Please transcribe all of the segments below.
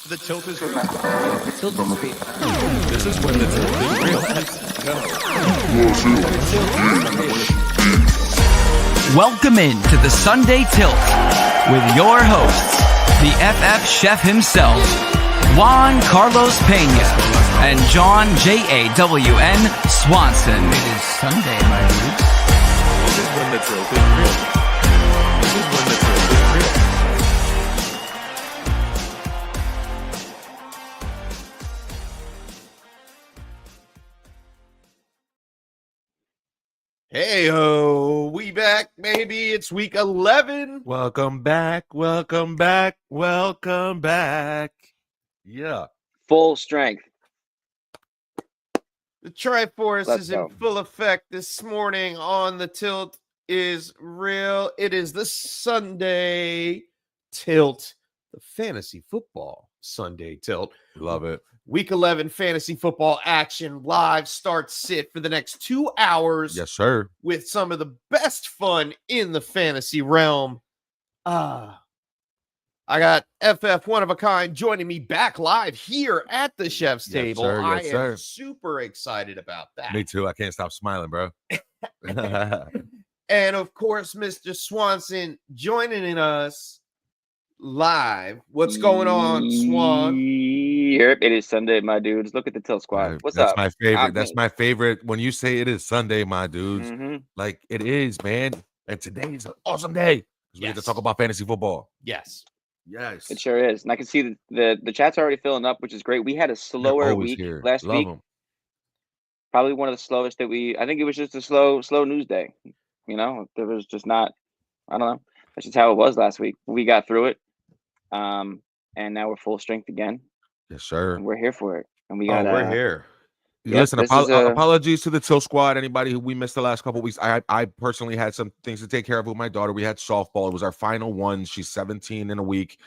The tilt is real. The tilt is real. This is when the tilt is real. Welcome in to the Sunday Tilt with your hosts, the FF chef himself, Juan Carlos Pena, and John JAWN Swanson. It is Sunday, my dudes. This is when the tilt is real. This is when the tilt is real. Hey ho, we back, baby. It's week 11. Welcome back, welcome back, welcome back. Yeah. Full strength. The Triforce Let's is go. in full effect this morning on the Tilt is real. It is the Sunday Tilt, the fantasy football Sunday Tilt. Love it. Week 11 fantasy football action live start sit for the next 2 hours. Yes, sir. With some of the best fun in the fantasy realm. I got FF one of a kind joining me back live here at the chef's Yes, table. sir. I Yes, am sir. super excited about that. Me too. I can't stop smiling, bro. And of course, Mr. Swanson joining us live. What's going on, Swan? Yep, it is Sunday, my dudes. Look at the Tilt Squad. What's That's up? my favorite. That's my favorite. When you say it is Sunday, my dudes, like it is, man. And today is an awesome day because we get to Yes. talk about fantasy football. Yes. Yes. It sure is. And I can see the chat's already filling up, which is great. We had a They're slower always week here. last Love week. them. Probably one of the slowest that I think it was just a slow news day. You know, there was just not, I don't know. That's just how it was last week. We got through it. And now we're full strength again. Yes, sir. And we're here for it. And we Oh, got we're here. Yep, Listen, this is apologies to the Tilt Squad. Anybody who we missed the last couple of weeks. I personally had some things to take care of with my daughter. We had softball. It was our final one. She's 17 in a week.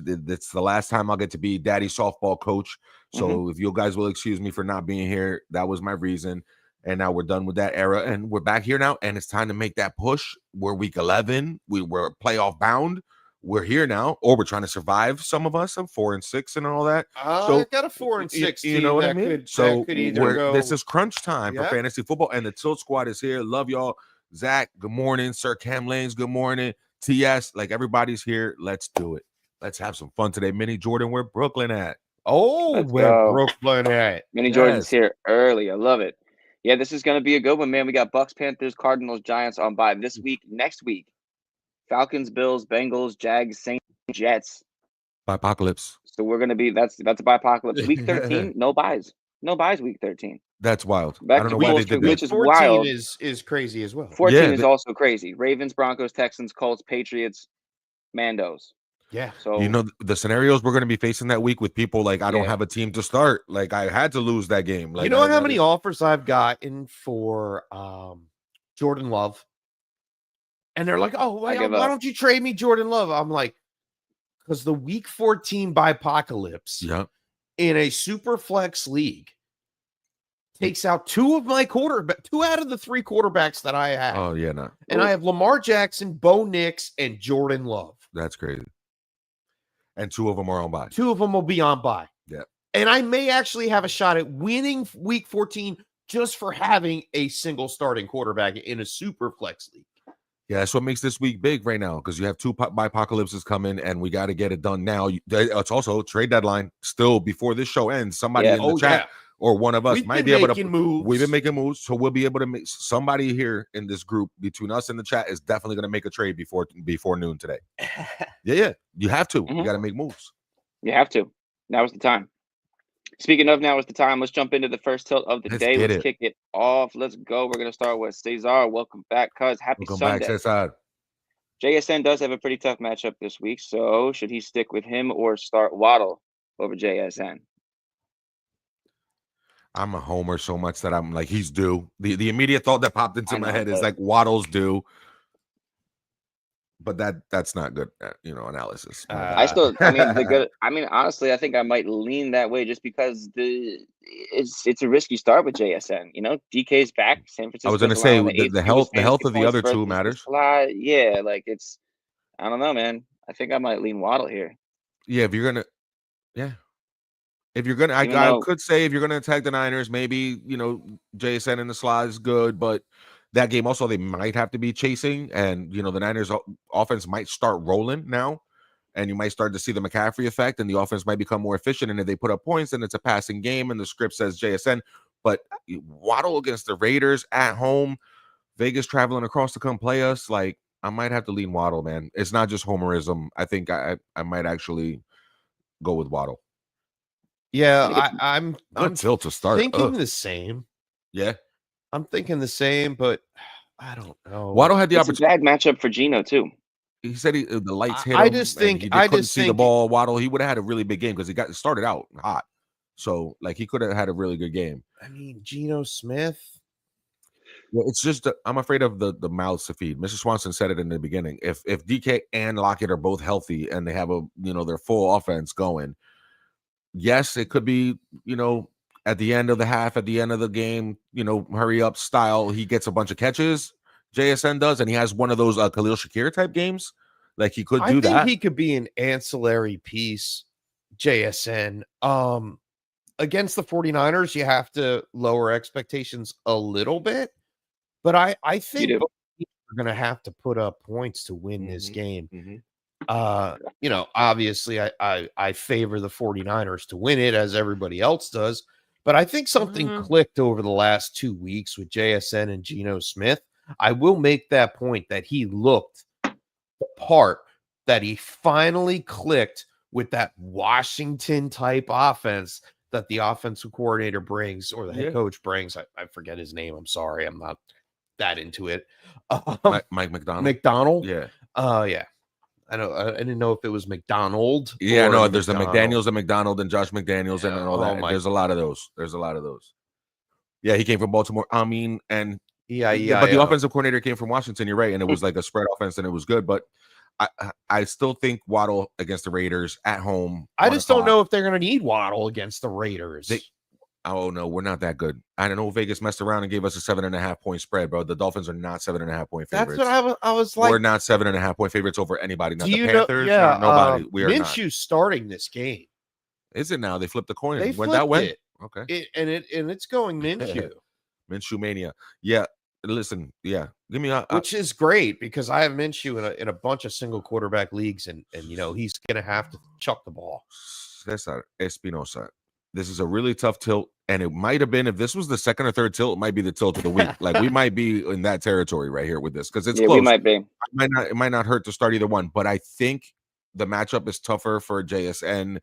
It's the last time I'll get to be daddy softball coach. So if you guys will excuse me for not being here, that was my reason. And now we're done with that era. And we're back here now. And it's time to make that push. We're week 11. We were playoff bound. We're here now, or we're trying to survive. Some of us, I'm 4-6 and all that. I got a 4-6. You know what I mean? So could either go. this is crunch time for Yeah. fantasy football, and the Tilt Squad is here. Love y'all. Zach, good morning. Sir Cam Lanes, good morning. TS, like everybody's here. Let's do it. Let's have some fun today. Mini Jordan, where Brooklyn at? Oh, Let's where go. Brooklyn at? Mini Jordan's Yes. here early. I love it. Yeah, this is going to be a good one, man. We got Bucks, Panthers, Cardinals, Giants on bye this week. Next week, Falcons, Bills, Bengals, Jags, Saints, Jets. Apocalypse. So we're going to be that's a bipocalypse. Week 13, no buys. No buys week 13. That's wild. Back I don't to know why full they did strength, that. which is 14 wild. is crazy as well. 14 Yeah, is also crazy. Ravens, Broncos, Texans, Colts, Patriots, Mandos. Yeah. So You know the scenarios we're going to be facing that week with people like I don't Yeah. have a team to start. Like I had to lose that game. Like You know I how many gotta- offers I've gotten for Jordan Love? And they're like, oh, why give up. don't you trade me Jordan Love? I'm like, because the week 14 bipocalypse Yeah. in a super flex league takes out two out of the three quarterbacks that I have. Oh yeah, no. And I have Lamar Jackson, Bo Nix, and Jordan Love. That's crazy. And two of them are on bye. Two of them will be on bye. Yeah. And I may actually have a shot at winning week 14 just for having a single starting quarterback in a super flex league. Yeah, that's what makes this week big right now because you have two bipocalypses coming and we got to get it done now. It's also trade deadline still before this show ends. Somebody in the chat or one of us We've might been be able making to moves. We've been making moves, so we'll be able to make somebody here in this group between us and the chat is definitely going to make a trade before noon today. Yeah, you have to. You got to make moves. you have to. Now is the time. Speaking of now is the time, let's jump into the first tilt of the Let's day. get Let's it. kick it off. Let's go. We're going to start with Cesar. Welcome back, cuz. Happy Welcome Sunday. back, Cesar. JSN does have a pretty tough matchup this week, so should he stick with him or start Waddle over JSN? I'm a homer so much that I'm like he's due. The immediate thought that popped into I my know, head is but- like Waddle's due. But that's not good, analysis. Honestly, I think I might lean that way just because it's a risky start with JSN. You know, DK's back. San Francisco. I was going to say the health of the other two matters. Yeah, like I don't know, man. I think I might lean Waddle here. Yeah, if you're gonna, Yeah. If you're gonna, I could say if you're gonna attack the Niners, maybe JSN in the slot is good, but that game also they might have to be chasing, and the Niners offense might start rolling now, and you might start to see the McCaffrey effect, and the offense might become more efficient. And if they put up points, then it's a passing game, and the script says JSN. But Waddle against the Raiders at home, Vegas traveling across to come play us, like I might have to lean Waddle, man. It's not just homerism. I think I might actually go with Waddle. Yeah, I'm tilt to start. Thinking the same. Yeah, I'm thinking the same, but I don't know. Waddle had the opportunity. It's a bad matchup for Geno too. He said the lights hit him. I just think he couldn't see the ball. Waddle, he would have had a really big game because he got started out hot. So like he could have had a really good game. I mean, Geno Smith. Well, it's just I'm afraid of the mouths to feed. Mr. Swanson said it in the beginning. If DK and Lockett are both healthy and they have their full offense going, yes, it could be at the end of the half, at the end of the game, hurry up style. He gets a bunch of catches. JSN does, and he has one of those Khalil Shakir type games. Like he could do that. I think he could be an ancillary piece. JSN. Against the 49ers, you have to lower expectations a little bit. But I think we're going to have to put up points to win this game. Obviously I favor the 49ers to win it as everybody else does. But I think something clicked over the last 2 weeks with JSN and Geno Smith. I will make that point that he looked the part, that he finally clicked with that Washington type offense that the offensive coordinator brings, or the head coach brings. I forget his name. I'm sorry. I'm not that into it. Mike McDonald. McDonald. Yeah. Yeah. I know. I didn't know if it was McDonald. Yeah, no, there's the McDaniels and McDonald and Josh McDaniels and all that. There's a lot of those. Yeah, he came from Baltimore. I mean, and but the offensive coordinator came from Washington. You're right, and it was like a spread offense, and it was good. But I still think Waddle against the Raiders at home. I just don't know if they're going to need Waddle against the Raiders. Oh no, we're not that good. I don't know. Vegas messed around and gave us a 7.5 point spread, bro. The Dolphins are not 7.5 point favorites. That's what I was like. We're not 7.5 point favorites over anybody. Not the Panthers. Not nobody. We are Minshew's not. Starting this game. Is it now? They flipped the coin. They went that way. It. Okay. It's going Minshew. Minshew mania. Yeah. Listen. Yeah. Give me which is great because I have Minshew in a bunch of single quarterback leagues, and he's gonna have to chuck the ball. Cesar Espinosa. This is a really tough tilt, and it might have been, if this was the second or third tilt, it might be the tilt of the week. Like we might be in that territory right here with this because it's close. We might be. It might not hurt to start either one, but I think the matchup is tougher for JSN,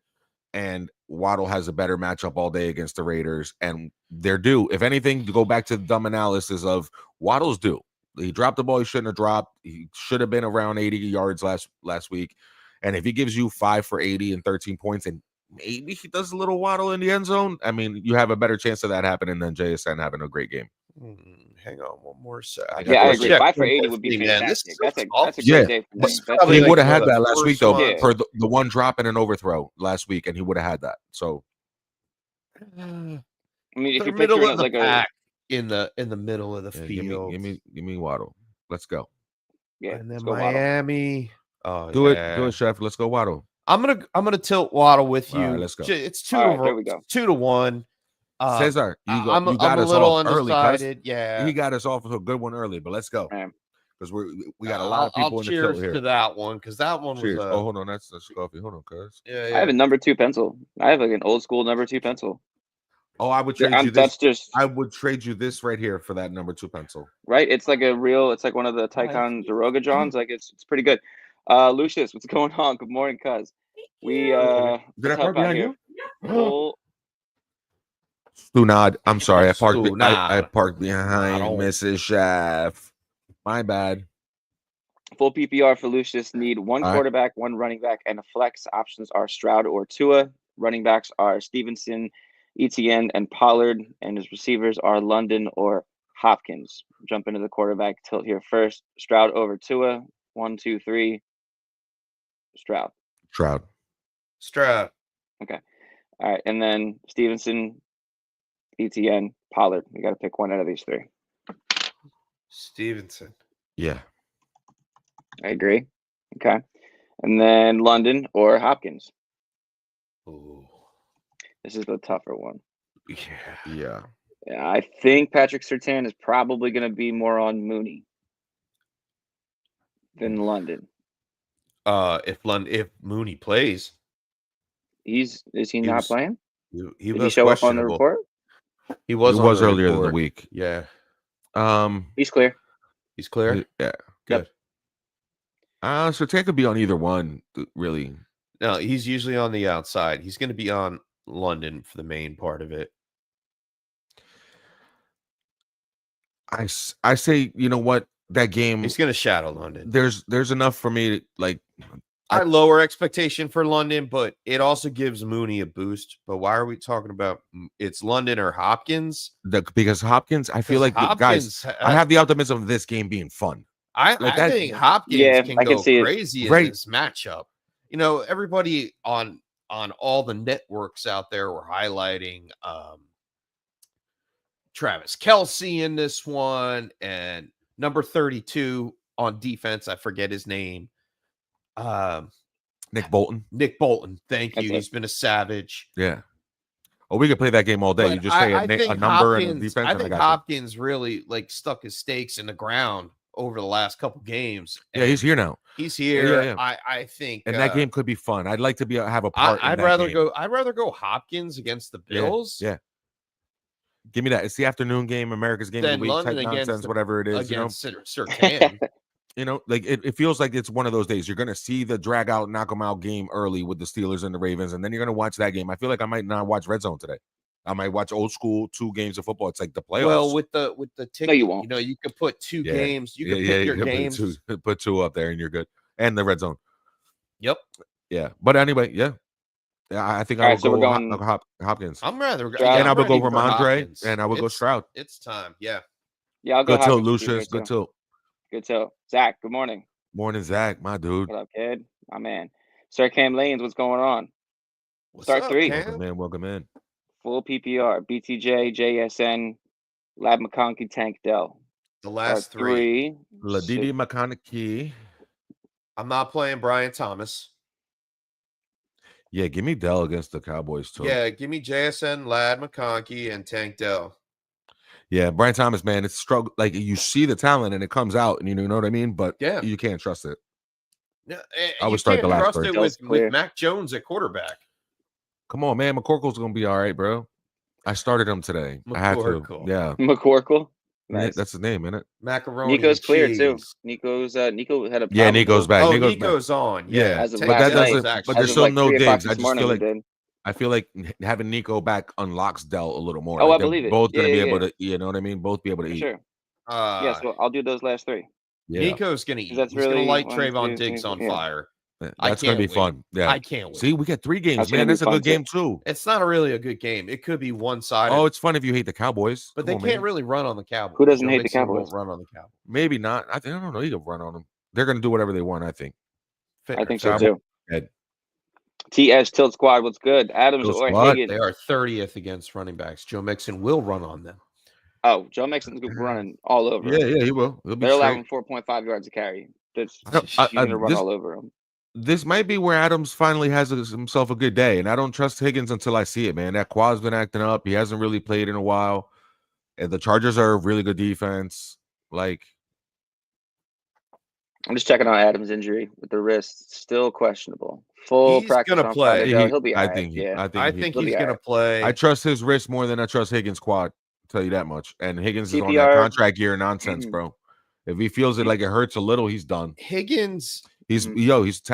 and Waddle has a better matchup all day against the Raiders, and they're due. If anything, to go back to the dumb analysis of Waddle's due. He dropped the ball he shouldn't have dropped. He should have been around 80 yards last week, and if he gives you 5 for 80 and 13 points and maybe he does a little Waddle in the end zone, I mean, you have a better chance of that happening than JSN having a great game. Hang on one more second. I agree. 5 for 80 would be fantastic. That's a great day for me. He would have had that last week, though, for the one drop and an overthrow last week, and he would have had that. So, I mean, if you middle picture of it like pack in the middle of the field, give me Waddle. Let's go. Yeah, and then Miami. Oh, do it, Chef. Let's go, Waddle. I'm gonna tilt Waddle with you. Right, let's go. It's 2-1. Cesar, you got I'm us a little off undecided. Early, yeah, he got us off to a good one early, but let's go because we got a lot of people in the tilt here. To that one because that one was. Hold on, that's coffee. Hold on, cuz. Yeah. I have a number 2 pencil. I have like an old school number 2 pencil. Oh, I would trade you this. I would trade you this right here for that number 2 pencil. Right, it's like it's like one of the Tycon Daroga Johns. Like it's pretty good. Lucius, what's going on? Good morning, cuz. We did I park behind you? Stunad. I'm sorry. I parked behind Mrs. Chef. My bad. Full PPR for Lucius. Need one quarterback, one running back, and a flex. Options are Stroud or Tua. Running backs are Stevenson, Etienne, and Pollard. And his receivers are London or Hopkins. Jump into the quarterback tilt here first. Stroud over Tua. 1, 2, 3. Stroud. Okay. All right. And then Stevenson, Etienne, Pollard. We got to pick one out of these 3. Stevenson. Yeah. I agree. Okay. And then London or Hopkins. Ooh. This is the tougher one. Yeah. Yeah, I think Patrick Surtain is probably going to be more on Mooney than London. If Mooney plays, Is he He not was- playing? he Did he was show up on the questionable. report? He was It on was the earlier in the report. week. Yeah, He's clear. he's clear. Yeah. Good. Surtain could be on either one, really. No, he's usually on the outside. He's going to be on London for the main part of it. I say, you know what? That game, He's going to shadow London. there's enough for me to, like, I lower expectation for London, but it also gives Mooney a boost. But why are we talking about it's London or Hopkins? because Hopkins, I feel like, guys, I have the optimism of this game being fun. I think Hopkins Yeah, can I can go see it. crazy in Right. this matchup. You know, everybody on all the networks out there were highlighting Travis Kelce in this one, and number 32 on defense. I forget his name. Nick Bolton. Nick Bolton. Thank you. That's it. He's been a savage. Yeah. Oh, we could play that game all day. But You just say a think number and a Hopkins- defense. I and think got you. Hopkins really like stuck his stakes in the ground over the last couple games. Yeah, he's here now. He's here. Yeah. I think, And that game could be fun. I'd like to have a part. I'd in that rather game. I'd rather go Hopkins against the Yeah, Bills. Yeah. Give me that. It's the afternoon game, America's game of Then the week London type against nonsense, whatever it is. against Surtain. Like it feels like it's one of those days. You're gonna see the drag out, knock 'em out game early with the Steelers and the Ravens, and then you're gonna watch that game. I feel like I might not watch Red Zone today. I might watch old school 2 games of football. It's like the playoffs. Well, with the ticket, you won't. you could put 2 Yeah. games. You could pick your you games. put 2 up there, and you're good. And the Red Zone. Yep. Yeah, but anyway, yeah. I think All I right, would so we're go going- Hopkins. I'm rather Stroud. And I would go ready for Ramondre, Hopkins. and I would go It's- Stroud. It's time. Yeah. Yeah, I'll go Good tilt, Hopkins. Lucius. Good tilt. Good tilt. Zach, good morning. Morning, Zach, my dude. What up, kid? My man. Sir Cam Lanes, what's going on? What's Start up, 3. Cam? Welcome in. Full PPR. BTJ, JSN, Lab McConkey, Tank Dell. The Start last 3. 3. Ladidi McConaughey. I'm not playing Brian Thomas. Yeah, give me Dell against the Cowboys too. Yeah, give me JSN, Lad McConkey, and Tank Dell. Yeah, Brian Thomas, man, it's struggle. Like you see the talent and it comes out, and you know what I mean. But Yeah. you can't trust it. No, I would you start can't the last trust 3. it Dell's with clear. Mac Jones at quarterback. Come on, man. McCorkle's gonna be all right, bro. I started him today. I had to. McCorkle. Yeah, McCorkle. Nice. that's his name, isn't it? Macaroni. Nico's and clear too. cheese. Nico had a Yeah, Nico's back. Oh, Nico's back. Nico's on. Yeah, Yeah, As of Tank but that last Dell's doesn't. actually- But there's As of still like no 3 o'clock digs. I this just morning, feel we like did. I feel like having Nico back unlocks Dell a little more. Oh, Like, I they're believe it. both gonna Yeah, be yeah, able to, you know what I mean? Both be able to For eat. sure. Yeah, so I'll do those last 3. Yeah, Nico's gonna eat. That's He's gonna really light 1, Trayvon 2, Diggs 3, on yeah. fire. I that's gonna be can't fun. Yeah, I can't wait. see, we got 3 games, That's gonna man. be That's a fun, good game too. It's not really a good game. It could be one-sided. Oh, it's fun if you hate the Cowboys, but Come they on, can't man. really run on the Cowboys. Who doesn't Joe hate the Mixon Cowboys? Won't run on the Cowboys. Maybe not. I don't know. You can run on them. They're gonna do whatever they want. I think. I think so Cowboys. too. Ed. TS Tilt Squad, what's good? Adams Tilt or Squad. Higgins? They are 30th against running backs. Joe Mixon will run on them. Oh, Joe Mixon's running all over. Yeah, him. yeah, he will. He'll be They're straight. allowing 4.5 yards to carry. That's No, he's gonna run this- all over him. This might be where Adams finally has himself a good day, and I don't trust Higgins until I see it, man. That quad's been acting up. He hasn't really played in a while, and the Chargers are a really good defense. Like, I'm just checking on Adams' injury with the wrist. Still questionable. Full He's practice gonna on play. Friday, though. He'll be all I right. think. Yeah. I think He'll he's be going to alright. play. I trust his wrist more than I trust Higgins' quad. Tell you that much. And Higgins is on that CPR. contract year nonsense, bro. If he feels it like it hurts a little, he's done. Higgins. He's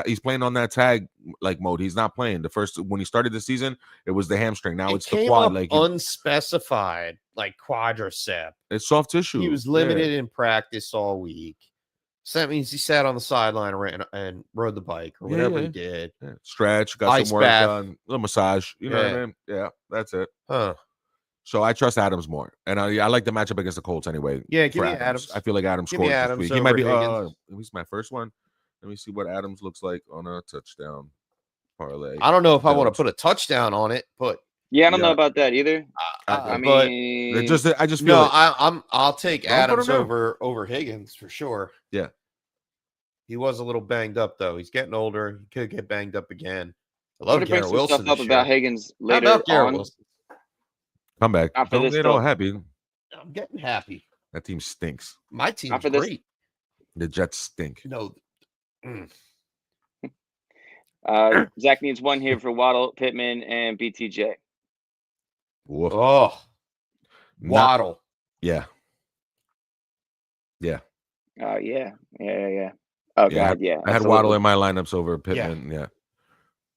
he's playing on that tag like mode. He's not playing. The first when he started the season, it was the hamstring. Now It it's the came quad. up Like unspecified, like quadricep. it's soft tissue. He was Yeah. limited in practice all week. So that means he sat on the sideline and rode the bike or whatever he did. Yeah. Stretch, got Ice some work bath. done, little massage. You know what Yeah. I mean? Yeah, that's it. Huh. So I trust Adams more, and I like the matchup against the Colts anyway. Yeah, give for me Adams. I feel like Adams Give me scored this Adams week. He might over be. Higgins. He's my first one. Let me see what Adams looks like on a touchdown parlay. I don't know if I want to Adams. put a touchdown on it, but Yeah, I don't know Yeah. about that either. I but mean, I just feel no, it. I'll take Don't put Adams him down. over Higgins for sure. Yeah. He was a little banged up though. He's getting older. He could get banged up again. I love to bring Garrett some Wilson stuff up this about year. Higgins How later about Garrett on. Wilson? Come back. After Don't this, get all though. happy. I'm getting happy. That team stinks. My team's After this- great. The Jets stink. No. Zach needs one here for Waddle, Pittman, and BTJ. Woof. Oh, Not- Waddle. yeah. Yeah. Oh Yeah, God, yeah. I had absolutely. Waddle in my lineups over Pittman. Yeah.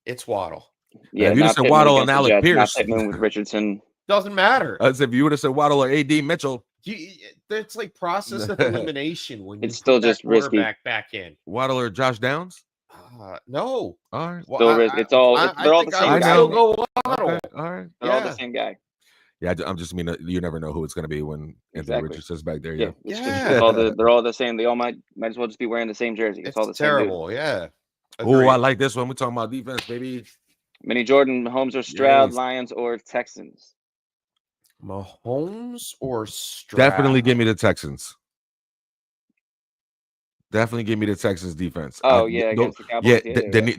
It's Waddle. Yeah, if you not just said Pittman Waddle against and the Alec Jets, Pierce. not Pittman with Richardson. Doesn't matter. As if you would have said Waddle or AD Mitchell. It's like process of elimination when you It's still put that just risky. quarterback back in. Waddle or Josh Downs? No. All right. Well, Still it's all- they're all the think same I would guy. still go Waddle. Okay, all right. They're all the Yeah. same guy. Yeah, I'm just mean you never know who it's going to be when Anthony Exactly. Richardson's back there. Yeah, Yeah. it's Yeah. just they're all the same. They all might as well just be wearing the same jersey. It's all the same dude. terrible. Yeah. Oh, Agreed. I like this one. We're talking about defense, baby. Mini Jordan, Mahomes or Stroud, Yes. Lions or Texans. Mahomes or Stroud? Definitely give me the Texans. Definitely give me the Texans defense. Oh yeah, against the Cowboys.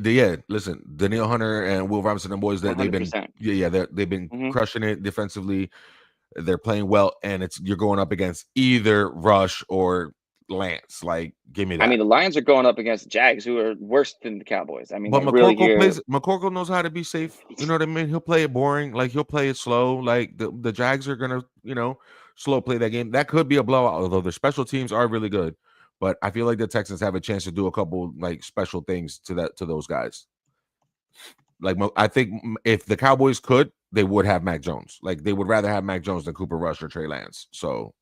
Yeah. Listen, Daniil Hunter and Will Robinson and boys, they've been 100%. they've been Mhm. crushing it defensively. They're playing well, and you're going up against either Rush or Lance. Like, give me that. I mean, the Lions are going up against the Jags, who are worse than the Cowboys. I mean, but they really McCorkle knows how to be safe. You know what I mean? He'll play it boring, like he'll play it slow. Like the Jags are gonna, slow play that game. That could be a blowout, although their special teams are really good. But I feel like the Texans have a chance to do a couple like special things to those guys. Like, I think if the Cowboys could, they would have Mac Jones. Like, they would rather have Mac Jones than Cooper Rush or Trey Lance. So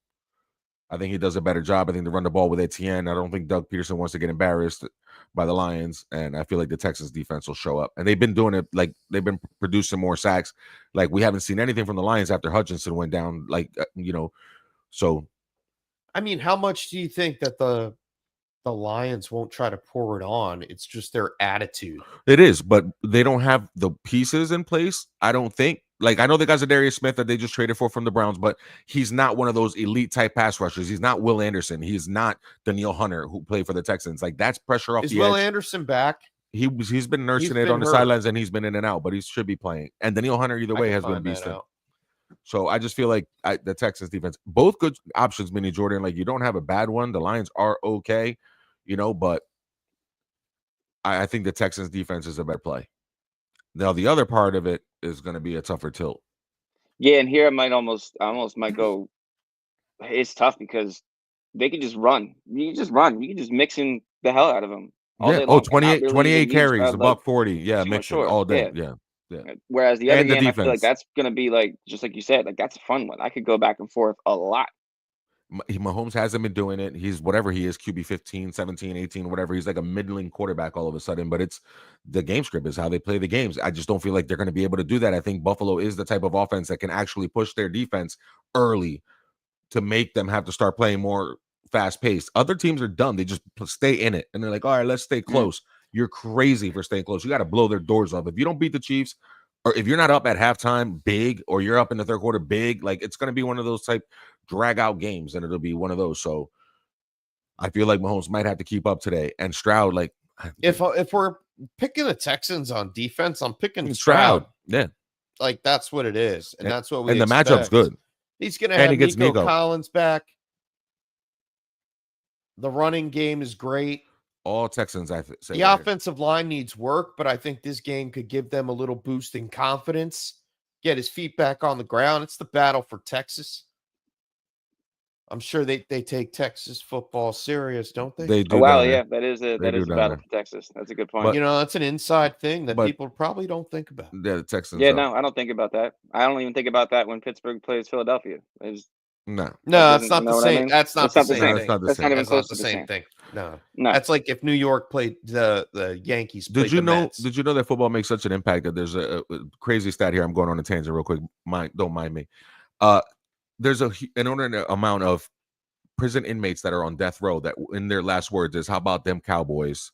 I think he does a better job. I think they run the ball with Etienne. I don't think Doug Peterson wants to get embarrassed by the Lions. And I feel like the Texans defense will show up. And they've been doing it, like, they've been producing more sacks. Like, we haven't seen anything from the Lions after Hutchinson went down, so. I mean, how much do you think that the Lions won't try to pour it on? It's just their attitude. It is, but they don't have the pieces in place, I don't think. Like, I know the guy's a Darius Smith that they just traded for from the Browns, but he's not one of those elite type pass rushers. He's not Will Anderson. He's not Daniil Hunter, who played for the Texans. Like, that's pressure off Is the Will edge. Anderson back? He's been nursing He's it been on the hurt. sidelines, and he's been in and out, but he should be playing. And Daniil Hunter, either way, has been beasting. So I just feel like the Texans defense, both good options, Mini Jordan. Like, you don't have a bad one. The Lions are okay, but I think the Texans defense is a better play. Now, the other part of it is going to be a tougher tilt. Yeah, and here I almost might go. It's tough because they can just run. You can just run. You can just mix in the hell out of them. All day long. 28 carries, $140. Yeah, mixing sure. all day. Yeah. Yeah. Whereas the other And the game, I feel like defense. that's gonna be like, just like you said, like that's a fun one. I could go back and forth a lot. Mahomes hasn't been doing it. He's whatever he is, QB 15, 17, 18, whatever. He's like a middling quarterback all of a sudden, but it's the game script is how they play the games. I just don't feel like they're going to be able to do that. I think Buffalo is the type of offense that can actually push their defense early to make them have to start playing more fast paced. Other teams are dumb. They just stay in it and they're like, all right, let's stay close. You're crazy for staying close. You got to blow their doors off. If you don't beat the Chiefs, or if you're not up at halftime big, or you're up in the third quarter big, like it's going to be one of those type drag out games, and it'll be one of those. So I feel like Mahomes might have to keep up today. And Stroud, like, if we're picking the Texans on defense, I'm picking Stroud. Yeah, like that's what it is, and that's what we. And the matchup's good. He's going to And have he gets Nico Nico. Collins back. The running game is great. All Texans, I say. The offensive line needs work, but I think this game could give them a little boost in confidence. Get his feet back on the ground. It's the battle for Texas. I'm sure they take Texas football serious, don't they? They do. Oh, wow, down there. yeah, that is a They do battle down there. for Texas. That's a good point. But- That's an inside thing that but- people probably don't think about. Yeah, the Texans. yeah, no, I don't think about that. I don't even think about that when Pittsburgh plays Philadelphia. No. No, that's not you know the what I same. mean? That's not That's the not the same same. thing. That's not the That's same. not even That's close not to the the same same. thing. No, No. that's like if New York played the Yankees. Played Did you the know? Mets. Did you know that football makes such an impact that there's a crazy stat here? I'm going on a tangent real quick. Don't mind me. There's an inordinate amount of prison inmates that are on death row that in their last words is, "How about them Cowboys?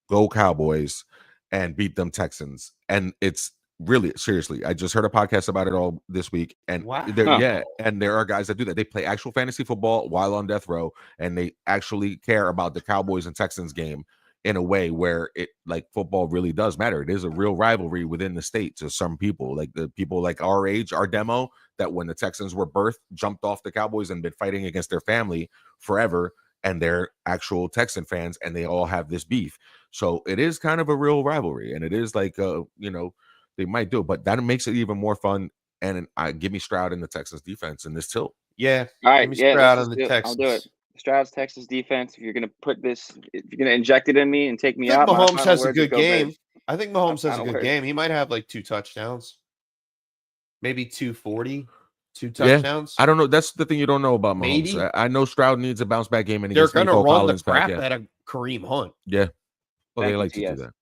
Go Cowboys and beat them Texans." And it's really seriously. I just heard a podcast about it all this week, and Wow. and there are guys that do that. They play actual fantasy football while on death row, and they actually care about the Cowboys and Texans game. in a way where it like football really does matter. It is a real rivalry within the state to some people, like the people like our age, our demo, that when the Texans were birthed, jumped off the Cowboys and been fighting against their family forever, and they're actual Texan fans, and they all have this beef. So it is kind of a real rivalry, and it is like they might do it, but that makes it even more fun. And I give me Stroud in the Texans defense in this tilt. Yeah. All right. Give me Yeah. Stroud let's on just the do it. I'll do it. Texans. Stroud's Texas defense. If you're gonna put this, if you're gonna inject it in me and take me I out, think my Mahomes final has a words good would go game. big. I think Mahomes has a final good words. game. He might have like 2 touchdowns, maybe 240, 2 touchdowns. I don't know. That's the thing you don't know about Mahomes. Maybe. I know Stroud needs a bounce back game, and he They're gets going to Nico run Collins the crap back. out of Kareem Hunt. Yeah. Well, Thank they you, like to do TS. that.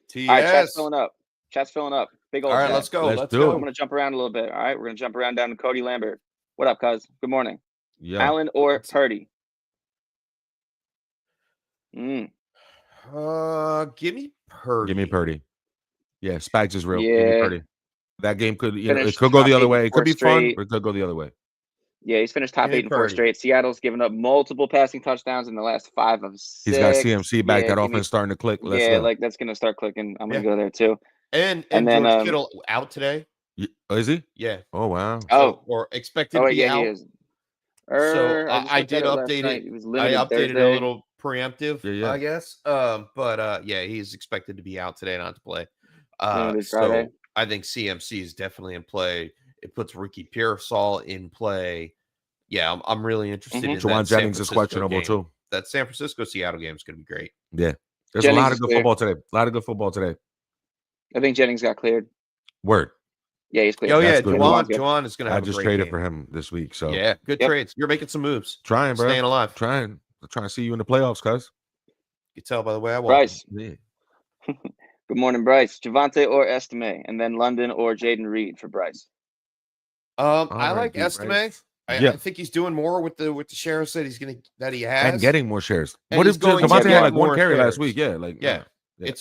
TS. All right, chat's filling up. Chat's filling up. Big old All right, chat. let's go. Let's Let's do go. it. I'm gonna jump around a little bit. All right, we're gonna jump around down to Cody Lambert. What up, cuz? Good morning. Yeah. Allen or Purdy? Give me Purdy. Give me Purdy. Yeah, Spags is real. Give me Yeah. Purdy. That game could, it Finished could go the top other 8 way. It could be fun, straight. or it could go the other way. Yeah, he's finished top Give me 8 and 4 Purdy. straight. Seattle's given up multiple passing touchdowns in the last 5 of 6. He's got CMC back. Yeah, That give me- offense starting to click. Let's yeah, go. like that's gonna start clicking. I'm gonna Yeah. go there too. And then, George Kittle out today. Oh, is he? Yeah. Oh, wow. Oh. Or expected Oh to wait, be yeah, out. he is. So just I looked did at last update night. it. It was I limited updated Thursday. a little preemptive, Yeah. I guess. But yeah, he's expected to be out today, not to play. Limited So Friday. I think CMC is definitely in play. It puts Ricky Pearsall in play. Yeah, I'm really interested in Juwan that San Jennings is Francisco questionable game. too. That San Francisco Seattle game is going to be great. Yeah. There's Jennings a lot is of good clear. football today. A lot of good football today. I think Jennings got cleared. Word. Yeah, he's cleared. Oh yeah, That's good. Juwan is going to I have just a great traded game. for him this week. So Yeah, good Yep. trades. You're making some moves. trying, bro. Staying alive. Trying to see you in the playoffs, cuz. You can tell by the way I walk. Bryce. Yeah. Good morning, Bryce. Javante or Estime, and then London or Jaden Reed for Bryce. I right, like dude, Estime. right. I Yeah. think he's doing more with the shares that he has, And getting more shares. And What he's if going to Devontae get had like more one carry shares. last week? Yeah, like Yeah. Yeah. I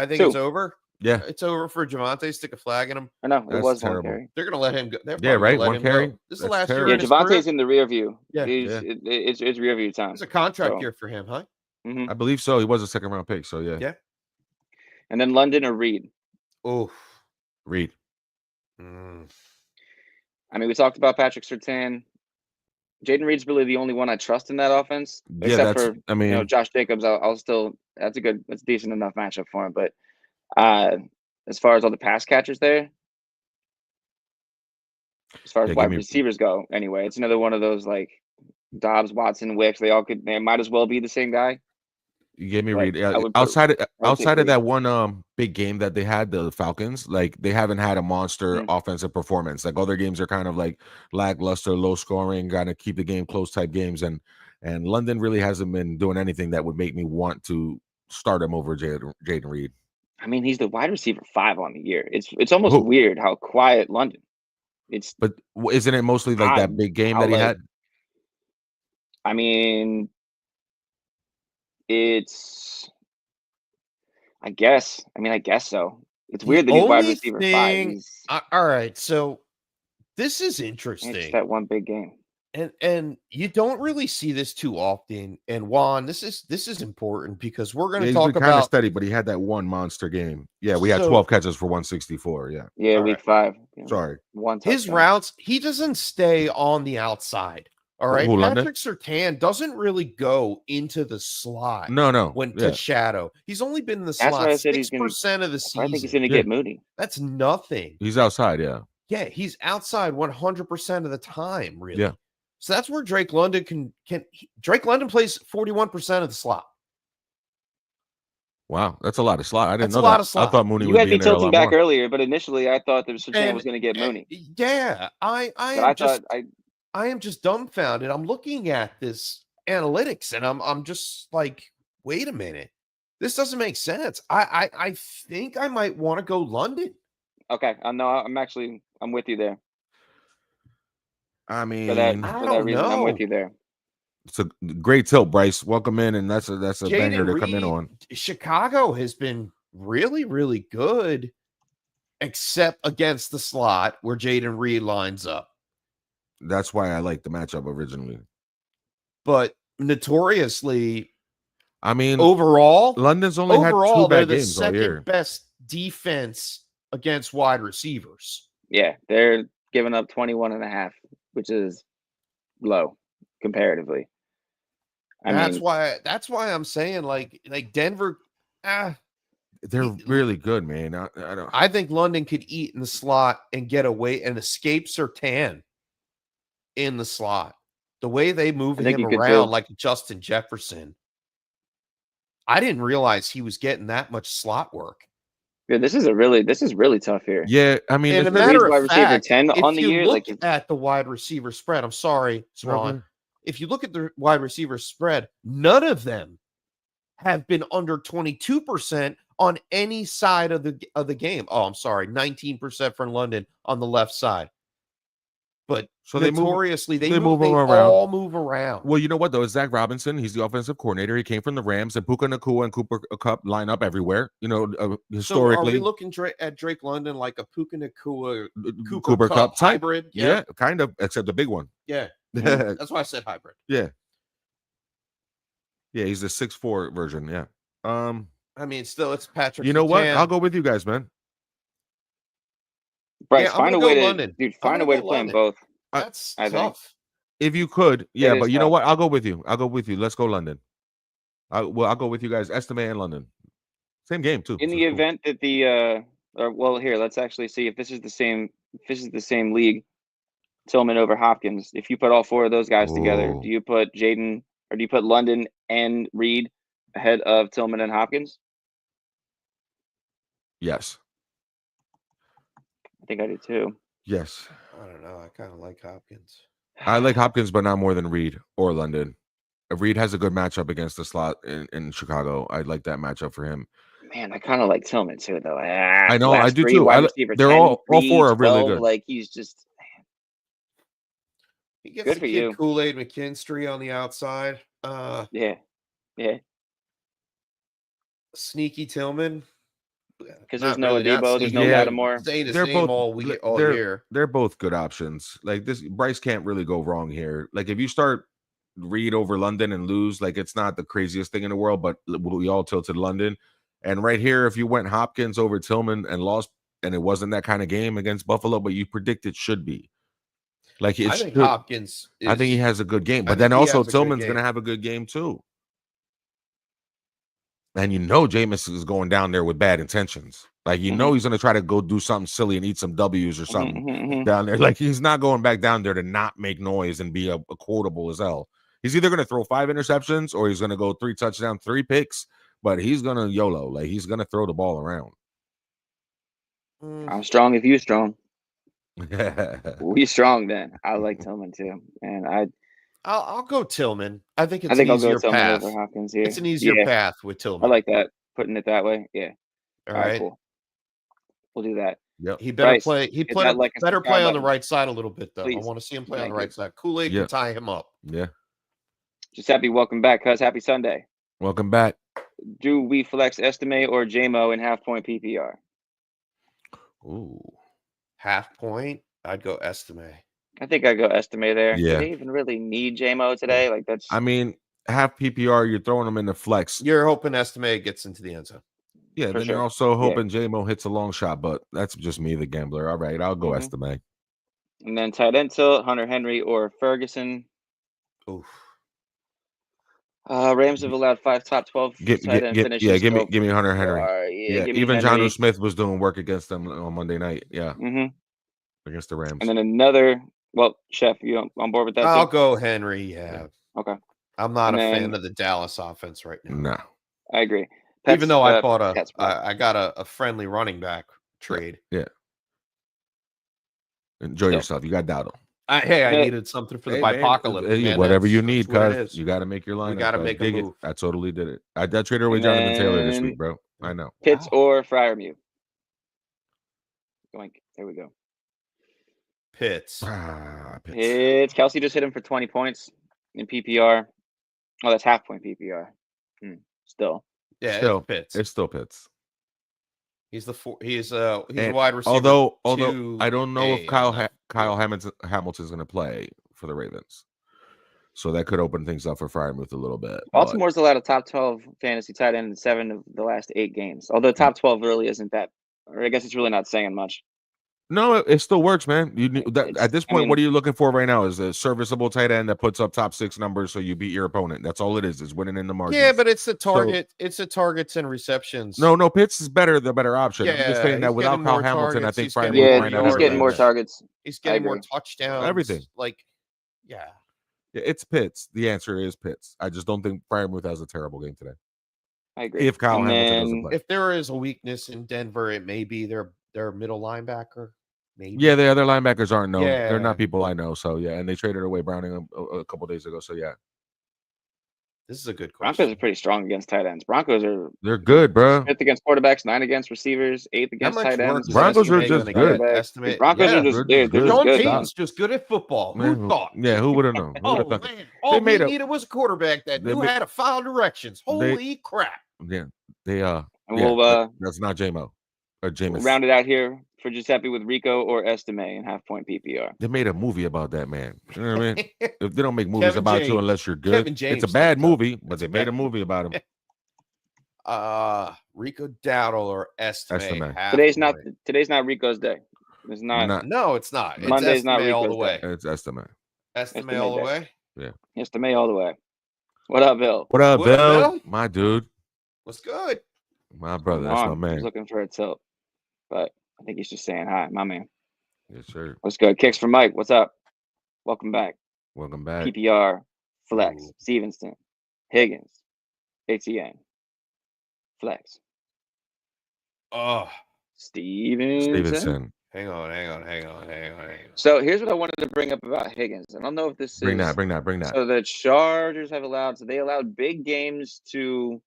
think 2. it's over. Yeah. It's over for Javante. Stick a flag in him. I know it That's was terrible. one carry. They're gonna let him go. They're Yeah, probably gonna right, let one him carry. go. This is the That's last terrible. year Yeah, in his Javante's career. in the rear view. Yeah. It's rear view time. It's a contract So- year for him, huh? Mhm. I believe so. He was a second round pick. So yeah. Yeah. And then London or Reed. Oh, Reed. I mean, we talked about Patrick Surtain. Jaden Reed's really the only one I trust in that offense, Yeah, except that's for I mean Josh Jacobs. I'll still that's a decent enough matchup for him. But as far as all the pass catchers there, as far as Yeah, give wide me- receivers go, anyway, it's another one of those like Dobbs, Watson, Wicks. They might as well be the same guy. you gave me Like, Reed. I would put- Outside of Reed. that one big game that they had, the Falcons, like they haven't had a monster offensive performance. Like other games are kind of like lackluster, low scoring, kind of keep the game close type games. And London really hasn't been doing anything that would make me want to start him over Jaden Reed. I mean, he's the wide receiver 5 on the year. It's almost Who? weird how quiet London. It's But isn't it mostly like that Odd big game how, that he like, had? I mean, I guess so. It's weird that he's wide receiver 5. He's all right. So this is it's interesting, that one big game. and you don't really see this too often. And Juan, this is important because we're going Yeah, to he's talk been kind of about. steady, but he had that one monster game. Yeah, we had So- 12 catches for 164. Yeah, Yeah, All week right. 5. you know, sorry. one His touchdown. routes, he doesn't stay on the outside. All right. Who, London? Patrick Surtain doesn't really go into the slot No. when yeah. to shadow. He's only been in the That's slot why I said he's 6% of the I think he's season. going to get Mooney. That's nothing. He's outside. Yeah. Yeah, he's outside 100% of the time, really. Yeah. So that's where Drake London Drake London plays 41% of the slot. Wow, that's a lot of slot. I didn't That's know a lot that. of slot. I thought Mooney You would had be me in there a tilting lot back more. earlier, but initially I thought that Surtain And- was going to get Mooney. Yeah, I But I am just dumbfounded. I'm looking at this analytics and I'm just like, wait a minute. This doesn't make sense. I think I might want to go London. okay. No, I'm with you there. I mean, For that, I for that don't reason, I'm with know. you there. it's a great tilt, Bryce. Welcome in, and that's a banger Jaden to come in Reed, on. Chicago has been really, really good, except against the slot where Jaden Reed lines up. That's why I liked the matchup originally. But notoriously, I mean, overall, London's only had 2 they're bad the games all second year. best defense against wide receivers. Yeah, they're giving up 21.5, which is low comparatively. That's why I'm saying like Denver. They're really good, man. I don't. I think London could eat in the slot and get away and escape Surtain in the slot. The way they move I think him you could around too. like Justin Jefferson. I didn't realize he was getting that much slot work. Yeah, this is really tough here. Yeah, I mean, And a this is- matter wide of receiver fact, 10 on if the you year, look like, at the wide receiver spread, I'm sorry, Swan. Okay. If you look at the wide receiver spread, none of them have been under 22% on any side of the game. Oh, I'm sorry, 19% for London on the left side. But So notoriously, they they move them around. all move around. Well, you know what though? It's Zach Robinson. He's the offensive coordinator. He came from the Rams, and Puka Nacua and Cooper Kupp line up everywhere. You know, historically. So are we looking at Drake London like a Puka Nacua Cooper Kupp type hybrid? Yeah, kind of, except the big one. Yeah. That's why I said hybrid. Yeah. Yeah, he's the 6'4" version. Yeah. I mean, still, it's Patrick. You know what? Surtain. I'll go with you guys, man. Bryce, Yeah, I'm find a gonna way go to London. dude, I'm find a gonna way go to play them London. both. That's I think. tough. If you could, yeah, is but you know tough. what? I'll go with you. I'll go with you. Let's go London. I'll go with you guys. Estime and London. Same game too. In so the cool. event that here, let's actually see if this is the same league. Tillman over Hopkins. If you put all 4 of those guys together, Ooh. do you put Jaden or do you put London and Reed ahead of Tillman and Hopkins? Yes. I think I do too. Yes. I don't know. I kind of like Hopkins. I like Hopkins, but not more than Reed or London. Reed has a good matchup against the slot in Chicago. I like that matchup for him. Man, I kind of like Tillman too, though. I know, I last do 3 too. wide receiver They're 10, all 4 are 12, really good. Like he's just He gets Good the for kid you. Kool-Aid McKinstry on the outside. yeah. Sneaky Tillman. Because there's no Adebo, there's no Yeah. Lattimore. Saying his They're name both all year. They're both good options. Like this, Bryce can't really go wrong here. Like if you start Reed over London and lose, like it's not the craziest thing in the world, but we all tilted London. And right here, if you went Hopkins over Tillman and lost, and it wasn't that kind of game against Buffalo, but you predict it should be. Like I think Hopkins. I think he has a good game, I but then think he also has a good Tillman's game. going to have a good game too. And you know Jameis is going down there with bad intentions. Like you know he's going to try to go do something silly and eat some W's or something down there. Like he's not going back down there to not make noise and be a quotable as hell. He's either going to throw 5 interceptions or he's going to go 3 touchdowns, 3 picks. But he's going to YOLO. Like he's going to throw the ball around. I'm strong if you strong. We strong then. I like Tillman too, and I'll go Tillman. I think it's I think an I'll go easier Tillman path. over Hopkins here. It's an easier Yeah, path with I Tillman. like that. Putting it that way. Yeah. All right. Cool. We'll do that. Yep. He better Bryce, play. He hit better that like and better subscribe play on the button. right side a little bit though. I Please. want to see him play on Thank the right you. side. Kool-Aid Yeah. can tie him up. Yeah. Giuseppe, welcome back, cuz. Happy Sunday. Welcome back. Do we flex Estime or JMO in half-point PPR? Ooh. Half point. I'd go Estime. I think I go Estime there. Yeah. Do they even really need JMO today? Like that's. I mean, half PPR, you're throwing them in the flex. You're hoping Estime gets into the end zone. Yeah, For then sure. you're also Yeah. hoping JMO hits a long shot, but that's just me, the gambler. All right, I'll go Estime. And then tight end tilt, Hunter Henry or Ferguson. Oof. Rams have allowed 5 top 12 tight end finishes. Yeah, give so me Hunter Henry. far. Yeah, give me even Henry. Jonnu Smith was doing work against them on Monday night. Yeah, against the Rams. And then another. Well, Chef, you on board with that? I'll too? go Henry. Yeah. Okay, I'm not And a fan then- of the Dallas offense right now. No. I agree. Even though I bought Pets, I got a friendly running back trade. Enjoy Yeah. yourself. You got Dowdle. I Hey. needed something for the Hey, man, bipocalypse. man. whatever you That's need, what it cuz is. you got to make your line. gotta make a move. I totally did it. I traded away And Jonathan Taylor this then- week, bro. I know. Pitts Wow. or Fryermuth. Going. There we go. Pitts. Pitts. Pitts. Kelsey just hit him for 20 points in PPR. Oh, that's half-point PPR. Still. Yeah, Still, it's Pitts. It's still Pitts. He's a And wide receiver. Although 2A I don't know if on the- Kyle Hamilton's going to play for the Ravens. So that could open things up for Fryermuth a little bit. Baltimore's allowed a top 12 fantasy tight end in 7 of the last 8 games. Although top 12 really isn't that, or I guess it's really not saying much. No, it still works, man. You at this point, what are you looking for right now? Is a serviceable tight end that puts up top 6 numbers so you beat your opponent. That's all it is winning in the margins. Yeah, but it's the target. It's the targets and receptions. No, Pitts is the better option. Yeah, I'm just saying that without Kyle Hamilton, I think he's getting more targets. He's getting more touchdowns. Everything. Yeah. It's Pitts. The answer is Pitts. I just don't think Fryermuth has a terrible game today. I agree. If Kyle Hamilton doesn't play. If there is a weakness in Denver, it may be their middle linebacker. Maybe. Yeah, the other linebackers aren't known. Yeah. They're not people I know. So yeah, and they traded away Browning a couple days ago. So yeah, this is a good question. Broncos are pretty strong against tight ends. They're good, bro. 5th against quarterbacks, 9 against receivers, 8th against tight ends. Broncos are just good. Broncos are just good. John Payton's just good at football. Who thought? Yeah, who would have known? Man, all they needed was a quarterback that knew how to follow directions. Holy crap! Yeah, that's not JMO or Jameis. We'll round it out here for Giuseppe with Rico or Estime in half-point PPR. They made a movie about that man. You know what I mean? If they don't make movies about you unless you're good, it's a bad movie, but they made a movie about him. Rico Dowdle or Estime. Today's not Rico's day. It's not. No, it's not. Monday's it's not Rico's all the way. Day. It's Estime. Estime all the way. Yeah. Estime all the way. What up, Bill? What up, Bill? My dude. What's good? My brother. That's my man. He's looking for a tilt, but I think he's just saying hi, my man. Yes, sir. What's good? Kicks for Mike. What's up? Welcome back. Welcome back. PPR, Flex, Stevenson, Higgins, ATN, Flex. Oh, Stevenson. Hang on. So here's what I wanted to bring up about Higgins. I don't know if this bring that. So the Chargers have they allowed big games to.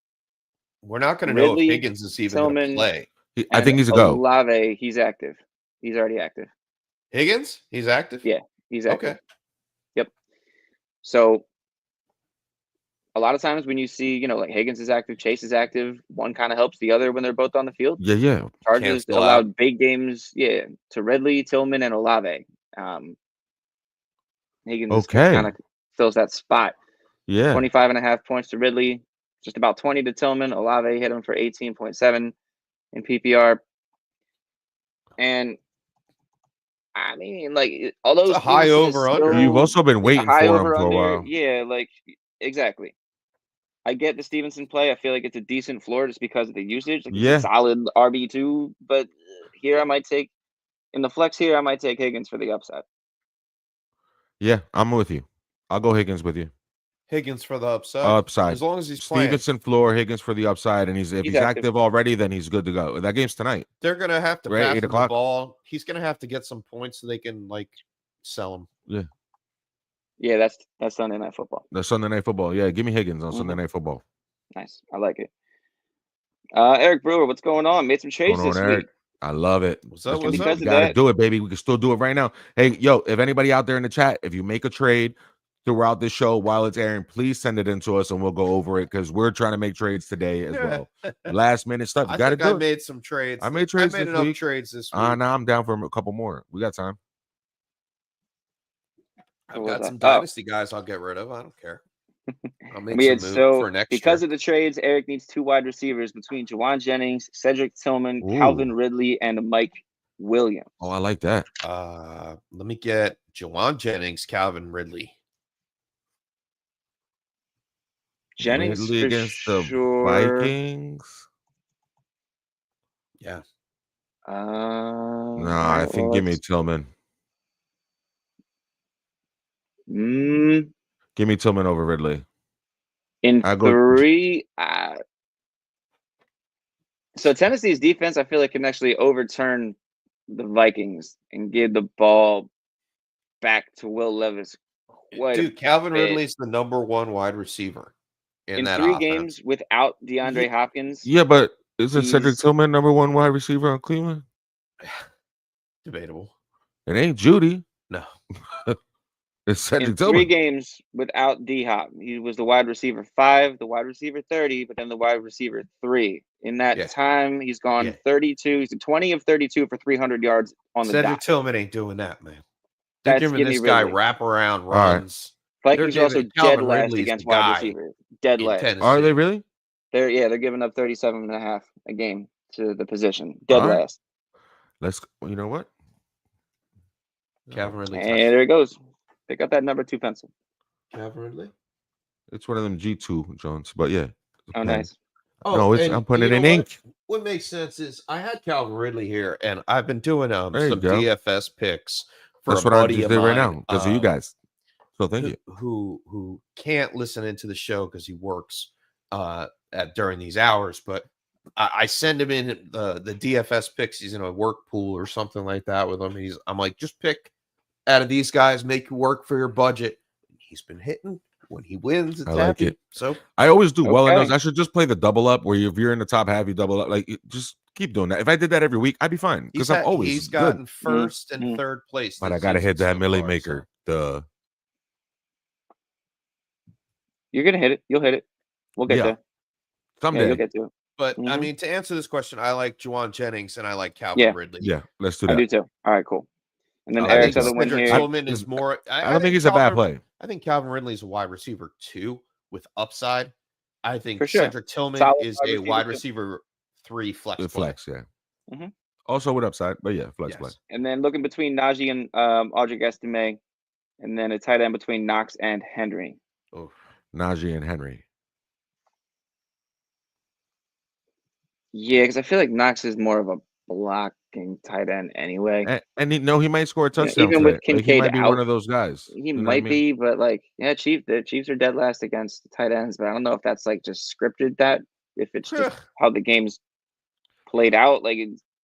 We're not going to know if Higgins is even going to play. I think he's a go. Olave, he's active. He's already active. Higgins? He's active? Yeah, he's active. Okay. Yep. So a lot of times when you see, like Higgins is active, Chase is active, one kind of helps the other when they're both on the field. Yeah. Chargers allowed big games, to Ridley, Tillman, and Olave. Higgins kind of fills that spot. Yeah. 25.5 points to Ridley, just about 20 to Tillman. Olave hit him for 18.7 in PPR. And I mean, although it's a high over under, you've also been waiting for him for a while. Yeah, exactly. I get the Stevenson play. I feel like it's a decent floor just because of the usage. It's a solid RB2, but here I might take Higgins for the upside. Yeah, I'm with you. I'll go Higgins with you. Higgins for the upside. As long as he's playing. Stevenson floor, Higgins for the upside, and if he's active already, then he's good to go. That game's tonight. They're gonna have to pass him the ball. He's gonna have to get some points so they can sell him. Yeah. Yeah, that's Sunday Night Football. That's Sunday Night Football. Yeah, give me Higgins on Sunday Night Football. Nice. I like it. Eric Brewer, what's going on? Made some trades this week. I love it. What's up? You gotta do it, baby. We can still do it right now. Hey, yo, if anybody out there in the chat, if you make a trade throughout the show while it's airing, please send it in to us and we'll go over it because we're trying to make trades today as well. Last minute stuff. You got to do it. I made some trades. I made trades this week. Trades this week. Now I'm down for a couple more. We got time. I've got some dynasty guys I'll get rid of. I don't care. I'll make some move for next because year. Of the trades, Eric needs 2 wide receivers between Juwan Jennings, Cedric Tillman, Calvin Ridley, and Mike Williams. Oh, I like that. Let me get Juwan Jennings, Calvin Ridley. Jennings Ridley against the Vikings. Yeah. No, I think give me Tillman. Give me Tillman over Ridley. In 3, so Tennessee's defense, I feel like, can actually overturn the Vikings and give the ball back to Will Levis. Calvin Ridley's the number 1 wide receiver in that 3 offense. Games without DeAndre Hopkins. Yeah, but isn't Cedric Tillman number 1 wide receiver on Cleveland? Debatable. It ain't Judy. No. It's Cedric in Tillman. 3 games without D-Hop. He was the wide receiver 5, the wide receiver 30, but then the wide receiver 3. In that time, he's gone 32. He's 20 of 32 for 300 yards on the dot. Cedric Tillman ain't doing that, man. They're giving this guy wraparound runs. Vikings are also giving dead Calvin last Ridley's against the wide guy receivers. Dead in last. Tennessee. Are they really? They're giving up 37.5 a game to the position. Dead All right. last. You know what? Calvin Ridley. And there it goes. Pick up that number 2 pencil. Calvin Ridley. It's one of them G2 Jones, but yeah. Oh, pen. nice. No, and I'm putting it you in know ink. What makes sense is I had Calvin Ridley here, and I've been doing There you some go. That's picks for That's a what I buddy just of did mine, right now because of you guys. So thank you. who can't listen into the show because he works during these hours, but I send him in the DFS picks. He's in a work pool or something like that with him. I'm like, just pick out of these guys, make it work for your budget. He's been hitting. When he wins, it's I like happy. it. So I always do well in Okay. those. I should just play the double up where if you're in the top half, you double up. Like just keep doing that. If I did that every week, I'd be fine because I'm always he's good. gotten first and third place. But I this gotta season hit that so Millie far, maker. so. You're gonna hit it. You'll hit it. We'll get Yeah. there. Someday. Yeah, you'll get to it. But I mean, to answer this question, I like Juwan Jennings and I like Calvin Ridley. Yeah, let's do I that. do too. All right, cool. And then I Eric's think other one Cedric here. Tillman is more. I don't think he's a bad play. I think Calvin Ridley's a wide receiver too with upside. I think For sure. Cedric Tillman Solid is wide a receiver, wide too. receiver 3 flex. With play. flex, yeah. Mhm. Also with upside, but yeah, flex Yes. play. And then looking between Najee and Audric Estime, and then a tight end between Knox and Henry. Oh, Najee and Henry. Yeah, because I feel like Knox is more of a blocking tight end anyway. And he might score a You know, touchdown even today. with Kincaid he might be out, one of those guys. He might be, but like, yeah, the Chiefs are dead last against tight ends, but I don't know if that's like just scripted that, if it's just how the game's played out, like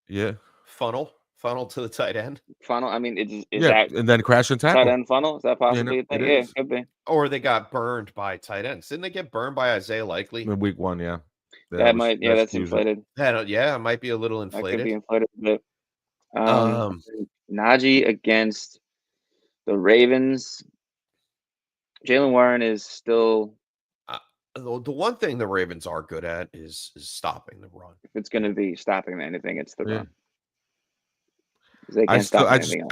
yeah, funnel to the tight end. Funnel. I mean, is that and then crash and tackle. tight end funnel? Is that possibly a thing? Yeah, could be. Or they got burned by tight ends. Didn't they get burned by Isaiah Likely In week 1? Yeah, That's inflated. Yeah, it might be a little inflated. That could be inflated a bit. Najee against the Ravens. Jalen Warren is still. The one thing the Ravens are good at is stopping the run. If it's going to be stopping anything, it's the run. I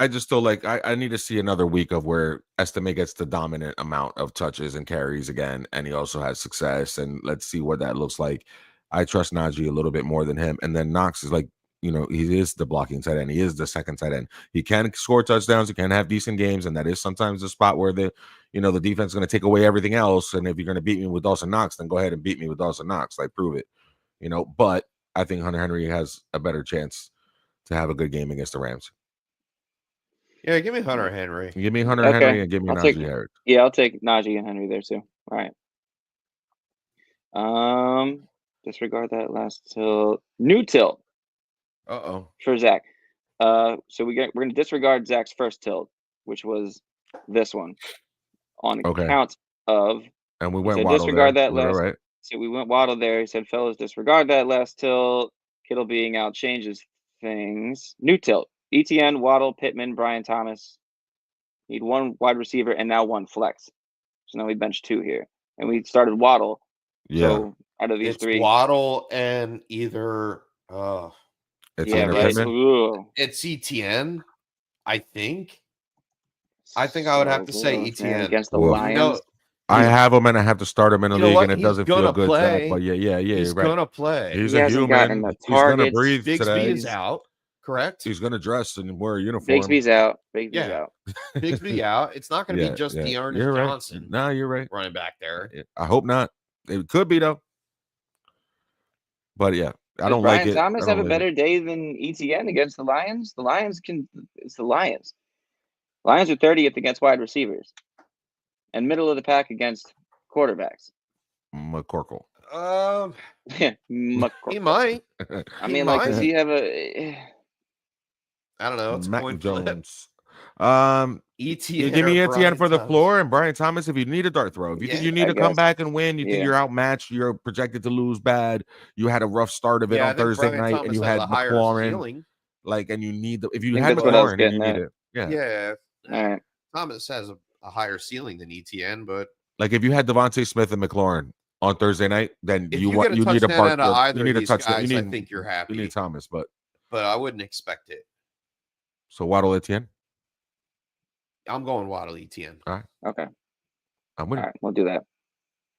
just still like I need to see another week of where Estime gets the dominant amount of touches and carries again, and he also has success. And let's see what that looks like. I trust Najee a little bit more than him, and then Knox is like, he is the blocking tight end. He is the second tight end. He can score touchdowns. He can have decent games, and that is sometimes the spot where the defense is going to take away everything else. And if you're going to beat me with Dawson Knox, then go ahead and beat me with Dawson Knox. Like, prove it. But I think Hunter Henry has a better chance to have a good game against the Rams. Yeah, give me Hunter Henry. Give me Hunter Henry and give me Najee Harris. Yeah, I'll take Najee and Henry there too. All right. Disregard that last tilt. New tilt. For Zach. So we're gonna disregard Zach's first tilt, which was this one, on account of. And we went so Waddle disregard there. that last. Right. So we went Waddle there. He said, "Fellas, disregard that last tilt. Kittle being out changes things." New tilt. ETN, Waddle, Pittman, Brian Thomas. Need one wide receiver and now one flex. So now we benched 2 here, and we started Waddle. Yeah. So out of these 3, Waddle and either. It's It's ETN, I think. I would have to say ETN against the Lions. I have him and I have to start him in a league, and it doesn't feel good. But yeah, he's right. gonna play. He's a human. He's gonna breathe today. Is out. Correct. He's gonna dress and wear a uniform. Bigsby's out. Bigsby out. It's not gonna be just Dearness Johnson. No, you're right. Running back there. I hope not. It could be though. But yeah. I don't like it. Thomas have a better day than ETN against the Lions? The Lions it's the Lions. Lions are 30th against wide receivers. And middle of the pack against quarterbacks. McCorkle. He might. I mean, does he have a I don't know. It's Mac Jones. ETN. You give me ETN for the floor and Brian Thomas if you need a dart throw. If you think you need to come back and win, you think you're outmatched, you're projected to lose bad, you had a rough start of it on Thursday night, and you had McLaurin. And you need if you had McLaurin and you need it. Yeah. All right. Thomas has a higher ceiling than ETN, but if you had Devontae Smith and McLaurin on Thursday night, then you need a touchdown. You need a touchdown. I think you're happy. You need Thomas, but I wouldn't expect it. So Waddle ETN? I'm going Waddle ETN. All right. Okay. I'm All winning. right, we'll do that.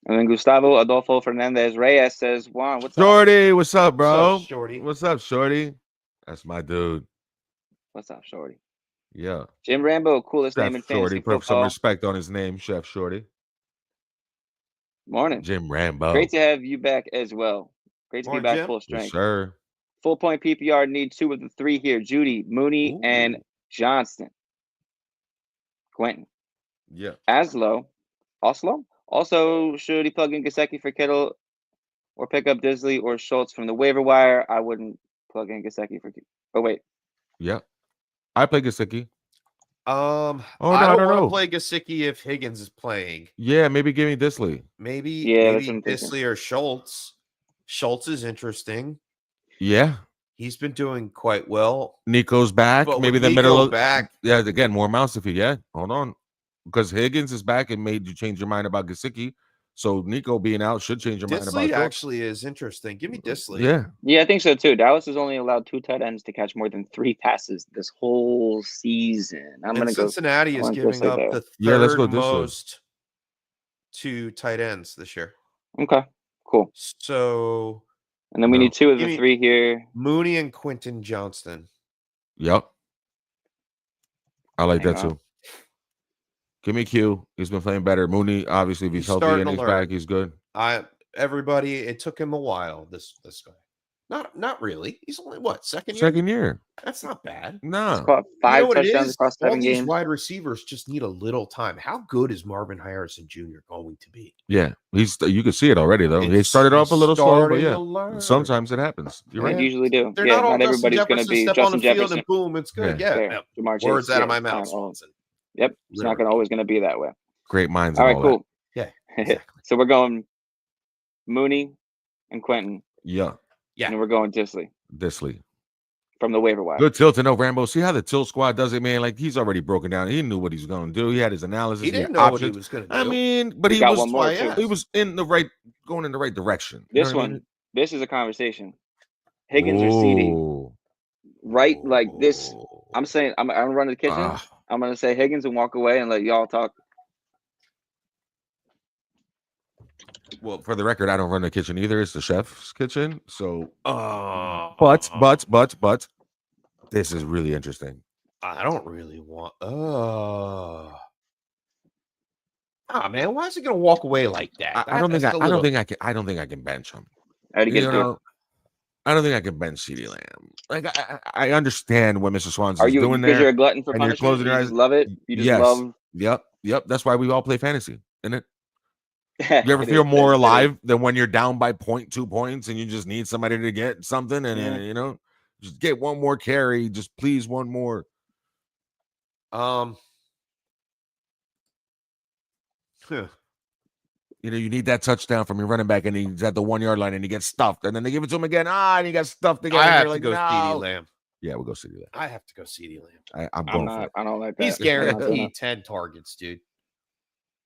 And then Gustavo Adolfo Fernandez Reyes says, Juan, what's up? Shorty, what's up, bro? What's up, Shorty? What's up, Shorty? That's my dude. What's up, Shorty? Yeah. Jim Rambo, coolest name in Chef Shorty. fantasy Put some football. respect on his name, Chef Shorty. Morning. Jim Rambo. Great to have you back as well. Great to be Morning, back Jim. full Yes, strength. sir. Full point PPR need 2 of the 3 here. Judy, Mooney, and Johnston. Quentin. Yeah. Oslo. Also, should he plug in Gesicki for Kittle or pick up Disley or Schultz from the waiver wire? I wouldn't plug in Gesicki for Kittle. Oh, wait. Yeah. I play Gesicki. I I don't don't want know. to play Gesicki if Higgins is playing. Yeah, maybe give me Disley. Maybe Yeah, that's what I'm Disley or Schultz. Schultz is interesting. Yeah. He's been doing quite well. Nico's back. But Maybe with the middle Nico of back. Yeah, again, more mouths to feed. Yeah. Hold on. Because Higgins is back and made you change your mind about Gesicki. So Nico being out should change your mind about Disley Schultz. actually is interesting. Give me Disley. Yeah. Yeah, I think so too. Dallas has only allowed 2 tight ends to catch more than 3 passes this whole season. I'm And going to go. Cincinnati is went giving Disley up there. the Yeah, let's go third Disley. most to tight ends this year. Okay, cool. So And then we No. need 2 of Give the me- 3 here. Mooney and Quentin Johnston. Yep. I like Hang that on. too. Give me Q. He's been playing better. Mooney, obviously, if he's He's healthy starting and to he's learn. back, he's good. Everybody, it took him a while. This guy, not really. He's only what, second year? Second year. That's not bad. He's No. caught You 5 know what it touchdowns is? across All 7 these games. wide receivers just need a little time. How good is Marvin Harrison Jr. going to be? Yeah. You can see it already, though. He It's- started off he's a little slow, but starting yeah. to learn. Sometimes it happens. You're They right. usually do. They're Yeah, not all not Justin everybody's going to Jefferson be step Justin on the field Jefferson. and boom, it's good. Yeah. Yeah. Fair. Jamar Chase, Words out of yeah, my mouth, fine, all- Swanson. Yep, it's not always going to be that way. Great minds. All and right, all cool. Yeah, exactly. So we're going Mooney and Quentin, That. Yeah. Yeah. and we're going Disley Disley. from the waiver wire. Good tilt to know Rambo. See how the tilt squad does it, man? Like he's already broken down. He knew what he was going to do. He had his analysis. He had didn't know what he options. was going to do. I mean, but We he got was one more, why I too. asked. he was in the right, going in the right direction. You This know what I one, this is a conversation. Higgins mean? or CD, Ooh. right? Like this. Oh. I'm saying I'm gonna run to the kitchen. Ah. I'm gonna say Higgins and walk away and let y'all talk. Well, for the record, I don't run the kitchen either. It's the chef's kitchen. So, But but, this is really interesting. I don't really want. Man, why is he going to walk away like that? I don't think That's a I don't little- think I can. I don't think I can bench him. I had to get You through. know, I don't think I can bench CeeDee Lamb. Like I understand what Mr. Swanson Are is you doing because there. you're a glutton for and you're punishment? closing your You eyes? just love it. You just Yes. love. Yep. That's why we all play fantasy, isn't it? You You ever feel more alive than when you're down by 0.2 points and you just need somebody to get something and Yeah. you know, just get one more carry, just please one more. Huh. You know, you need that touchdown from your running back, and he's at the 1 yard line, and he gets stuffed, and then they give it to him again. And he got stuffed again. I and have you're to like, go no. CeeDee Lamb. Yeah, we'll go CeeDee Lamb. I have to go CeeDee Lamb. I'm I'm going for not. it. I don't like that. He's I'm not doing guaranteed 10 targets, dude.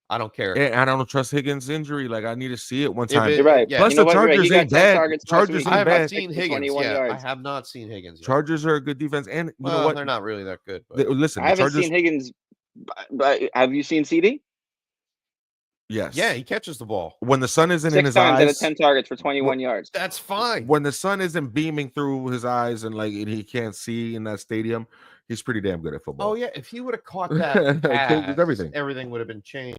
I don't care. And I don't trust Higgins' injury. Like I need to see it one If time. it- You're right. Yeah. Plus You know the what? You're right. Chargers He got ain't 10 bad. targets last Chargers week. ain't I have bad. not seen 21 Higgins. Yeah, I yards. have not seen Higgins. Yet. Chargers are a good defense, and you know Well, what? they're not really that good. But Listen, I the haven't Chargers. seen Higgins, but have you seen CD? Yes. yeah, he catches the ball. When the sun isn't in 6 his times out of eyes, 10 targets for 21 yards. That's fine. when the sun isn't beaming through his eyes and like he can't see in that stadium, he's pretty damn good at football. Oh yeah, if he would have caught that Changes pass, everything. everything would have been changed.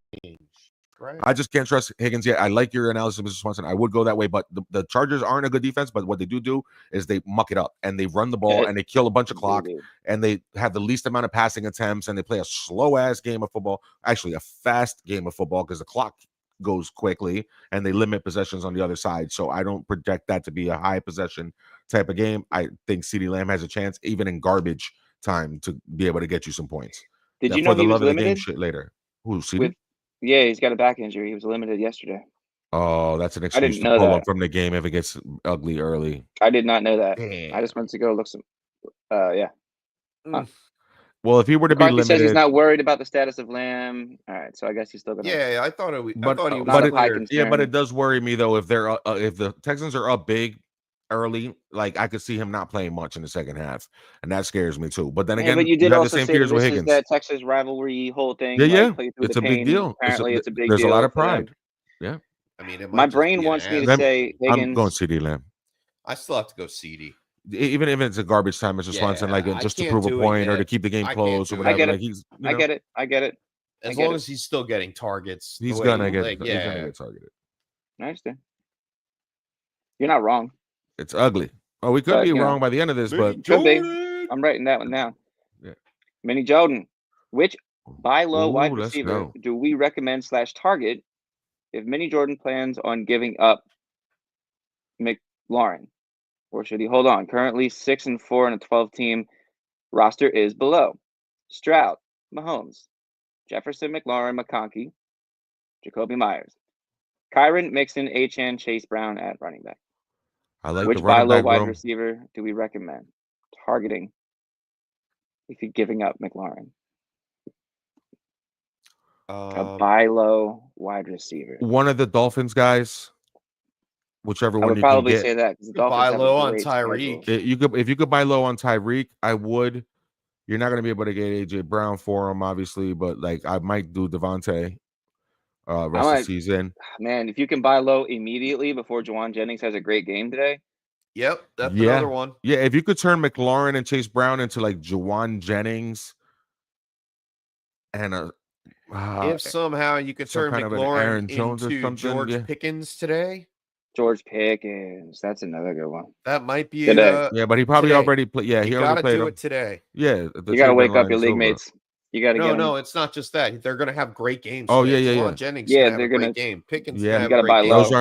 Right. I just can't trust Higgins yet. I like your analysis, Mr. Swanson. I would go that way, but the Chargers aren't a good defense. But what they do is they muck it up and they run the ball and they kill a bunch of clock and they have the least amount of passing attempts and they play a slow ass game of football. Actually, a fast game of football because the clock goes quickly and they limit possessions on the other side. So I don't project that to be a high possession type of game. I think CeeDee Lamb has a chance, even in garbage time, to be able to get you some points. Did you For know the he was love of the game limited? shit later. Who, CeeDee? With- Yeah, he's got a back injury. He was limited yesterday. Oh, that's an I excuse didn't to know pull that. him from the game if it gets ugly early. I did not know that. Damn. I just went to go look some. Yeah. Well, if he were to be McCarthy says he's limited, not worried about the status of Lamb. All right, so I guess he's still gonna. Yeah, I thought it. I but thought he was not a high cleared. concern. yeah, but it does worry me though if they're if the Texans are up big early, like I could see him not playing much in the second half, and that scares me too. But then Yeah, again, but you did have the also same say that fears with this is Higgins. that Texas rivalry whole thing. Yeah, like yeah, play through it's the a big pain. deal. Apparently, it's a big There's deal. a lot of for them. pride. Yeah, I mean, it My might just brain be an wants me to ass. say I'm going Higgins. CD Lamb. I still have to go CD. Even if it's a garbage time, Mr. Swanson, like I just to can't prove a do it point or yet. to keep the game I can't close or do it. I whatever. get it. Like he's, I get it. I get it. As get long it. as he's still getting targets, the he's way gonna he- get like, he's gonna yeah. get targeted. I understand. You're not wrong. It's ugly. Oh, we could But, be you know, wrong by the end of this, but Could be. I'm writing that one down. Yeah. Mini Jordan. Which buy low wide Ooh, let's receiver go. do we recommend / target if Mini Jordan plans on giving up McLaurin? Or should he hold on? Currently 6-4 in a 12-team roster is below Stroud, Mahomes, Jefferson, McLaurin, McConkey, Jacoby Myers, Kyron, Mixon, Achane, Chase Brown at running back. I like Which the buy running low back wide room. receiver do we recommend targeting if you're giving up McLaurin? A buy low wide receiver. One of the Dolphins guys, whichever I one would you can probably get. say that because the Buy Dolphins have low a on great Tyreek. schedule. If you could buy low on Tyreek, I would. You're not going to be able to get AJ Brown for him, obviously, but like I might do Devontae rest of the season. Man, if you can buy low immediately before Juwan Jennings has a great game today. Yep, that's another one. Yeah, if you could turn McLaurin and Chase Brown into like Juwan Jennings and if somehow you could turn kind of an Aaron McLaurin Jones or into something, George Pickens today, George Pickens, that's another good one. that might be Today. yeah, but he probably today. already played. Yeah, he you already gotta played do him. it today. Yeah, you gotta wake up your league mates. You gotta get them. No, it's not just that. They're gonna have great games. Oh today. yeah. Juwan Jennings Yeah, gonna have they're a great gonna. game. Pickens Yeah, gonna have gotta a great buy game. low. Those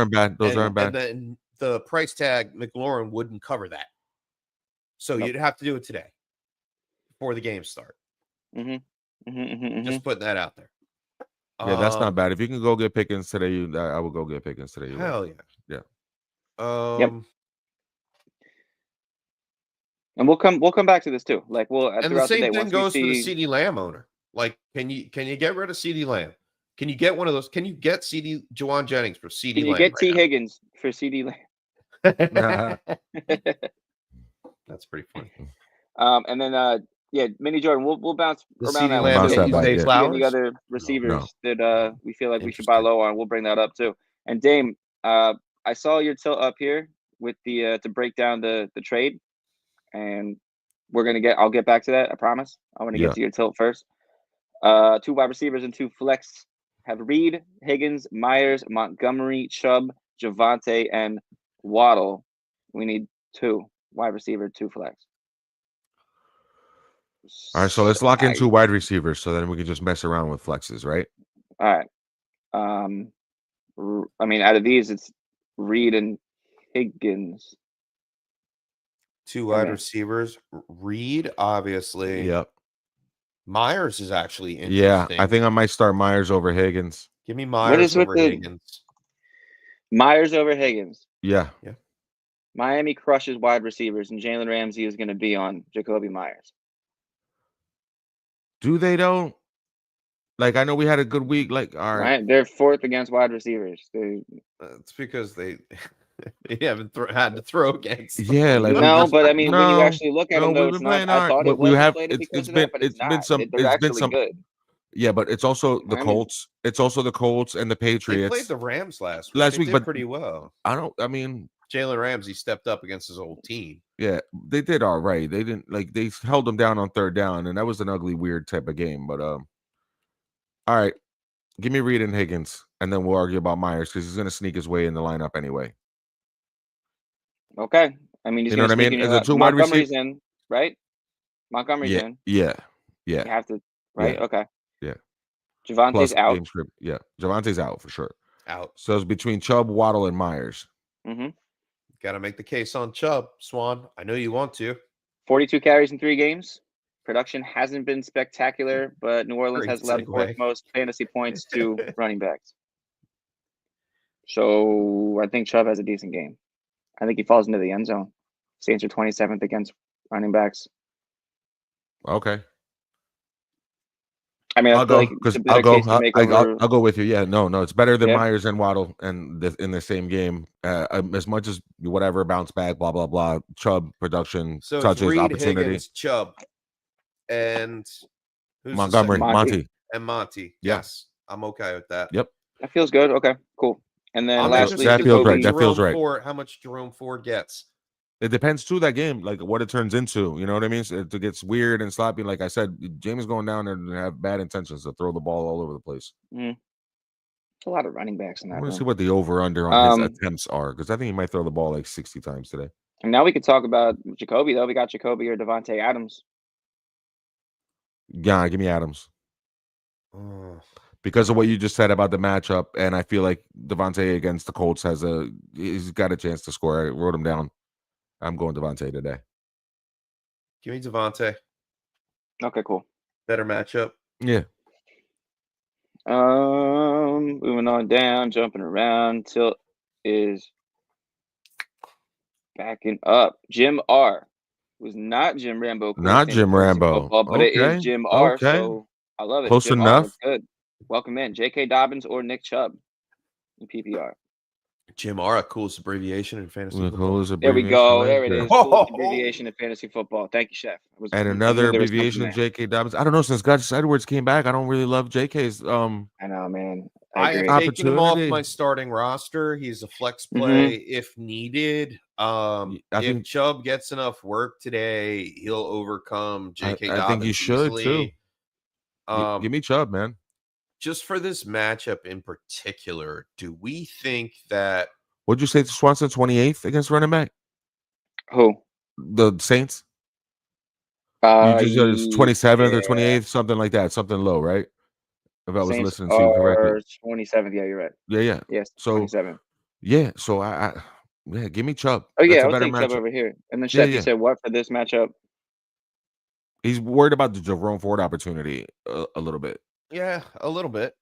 aren't bad. And then the price tag McLaurin wouldn't cover that. So you'd have to do it today before the games start. Just putting that out there. Yeah, that's not bad. If you can go get Pickens today, I would go get Pickens today. Hell yeah. Yep. And we'll come back to this too. Like and the same thing goes for the CD Lamb owner. Like, can you get rid of CD Lamb? Can you get one of those? Can you get Juwan Jennings for CD Lamb? Can you get T Higgins for CD Lamb? That's pretty funny. And then Mini Jordan, we'll bounce the around CD that Lamb. one too. Dave Flowers? Any other receivers that we feel like we should buy Interesting. low on? We'll bring that up too. And Dame, I saw your tilt up here with the to break down the trade, and I'll get back to that. I promise. I want to get to your tilt first. 2 wide receivers and 2 flex have Reed, Higgins, Myers, Montgomery, Chubb, Javonte, and Waddle. We need 2 wide receiver, 2 flex. All right, so let's lock in 2 wide receivers, so then we can just mess around with flexes, right? All right. I mean, out of these, it's Reed and Higgins. 2 wide receivers. Reed, obviously. Yep. Myers is actually interesting. Yeah, I think I might start Myers over Higgins. Give me Myers over Higgins. Myers over Higgins. Yeah. Miami crushes wide receivers, and Jalen Ramsey is going to be on Jacoby Myers. Do they though? Like, I know we had a good week. Like, all right. They're 4th against wide receivers. It's because they haven't had to throw against them. Yeah, like no, but I mean, when you actually look at them, though, it's not. I thought it was inflated because of that, but it's not. They're actually good. Yeah, but it's also the Colts. It's also the Colts and the Patriots. They played the Rams last week, but pretty well. Jalen Ramsey stepped up against his old team. Yeah, they did all right. They didn't they held them down on 3rd down, and that was an ugly, weird type of game. But all right, give me Reed and Higgins, and then we'll argue about Myers because he's going to sneak his way in the lineup anyway. Okay, I mean, you know what I mean? As a 2 wide Montgomery's in, right? Montgomery's in. Yeah. You have to, right? Yeah. Okay. Yeah. Javonte's out. Yeah, Javonte's out for sure. Out. So it's between Chubb, Waddle, and Myers. Got to make the case on Chubb, Swan. I know you want to. 42 carries in 3 games. Production hasn't been spectacular, but New Orleans has allowed the 4th most fantasy points to running backs. So I think Chubb has a decent game. I think he falls into the end zone. Saints are 27th against running backs. Okay. I mean, I I'll feel go like because it's a better case to make over. I'll go with you. Yeah, no, it's better than Yeah. Myers and Waddle and in the same game. As much as whatever bounce back, blah blah blah. Chubb production, So it's touches, Reed, opportunity. Higgins, Chubb, and who's Montgomery, the second? Monty. And Monty. Yeah. Yes, I'm okay with that. Yep. That feels good. Okay, cool. And then I'm lastly, interested that feels to right. see That feels right. how much Jerome Ford gets. It depends too that game, like what it turns into. You know what I mean? So it gets weird and sloppy. Like I said, James going down there and have bad intentions to throw the ball all over the place. It's a lot of running backs in I that. want to Room. see what the over under on his attempts are because I think he might throw the ball like 60 times today. And now we could talk about Jacoby though. We got Jacoby or Devontae Adams. Yeah, give me Adams. Because of what you just said about the matchup, and I feel like Devontae against the Colts he's got a chance to score. I wrote him down. I'm going Devontae today. Give me Devontae. Okay, cool. Better matchup. Yeah. Moving on down, jumping around. Tilt is backing up. Jim R. was not Jim Rambo. Not Jim Rambo. Football, but it is Jim R. Okay. So I love it. Close Jim enough. R, what's good. Welcome in. J.K. Dobbins or Nick Chubb in PPR. Jim R, coolest abbreviation in fantasy football. There we go. There it is. Coolest abbreviation in fantasy football. Thank you, Chef. And another abbreviation, J.K. Dobbins. I don't know. Since Gus Edwards came back, I don't really love J.K.'s. I know, man. I have taken him off my starting roster. He's a flex play if needed. If Chubb gets enough work today, he'll overcome J.K. Dobbins. I think he should easily. too. Give me Chubb, man. Just for this matchup in particular, do we think that? What'd you say to Swanson 28th against running back? Who? The Saints. You just said it's 27th or 28th, something like that, something low, right? If I was Saints listening to you correctly. 27th. Yeah, you're right. Yeah. Yes. So 27. Yeah. So I give me Chubb. Oh yeah, That's I'll take Chubb over here. And then Chef, you said what for this matchup? He's worried about the Jerome Ford opportunity a little bit. Yeah, a little bit.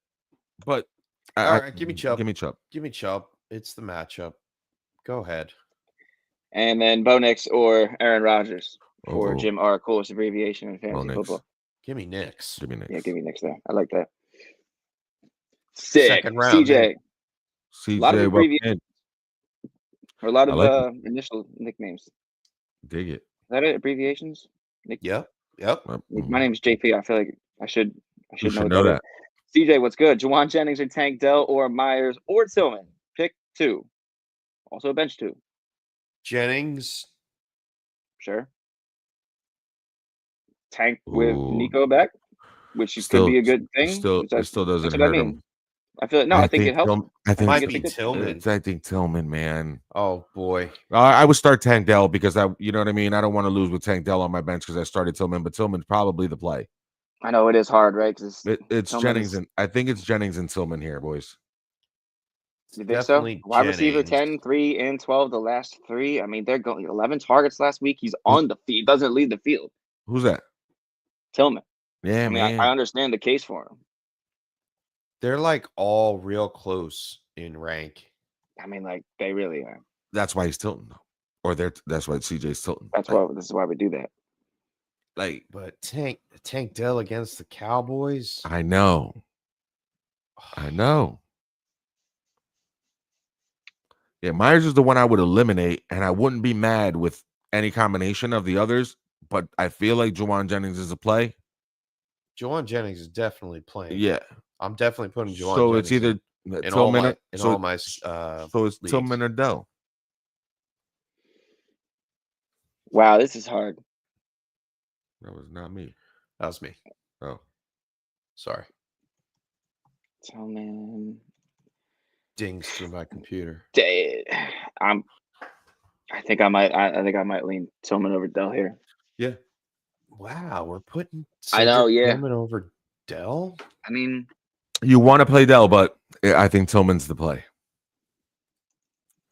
But all right, give me Chubb. Give me Chubb. Give me Chubb. It's the matchup. Go ahead. And then Bo Nix or Aaron Rodgers for Jim R. Coolest abbreviation in fantasy football. Give me Nix. Give me Nix. Yeah, give me Nix there. I like that. Sick. Second round. CJ. CJ. A lot of abbreviations. Or a lot of initial nicknames. Dig it. Is that it? Abbreviations? Yep. My name is JP. I feel like I should know that. CJ, what's good? Juwan Jennings or Tank Dell or Myers or Tillman? Pick two. Also bench two. Jennings. Sure. Tank with Nico back, which could be a good thing. It still doesn't hurt him. I feel like I think it helps. I think might be Tillman. I think Tillman, man. Oh boy. I would start Tank Dell because you know what I mean. I don't want to lose with Tank Dell on my bench because I started Tillman, but Tillman's probably the play. I know it is hard, right? It's Jennings and I think it's Jennings and Tillman here, boys. You think so? Wide receiver 10, 3, and 12, the last three. I mean, they're going 11 targets last week. He's on the field. He doesn't lead the field. Who's that? Tillman. Yeah, I mean, I understand the case for him. They're like all real close in rank. I mean, like they really are. That's why he's tilting, or that's why CJ's tilting. This is why we do that. But Tank Dell against the Cowboys. I know. Yeah, Myers is the one I would eliminate, and I wouldn't be mad with any combination of the others. But I feel like Juwan Jennings is a play. Juwan Jennings is definitely playing. Yeah, I'm definitely putting Juwan. So Jennings it's either in Tillman all my so it's leagues. Tillman or Dell. Wow, this is hard. That was not me. That was me. Oh, sorry. Tillman. Dings through my computer. I think I might lean Tillman over Dell here. Yeah. Wow, we're putting Tillman over Dell. I mean, you want to play Dell, but I think Tillman's the play.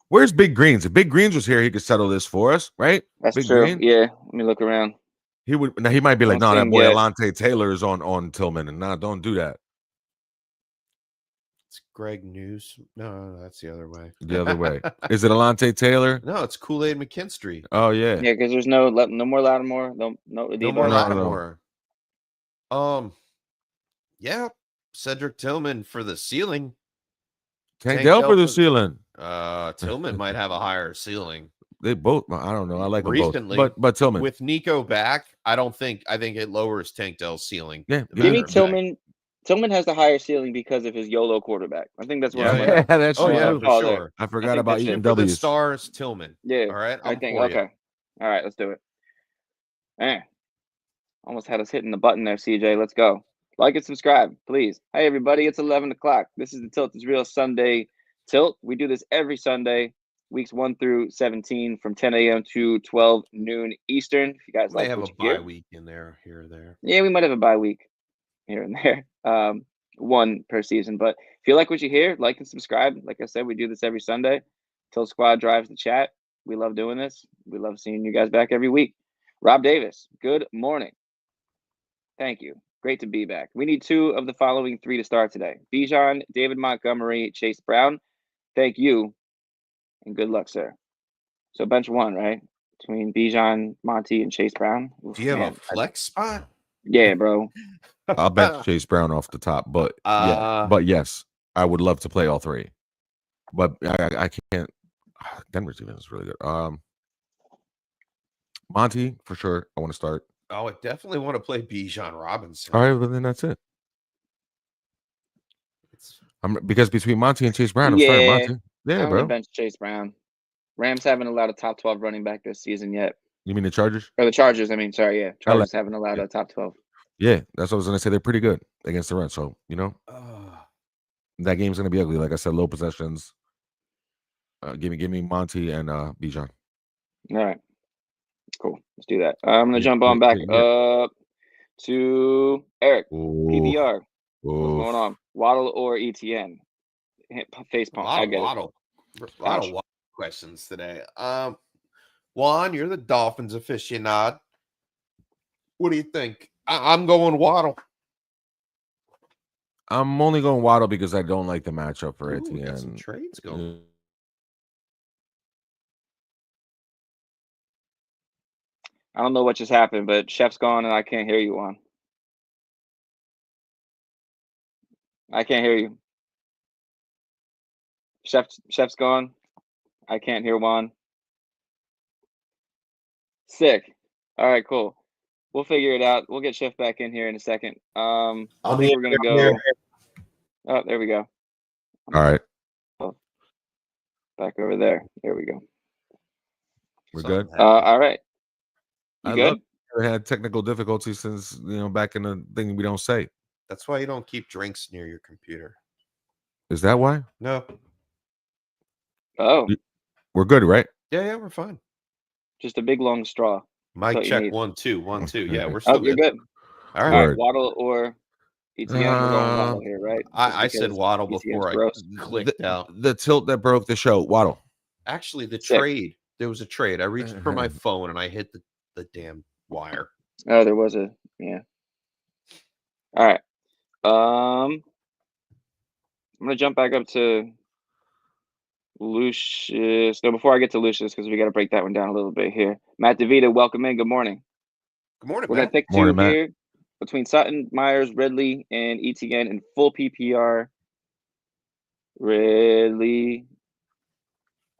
Where's Big Greens? If Big Greens was here, he could settle this for us, right? That's Big true. Green? Yeah. Let me look around. He would. Now he might be like, no, that boy Alante Taylor is on Tillman, and don't do that. It's Greg News. No, that's the other way. The other way. Is it Alante Taylor? No, it's Kool-Aid McKinstry. Oh yeah. Yeah, because there's no more Lattimore. No more Lattimore. Yeah, Cedric Tillman for the ceiling. Tank Dell for the for- ceiling. Tillman might have a higher ceiling. They both. I don't know. I like them Recently, both. But Tillman. With Nico back, I think it lowers Tank Dell's ceiling. Yeah, the Give me matter of fact. Tillman. Tillman has the higher ceiling because of his YOLO quarterback. I think that's what I'm yeah, gonna. that's Oh true. yeah, gonna for call there. sure. I forgot think about that's eating it. For the W's. stars, Tillman. Yeah. All right, I think okay. All right, let's do it. Almost had us hitting the button there, CJ. Let's go. Like and subscribe, please. Hey everybody, it's 11 o'clock. This is the Tilt is Real Sunday Tilt. We do this every Sunday, weeks 1 through 17, from 10 a.m. to 12 noon Eastern. If you guys May like have what a you hear. bye week in there, here or there. Yeah, we might have a bye week here and there. One per season. But if you like what you hear, like and subscribe. Like I said, we do this every Sunday. Tilt Squad drives the chat. We love doing this. We love seeing you guys back every week. Rob Davis, good morning. Thank you. Great to be back. We need 2 of the following 3 to start today. Bijan, David Montgomery, Chase Brown. Thank you, and good luck, sir. So bench 1, right? Between Bijan, Monty, and Chase Brown. Oof, Do you have man. a flex spot? Yeah, bro. I'll bet Chase Brown off the top, but yeah, but yes, I would love to play all 3, but I can't. Denver's defense is really good. Monty for sure. I want to start. Oh, I definitely want to play Bijan Robinson. All right, well then that's it. Because between Monty and Chase Brown, I'm starting Monty. Yeah, I'm bro. gonna bench Chase Brown. Rams haven't allowed a top 12 running back this season yet. You mean the Chargers? Or the Chargers, I mean, sorry, yeah. Chargers haven't allowed a top 12. Yeah, that's what I was gonna say. They're pretty good against the run. So, that game's gonna be ugly. Like I said, low possessions. Give me Monty and Bijan. All right. Cool. Let's do that. I'm gonna jump on back up to Eric. PPR. What's going on? Waddle or ETN? Face pump. I get Waddle. A lot of Waddle questions today. Juan, you're the Dolphins aficionado. What do you think? I'm going Waddle. I'm only going Waddle because I don't like the matchup for Ooh, ETN. got some trades going. I don't know what just happened, but Chef's gone and I can't hear you, Juan. I can't hear you. Chef's gone. I can't hear Juan. Sick. All right, cool. We'll figure it out. We'll get Chef back in here in a second. I think we're gonna go. Oh, there we go. All right. Back over there. There we go. We're good. All right. You good? I had technical difficulties since back in the thing we don't say. That's why you don't keep drinks near your computer. Is that why? No. Oh. We're good, right? Yeah, we're fine. Just a big long straw. Mic check 1 2 1 2. Yeah, we're still you're good. All right. Waddle or ETN? We're going Waddle here, right? I said Waddle before I clicked out. The tilt that broke the show. Waddle. Actually, the trade. There was a trade. I reached for my phone and I hit the damn wire. Oh, there was a All right. I'm gonna jump back up to Lucius. No, before I get to Lucius, because we got to break that one down a little bit here. Matt DeVita, welcome in. Good morning. Good morning, We're gonna pick 2 here between Sutton, Myers, Ridley, and ETN in full PPR. Ridley.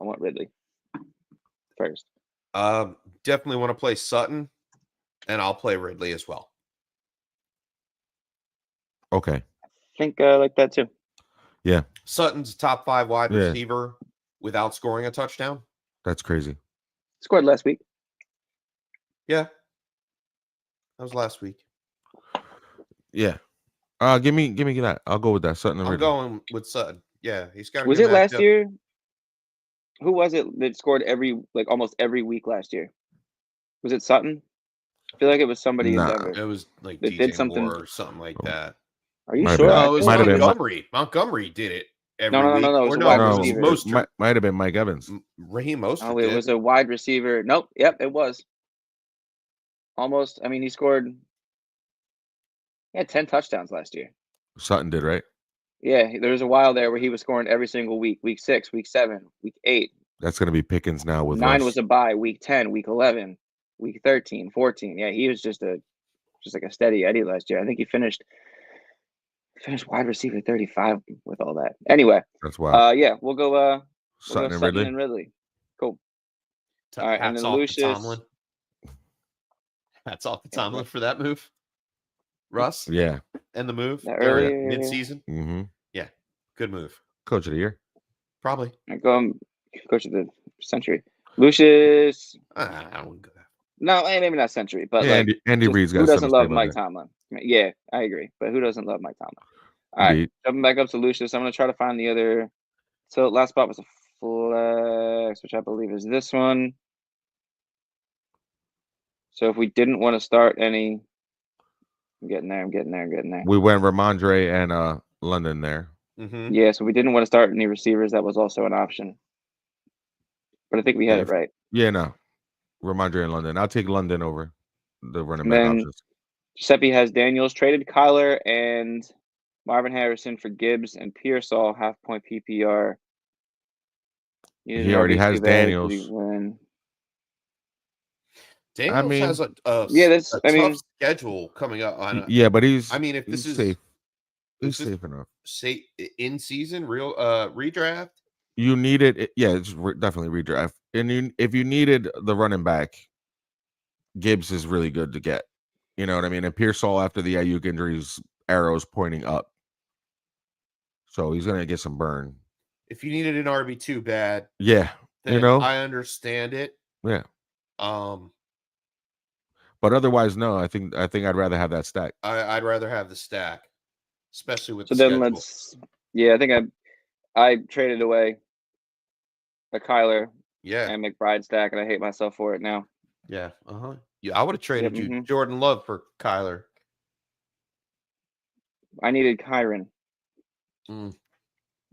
I want Ridley first. Definitely want to play Sutton, and I'll play Ridley as well. Okay. I think I like that too. Yeah. Sutton's a top 5 wide receiver without scoring a touchdown. That's crazy. Scored last week. Yeah. That was last week. Yeah. Give me that. I'll go with that. Sutton. I'm going with Sutton. Yeah, he's got. Was it last year? Who was it that scored almost every week last year? Was it Sutton? I feel like it was somebody in Denver. It was like that did something or something like that. Are you sure? No, it was Montgomery. Montgomery did it every week. No. It was might have been Mike Evans. Raheem Mostert. Oh, it was a wide receiver. Nope. Yep, it was. Almost. I mean, he had 10 touchdowns last year. Sutton did, right? Yeah, there was a while there where he was scoring every single week. Week 6, week 7, week 8. That's going to be Pickens now with 9 was a bye. Week 10, week 11, week 13, 14. Yeah, he was just like a steady Eddie last year. I think he finished Finished wide receiver 35 with all that. Anyway, That's wild. yeah, we'll go Sutton and Sutton Ridley. and Ridley. Cool. All right, and Hats then off to Lucius. Tomlin. Hats off to Tomlin for that move. Russ? Yeah. And the move? That They're earlier- mid-season? Mm-hmm. Yeah. Good move. Coach of the year. Probably. I go coach of the century. Lucius. I wouldn't go that. No, maybe not century, but Yeah, like Andy just Reid's got who doesn't something to say love about Mike that. Tomlin? Yeah, I agree. But who doesn't love Mike Tomlin? All right, Indeed. jumping back up to Lucius. I'm gonna try to find the other. So last spot was a flex, which I believe is this one. So if we didn't want to start any, I'm getting there. We went Ramondre and London there. Mm-hmm. Yeah, so we didn't want to start any receivers. That was also an option. But I think we had Yeah. it right. Yeah, no. Ramondre and London. I'll take London over the running And back then options. Giuseppe has Daniels, traded Kyler and Marvin Harrison for Gibbs and Pearsall, half-point PPR. He already has Daniels. Daniels has a tough schedule coming up on. Yeah, but he's. I mean, if he's this is safe. He's safe enough. Say in season real redraft. You needed, yeah, it's definitely redraft. And if you needed the running back, Gibbs is really good to get. You know what I mean? And Pearsall after the Ayuk injuries, arrows pointing up, so he's gonna get some burn. If you needed an RB2 bad, yeah, then I understand it. Yeah. But otherwise, no. I think I'd rather have that stack. I'd rather have the stack, especially with. So the then schedule. I think I traded away a Kyler and McBride stack, and I hate myself for it now. Yeah. Yeah, I would have traded you Jordan Love for Kyler. I needed Kyron.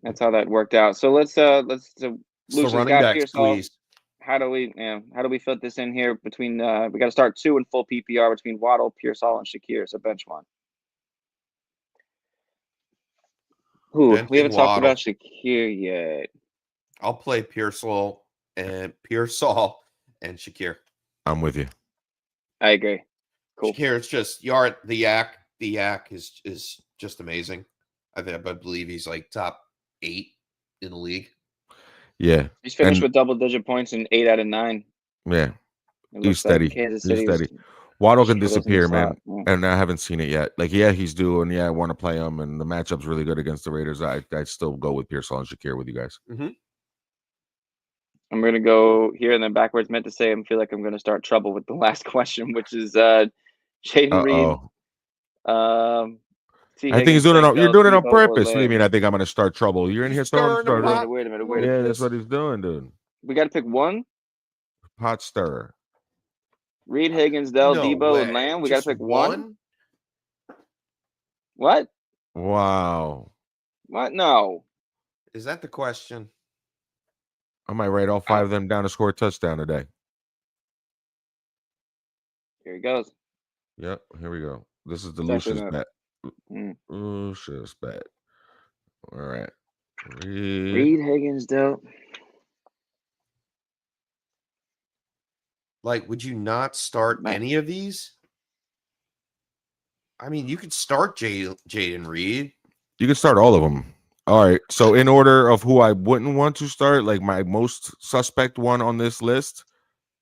That's how that worked out. So let's Lucius running backs, please. How do we fit this in here between we got to start 2 in full PPR between Waddle, Pearsall, and Shakir, so bench one. We haven't talked about Shakir yet. I'll play Pearsall and Shakir. I'm with you. I agree. Cool. Shakir, it's just the yak. The yak is just amazing. I believe he's like top 8 in the league. Yeah, he's finished with double-digit points in 8 out of 9. Yeah, he's steady. He's steady. Waddle can disappear, man, and I haven't seen it yet. Like, yeah, he's due, and yeah, I want to play him, and the matchup's really good against the Raiders. I'd still go with Pearsall and Shakir with you guys. Mm-hmm. I'm gonna go here and then backwards. Meant to say I feel like I'm gonna start trouble with the last question, which is Jaden Reed. I think he's doing it. You're doing it on purpose. What do you mean? I think I'm going to start trouble. You're in here starting trouble. Wait a minute. Yeah, that's what he's doing, dude. We got to pick one. Pot stirrer. Reed, Higgins, Dell, Debo, and Lamb. We got to pick one. What? Wow. What? No. Is that the question? I might write all 5 of them down to score a touchdown today. Here he goes. Yep. Here we go. This is the Lucius bet. Mm. Lucius bet. All right. Reed, Higgins, Dell. Like, would you not start any of these? I mean, you could start Jaden Reed. You could start all of them. All right. So in order of who I wouldn't want to start, like my most suspect one on this list,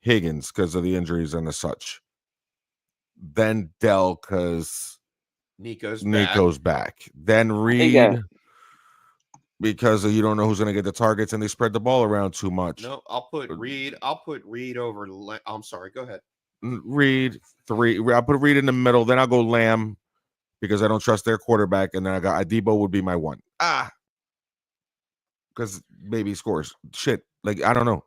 Higgins, because of the injuries and the such. Then Dell, because Nico's back. Then Reed, because you don't know who's going to get the targets and they spread the ball around too much. No, I'll put Reed over. I'm sorry. Go ahead. Reed 3. I'll put Reed in the middle. Then I'll go Lamb because I don't trust their quarterback. And then I got Debo would be my 1. Because maybe he scores. Shit. Like, I don't know.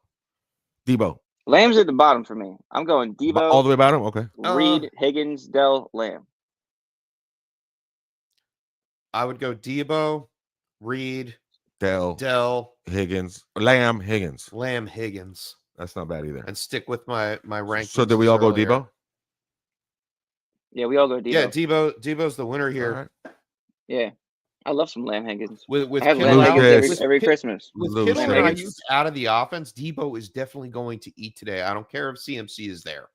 Debo. Lamb's at the bottom for me. I'm going Debo. All the way bottom? Okay. Reed, Higgins, Dell, Lamb. I would go Debo, Reed, Dell, Higgins, Lamb, Higgins. That's not bad either. And stick with my rankings. So did we all go Debo? Yeah, we all go Debo. Yeah, Debo's the winner here. Right. Yeah. I love some Lamb Higgins. With I have Lamb Higgins every Christmas. With Kittle and Ayuk out of the offense, Debo is definitely going to eat today. I don't care if CMC is there.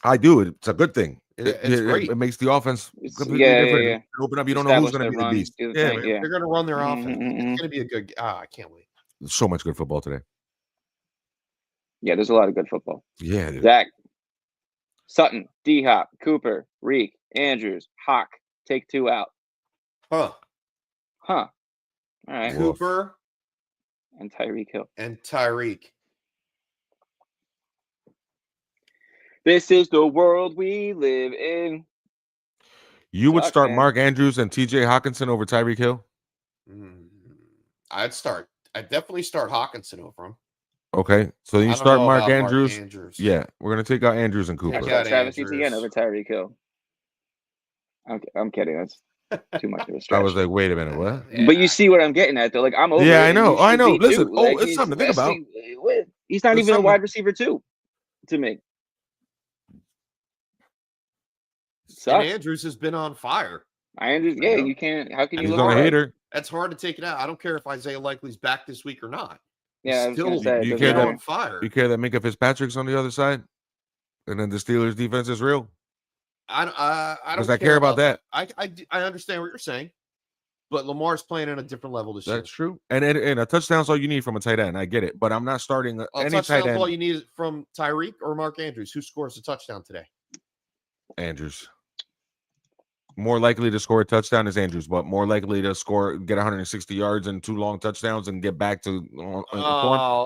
I do. It's a good thing. It's great. It makes the offense completely yeah, different. yeah. Open up, you don't know who's Establish going to their be the run, beast. do the Yeah, thing, man. yeah. They're going to run their offense. Mhm. It's going to be a good. I can't wait. So much good football today. Yeah, there's a lot of good football. Yeah, dude. Zach, Sutton, D-Hop, Cooper, Reek, Andrews, Hawk, take 2 out. Huh. Huh. All right. Woof. Cooper And Tyreek Hill. and Tyreek. This is the world we live in. You would Suck, start man. Mark Andrews and TJ Hawkinson over Tyreek Hill? I'd definitely start Hawkinson over him. Okay. So then I you don't start know Mark about Andrews. Yeah, we're going to take out Andrews and Cooper. Take Yeah, out Travis Andrews. Etienne over Tyreek Hill. I'm kidding. That's too much of a I stretch. was like, wait a minute, what? But you see what I'm getting at, though. Like, I'm over Yeah, it, I and know. you I should know. be Listen, too. oh, Like, it's something to think about. He's not It's even a something- wide receiver, too, to me. And Sucks. Andrews has been on fire. Andrews, I know. you can't. How can you He's look on a away? hater. That's hard to take it out. I don't care if Isaiah Likely's back this week or not. Yeah, I was gonna Still say, you doesn't care matter. on fire. You care that Minka Fitzpatrick's on the other side? And then the Steelers defense is real? I don't Because I care about that. I understand what you're saying, but Lamar's playing at a different level this year. That's true. And a touchdown's all you need from a tight end. I get it. But I'm not starting any tight Touchdown's end. all you need from Tyreek or Mark Andrews. Who scores a touchdown today? Andrews. More likely to score a touchdown is Andrews, but more likely to get 160 yards and 2 long touchdowns and get back to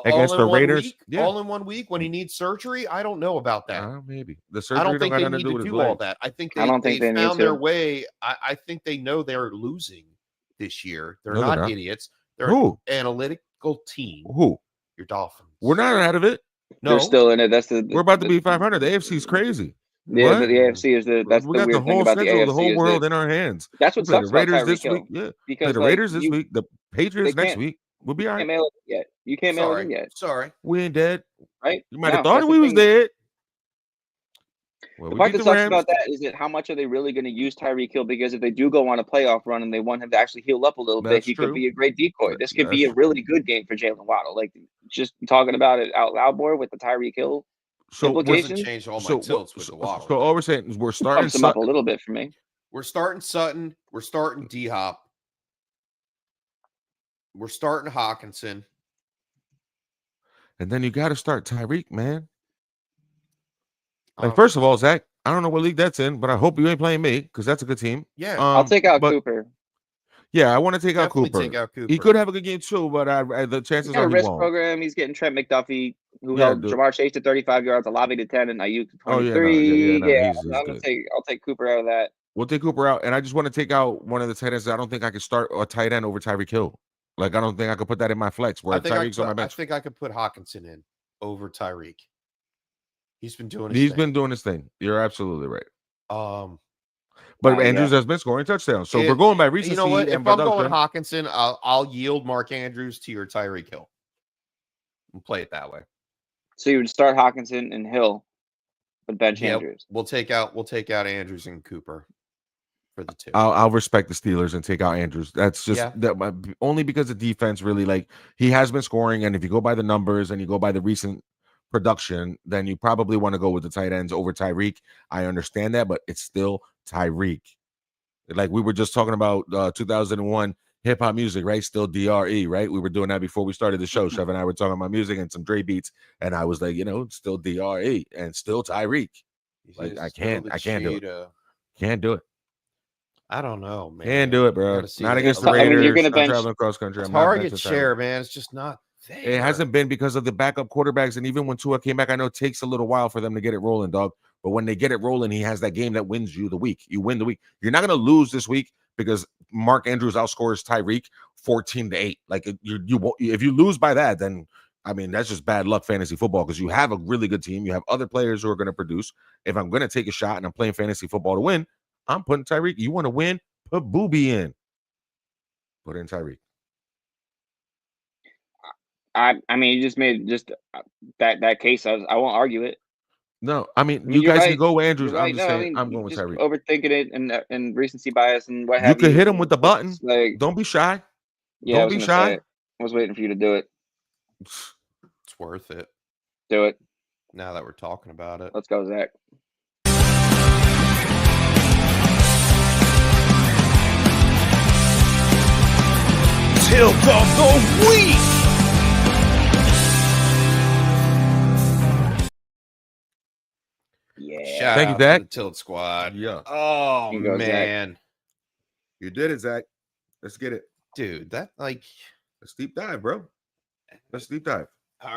against the Raiders. Yeah. All in 1 week when he needs surgery? I don't know about that. Maybe. The surgery I don't think they got need to to do all that. I think they need found to. their way. I think they know they're losing this year. They're No, they're not not. idiots. They're Who? an analytical team. Who? Your Dolphins. We're not out of it. No, They're still in it. We're about to be 500. The AFC's crazy. Yeah, What? the AFC is that's we the got weird the thing whole about the schedule, AFC. the whole is world that in our hands. that's what We play sucks the Raiders about this Tyreek Hill. week. Yeah. Because Play the like, Raiders this week. The Patriots they next can't- week. We'll be all You can't right. mail it yet. You can't mail it in yet, Sorry. We ain't dead. right? You might No, have thought that's we the was thing. dead. Well, The we part beat that the sucks Rams. about that is that how much are they really going to use Tyreek Hill? Because if they do go on a playoff run and they want him to actually heal up a little bit, That's he true. could be a great decoy. This could be That's a really good game for Jalen Waddle. Like just talking about it out loud more with the Tyreek Hill So implications. Wasn't change all my tilts with the Waddle. So all we're saying is we're starting Bumps him up a Sutton. little bit for me. We're starting Sutton. We're starting D-Hop. We're starting Hawkinson. And then you got to start Tyreek, man. Like, first of all, Zach, I don't know what league that's in, but I hope you ain't playing me because that's a good team. Yeah, I'll take out but- Cooper. Yeah, I want to take out definitely Cooper. take out Cooper. He could have a good game too, but the chances He's got are a he risk won't. program. He's getting Trent McDuffie, who Yeah, held dude. Jamar Chase to 35 yards, Olave to 10, and Ayuk to 23. Oh, yeah, no, Yeah, he's I'll good. take Cooper out of that. We'll take Cooper out, and I just want to take out one of the tight ends. I don't think I could start a tight end over Tyreek Hill. Like, I don't think I could put that in my flex where Tyreek's on my I bench. think I could put Hawkinson in over Tyreek. He's been doing. He's been doing his thing. You're absolutely right. But Andrews has been scoring touchdowns. So if If- we're going by recency. you know what? If and I'm going production, Hawkinson, I'll yield Mark Andrews to your Tyreek Hill. And play it that way. So you would start Hawkinson and Hill, but bench Yeah, Andrews. we'll take out Andrews and Cooper for the 2. I'll respect the Steelers and take out Andrews. That's just Yeah. only because the defense really, like, he has been scoring, and if you go by the numbers and you go by the recent production, then you probably want to go with the tight ends over Tyreek. I understand that, but it's still Tyreek. Like we were just talking about 2001 hip hop music, right? Still DRE, right? We were doing that before we started the show. Chef and I were talking about music and some Dre beats, and I was like, still DRE and still Tyreek. Like I can't do it. Can't do it. I don't know, man. Can't do it, bro. Gotta see Not it. against the I mean, Raiders. you're gonna I'm bench- traveling cross country. I'm not Target benching share, Tyreek. man. It's just not there. It hasn't been because of the backup quarterbacks, and even when Tua came back, I know it takes a little while for them to get it rolling, dog. But when they get it rolling, he has that game that wins you the week. You win the week. You're not going to lose this week because Mark Andrews outscores Tyreek 14-8. Like you won't. If you lose by that, then I mean that's just bad luck fantasy football because you have a really good team. You have other players who are going to produce. If I'm going to take a shot and I'm playing fantasy football to win, I'm putting Tyreek. You want to win? Put Booby in. Put in Tyreek. I mean, you just made that case. I won't argue it. No, I mean, I mean, you you're guys right. can go Andrews. You're I'm right. just No, I saying, mean, I'm going you're with just Tyreek. overthinking it and recency bias and what You have you. can hit him with the button. It's like, Don't be shy. yeah, I don't was be gonna shy. say it. I was waiting for you to do it. It's worth it. Do it. Now that we're talking about it. Let's go, Zach. Tilt of the Week. Yeah. Shout Thank you, out to Zach. the Tilt Squad. Yeah. Oh, You go, Zach. man. You did it, Zach. Let's get it. Dude, that like... Let's deep dive, bro. Let's deep dive. All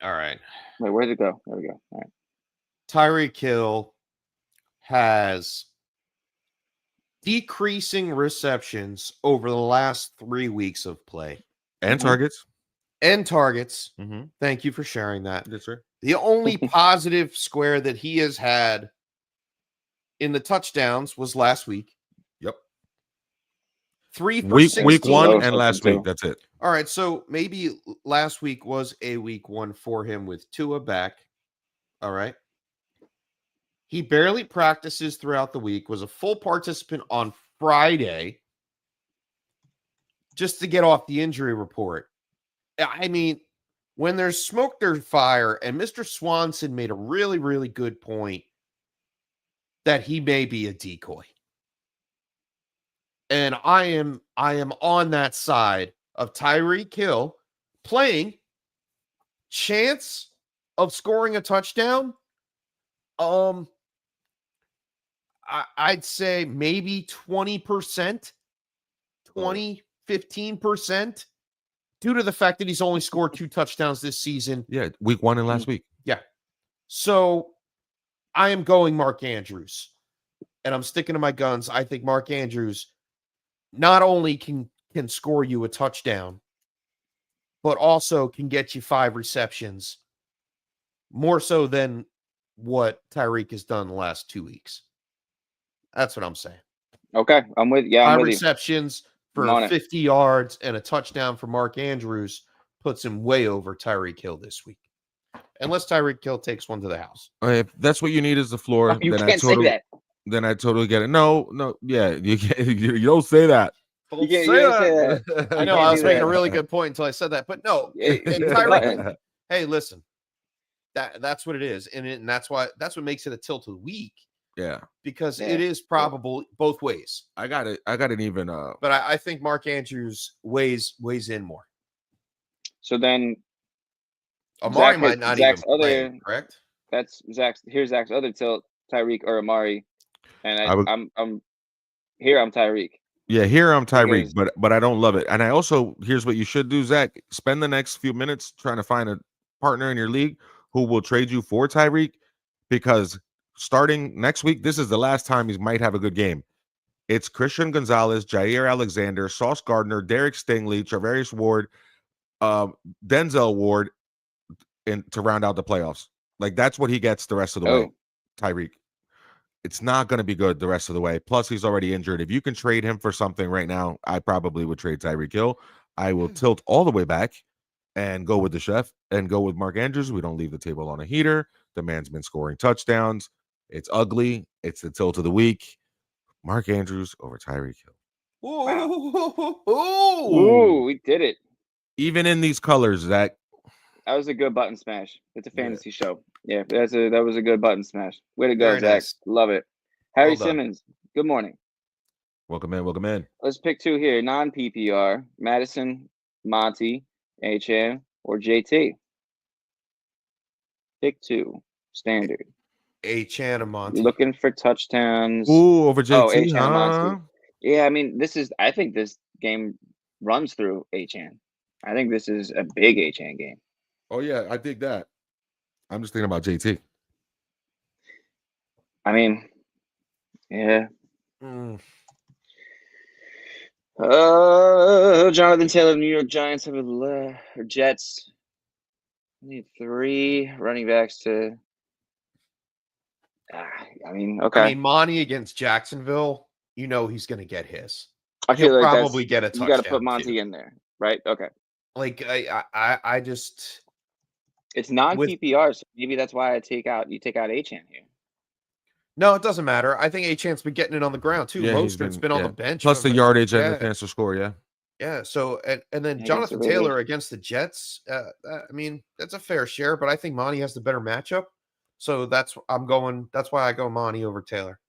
right. Wait, where'd it go? There we go. All right. Tyreek Hill has decreasing receptions over the last 3 weeks of play. And targets. And targets. Mm-hmm. Thank you for sharing that. Yes, sir. The only positive square that he has had in the touchdowns was last week. Yep. 3 for Week 16. 1 Low and last something, week. too. That's it. All right, so maybe last week was a week 1 for him with Tua back. All right. He barely practices throughout the week, was a full participant on Friday just to get off the injury report. I mean, when there's smoke, there's fire, and Mr. Swanson made a really, really good point that he may be a decoy. And I am on that side of Tyreek Hill playing, chance of scoring a touchdown. I'd say maybe 20%, 15%, due to the fact that he's only scored 2 touchdowns this season. Yeah, week 1 and last week. Yeah. So I am going Mark Andrews, and I'm sticking to my guns. I think Mark Andrews not only can score you a touchdown, but also can get you 5 receptions, more so than what Tyreek has done the last 2 weeks. That's what I'm saying. Okay, I'm with. Yeah, I'm 5 with you. receptions I'm on for it. 50 yards and a touchdown for Mark Andrews puts him way over Tyreek Hill this week. Unless Tyreek Hill takes one to the house. If that's what you need is the floor, You then can't say that. Then I totally get it. No, yeah, you can't. You don't say that. You can't say that. I know can't I was do making a that. really good point until I said that, but no. Yeah, And you Tyreek, button. hey, listen, that's what it is, and that's what makes it a tilt of the week, Yeah, because Yeah. it is probable both ways. I got it. I got an even. But I think Mark Andrews weighs in more. So then Amari Zach might has- not Zach's even play, other- correct? that's Zach's. Here's Zach's other tilt: Tyreek or Amari, and I'm Tyreek. Yeah, here I'm Tyreek, Because- but I don't love it. And I also, here's what you should do, Zach. Spend the next few minutes trying to find a partner in your league who will trade you for Tyreek, because starting next week, this is the last time he might have a good game. It's Christian Gonzalez, Jair Alexander, Sauce Gardner, Derek Stingley, Travarius Ward, Denzel Ward, and to round out the playoffs. Like, that's what he gets the rest of the way. Tyreek. It's not going to be good the rest of the way. Plus, he's already injured. If you can trade him for something right now, I probably would trade Tyreek Hill. I will tilt all the way back and go with the chef and go with Mark Andrews. We don't leave the table on a heater. The man's been scoring touchdowns. It's ugly. It's the tilt of the week. Mark Andrews over Tyreek Hill. Ooh, we did it. Even in these colors, Zach. That was a good button smash. It's a fantasy show. Yeah, that was a good button smash. Way to go, Very Zach. nice. Love it. Harry Well done. Simmons. Good morning. Welcome in. Welcome in. Let's pick 2 here. Non-PPR: Madison, Monty, HM, or JT. Pick 2. Standard. Monty. Looking for touchdowns. Ooh, over JT, H-N huh? Monty. Yeah, I mean, I think this game runs through HN. I think this is a big HN game. Oh, yeah, I dig that. I'm just thinking about JT. I mean, yeah. Jonathan Taylor, New York Giants have or Jets. Need 3 running backs to. I mean, okay. I mean, Monty against Jacksonville, he's going to get his. I feel He'll like probably get a touchdown. You got to put Monty too. in there, right? Okay. Like I just. It's non-PPR, so maybe that's why you take out HN here. No, it doesn't matter. I think Achan's been getting it on the ground too. Yeah, Mostert's been on the bench. Plus the yardage and the Yeah. chance to score, yeah. Yeah. So and then Yeah, Jonathan absolutely. Taylor against the Jets. I mean, that's a fair share, but I think Monty has the better matchup. So that's why I go Monty over Taylor.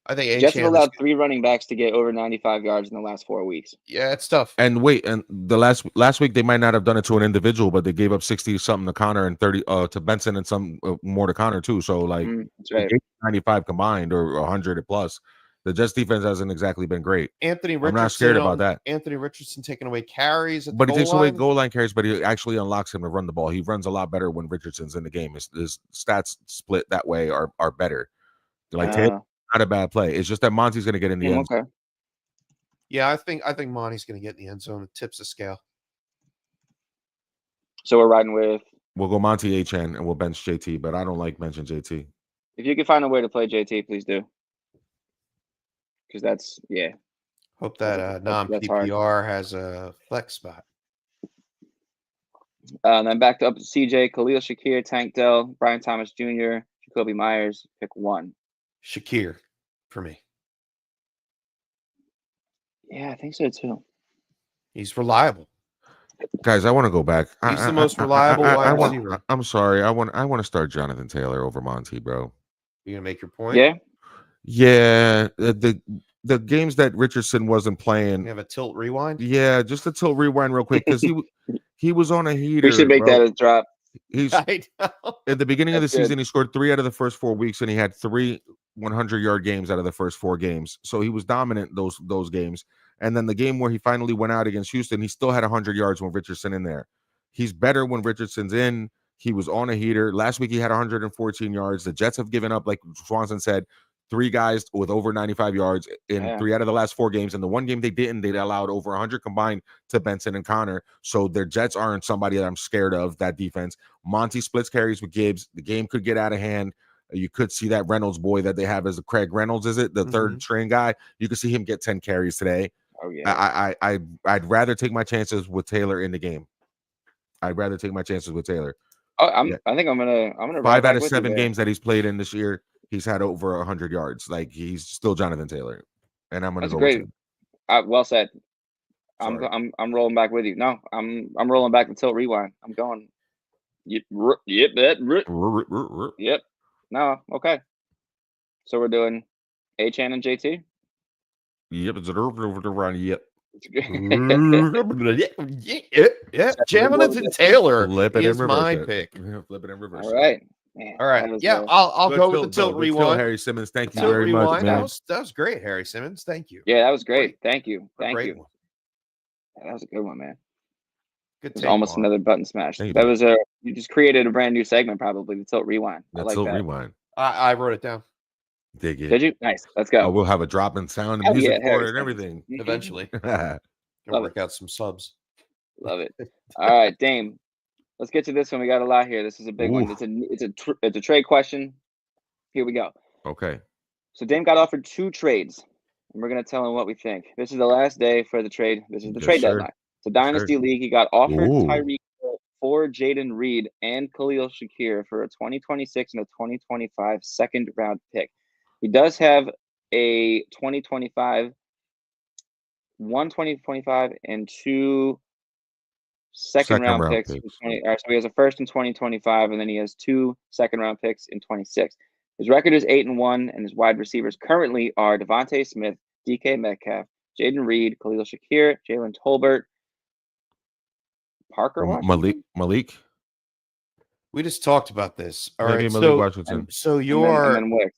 I think Jets have Achane allowed 3 running backs to get over 95 yards in the last 4 weeks. Yeah, it's tough. And wait, and the last week they might not have done it to an individual, but they gave up 60 something to Connor and 30 to Benson and some more to Connor too. So like That's right. 95 combined or 100 plus. The Jets defense hasn't exactly been great. Anthony Richardson, I'm not scared about that. Anthony Richardson taking away carries, But he takes away goal line carries, but he actually unlocks him to run the ball. He runs a lot better when Richardson's in the game. His stats split that way are better. Like Taylor, not a bad play. It's just that Monty's going to get in the end. Okay. Yeah, I think Monty's going to get in the end zone. It tips the scale. So we're riding with. We'll go Monty Achane and we'll bench JT, but I don't like benching JT. If you can find a way to play JT, please do. Because that's Hope that non-PPR has a flex spot. And then back up to CJ, Khalil Shakir, Tank Dell, Brian Thomas Jr., Jacoby Myers. Pick one. Shakir for me. Yeah, I think so too. He's reliable. Guys, I want to go back. He's the most reliable wide receiver. I'm sorry. I want to start Jonathan Taylor over Monty, bro. You gonna make your point? Yeah. Yeah. The games that Richardson wasn't playing. You have a tilt rewind? Yeah, just a tilt rewind real quick because he was on a heater. We should make that a drop. He's at the beginning of the season, he scored 3 out of the first 4 weeks, and he had 3 100-yard games out of the first 4 games. So he was dominant those games. And then the game where he finally went out against Houston, he still had 100 yards when Richardson in there. He's better when Richardson's in. He was on a heater. Last week he had 114 yards. The Jets have given up, like Swanson said, 3 guys with over 95 yards in 3 out of the last 4 games. And the one game they didn't, they allowed over 100 combined to Benson and Connor. So their Jets aren't somebody that I'm scared of, that defense. Monty splits carries with Gibbs. The game could get out of hand. You could see that Reynolds boy that they have as Craig Reynolds, is it? The third string guy. You could see him get 10 carries today. Oh, yeah. I'd rather take my chances with Taylor in the game. I'd rather take my chances with Taylor. Oh, I think I'm gonna 5 out of 7 games that he's played in this year, he's had over 100 yards. Like, he's still Jonathan Taylor, and I'm gonna That's go great. with him. Well said. Sorry. I'm rolling back with you. No, I'm rolling back the tilt rewind. I'm going. Yep. No. Okay. So we're doing Achane and JT. Yep, it's around. Yep. Yeah. Jonathan Taylor Flip it is in reverse. my pick. Flip it in reverse. All right. Man, All right. Yeah, I'll go with the tilt rewind. Harry Simmons, thank you Tilt very much, rewind. man. That was great, Harry Simmons. Thank you. Yeah, that was great. Thank you. Thank Great you. one. Yeah, that was a good one, man. Good It was take, almost Juan. another button smash. Thank That you. was you just created a brand new segment, probably the tilt rewind. I like Tilt that. rewind. I wrote it down Dig it. Did you? Nice. Let's go. Oh, we'll have a drop in sound Oh, and music yeah, for Harry it and everything. eventually. Love Gonna work out some subs. Love it. All right, Dame. Let's get to this one. We got a lot here. This is a big one. It's a trade question. Here we go. Okay. So Dame got offered 2 trades, and we're gonna tell him what we think. This is the last day for the trade. This is the trade deadline. It's a dynasty league. He got offered Tyreek for Jaden Reed and Khalil Shakir for a 2026 and a 2025 second round pick. He does have a 2025, 2025, and 2 second round picks. All right, so he has a first in 2025, and then he has 2 second round picks in 26. His record is 8-1, and his wide receivers currently are Devontae Smith, DK Metcalf, Jaden Reed, Khalil Shakir, Jalen Tolbert, Parker Washington? Malik. We just talked about this. All Maybe right. Malik Washington. So and then Wicks.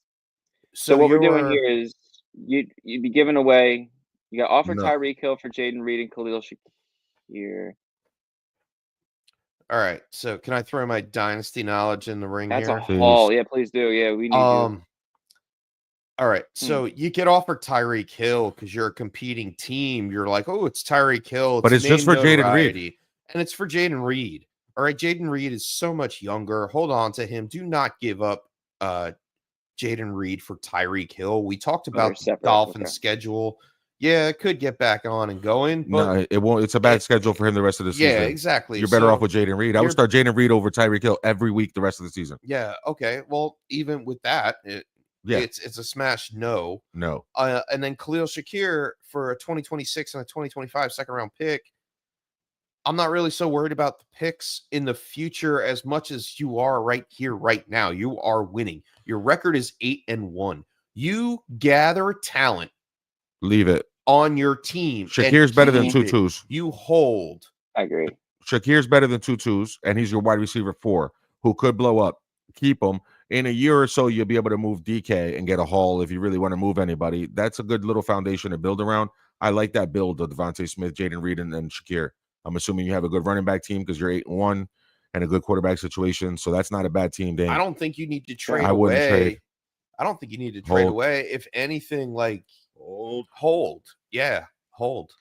So what we're doing here is you'd be giving away. You got offered Tyreek Hill for Jaden Reed and Khalil Shakir. All right. So can I throw my dynasty knowledge in the ring That's here? a haul. Yeah, please do. Yeah, we need you. All right. So you get offered Tyreek Hill because you're a competing team. You're like, oh, it's Tyreek Hill. But it's just for Jaden Reed. And it's for Jaden Reed. All right. Jaden Reed is so much younger. Hold on to him. Do not give up Jaden Reed for Tyreek Hill. We talked about the Dolphins schedule. Yeah, it could get back on and going. But no, it won't. It's a bad schedule for him the rest of the season. Yeah, exactly. You're better off with Jaden Reed. I would start Jaden Reed over Tyreek Hill every week the rest of the season. Yeah. Okay. Well, even with that, it's a smash no. And then Khalil Shakir for a 2026 and a 2025 second round pick. I'm not really so worried about the picks in the future as much as you are right here, right now. You are winning. Your record is 8-1. You gather talent Leave it. on your team. Shakir's better than keep it. Tutus. You hold. I agree. Shakir's better than Tutus, and he's your wide receiver 4 who could blow up. Keep him. In a year or so, you'll be able to move DK and get a haul if you really want to move anybody. That's a good little foundation to build around. I like that build of Devontae Smith, Jaden Reed, and Shakir. I'm assuming you have a good running back team because you're 8-1 and a good quarterback situation. So that's not a bad team, Dane. I don't think you need to trade I wouldn't away. trade. I don't think you need to trade Hold. away. If anything, like hold. Yeah, hold.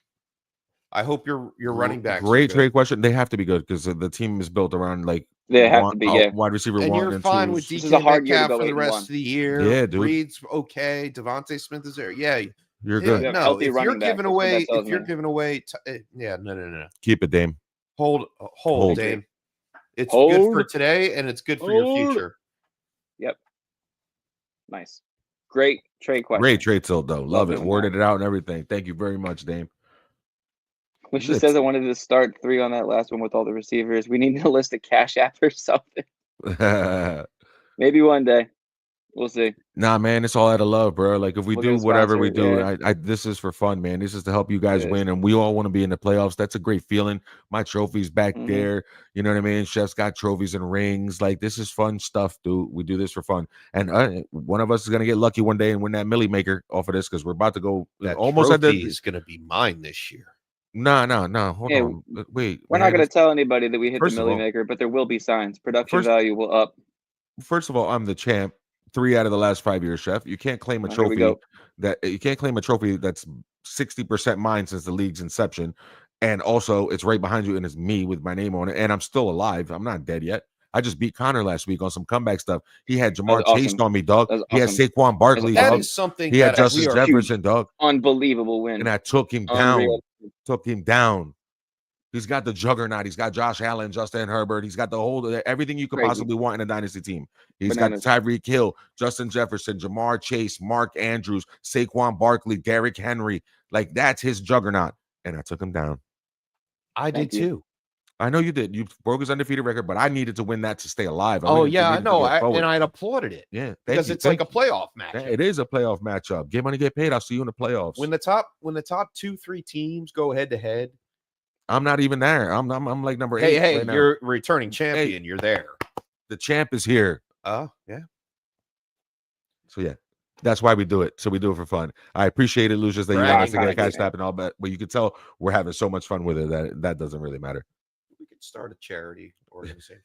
I hope your running backs. Great trade question. They have to be good because the team is built around like They have to be, yeah. wide receiver And 1 you're and fine 2. with This DK is a hard year to Metcalf go for the 8-1. rest of the year. Yeah, dude. Reed's okay. Devontae Smith is there. Yeah, You're yeah, good. have No, healthy if running you're back, giving that's what away, that tells me. no. Keep it, Dame. Hold, Hold. Dame. It's Hold. good for today, and it's good for your Hold. future. Yep. Nice. Great trade question. Great trade tilt, though. Love it. doing Worded that. it out and everything. Thank you very much, Dame. When she says I wanted to start 3 on that last one with all the receivers, we need to list a Cash App or something. Maybe one day. We'll see. Nah, man, it's all out of love, bro. Like if we We'll do get a whatever we sponsor, do, yeah. I this is for fun, man. This is to help you guys It is. win, and we all want to be in the playoffs. That's a great feeling. My trophy's back Mhm. there. You know what I mean? Chef's got trophies and rings. Like this is fun stuff, dude. We do this for fun, and one of us is gonna get lucky one day and win that Millie Maker off of this because we're about to go That almost at trophy the. is going to be mine this year. No. Hold Yeah, on. Wait. We're not going to tell anybody that we hit the First of Millie all- Maker, but there will be signs. Production First- value will up. First of all, I'm the champ. 3 out of the last 5 years, Chef. You can't claim a Oh, here we trophy go. that's 60% mine since the league's inception, and also it's right behind you and it's me with my name on it, and I'm still alive. I'm not dead yet. I just beat Connor last week on some comeback stuff. He had Jamar That's Chase awesome. on me, dog. That's He had awesome. Saquon Barkley, That dog. is something He had that Justin we are Jefferson, dog, Unbelievable win. and I took him Unreal. down. He's got the juggernaut. He's got Josh Allen, Justin Herbert. He's got the whole everything you could Crazy. possibly want in a dynasty team. He's Bananas. got Tyreek Hill, Justin Jefferson, Jamar Chase, Mark Andrews, Saquon Barkley, Derrick Henry. Like that's his juggernaut, and I took him down. I Thank did you. too. I know you did. You broke his undefeated record, but I needed to win that to stay alive. Oh needed yeah, I to know. go forward. And I applauded it Yeah, because it's like a playoff match. It is a playoff matchup. Get money, get paid. I'll see you in the playoffs. When the top 2-3 teams go head to head. I'm not even there. I'm like number 8. Hey, right now. you're returning champion. You're there. The champ is here. Yeah. So yeah, that's why we do it. So we do it for fun. I appreciate it, Lucius, that you want us to get cash tap and all that. But you can tell we're having so much fun with it that doesn't really matter. We could start a charity organization.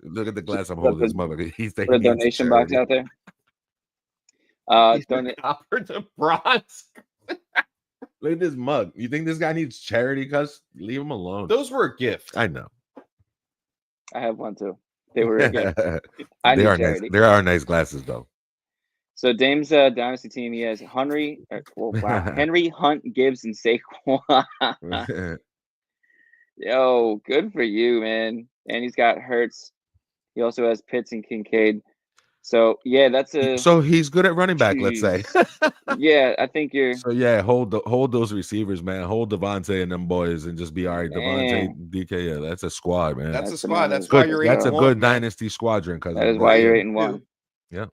Look at the glass I'm holding. This motherfucker. He's Put a donation box out there. Donate. Copper to bronze. Look at this mug. You think this guy needs charity? Cuz leave him alone. Those were a gift. I know. I have one too. They were again. I they need are charity. nice. There are nice glasses though. So Dame's dynasty team, he has Henry, Henry, Hunt, Gibbs, and Saquon. Yo, good for you, man. And he's got Hurts. He also has Pitts and Kincaid. So yeah, that's a. So he's good at running back, let's say. Yeah, I think you're. So yeah, hold those receivers, man. Hold Devontae and them boys, and just be all right. Devontae, DK, yeah, that's a squad, man. That's a squad. That's good. why you're That's a 8-1, good man. dynasty squadron. Cause That is why you're 8-1. Yeah.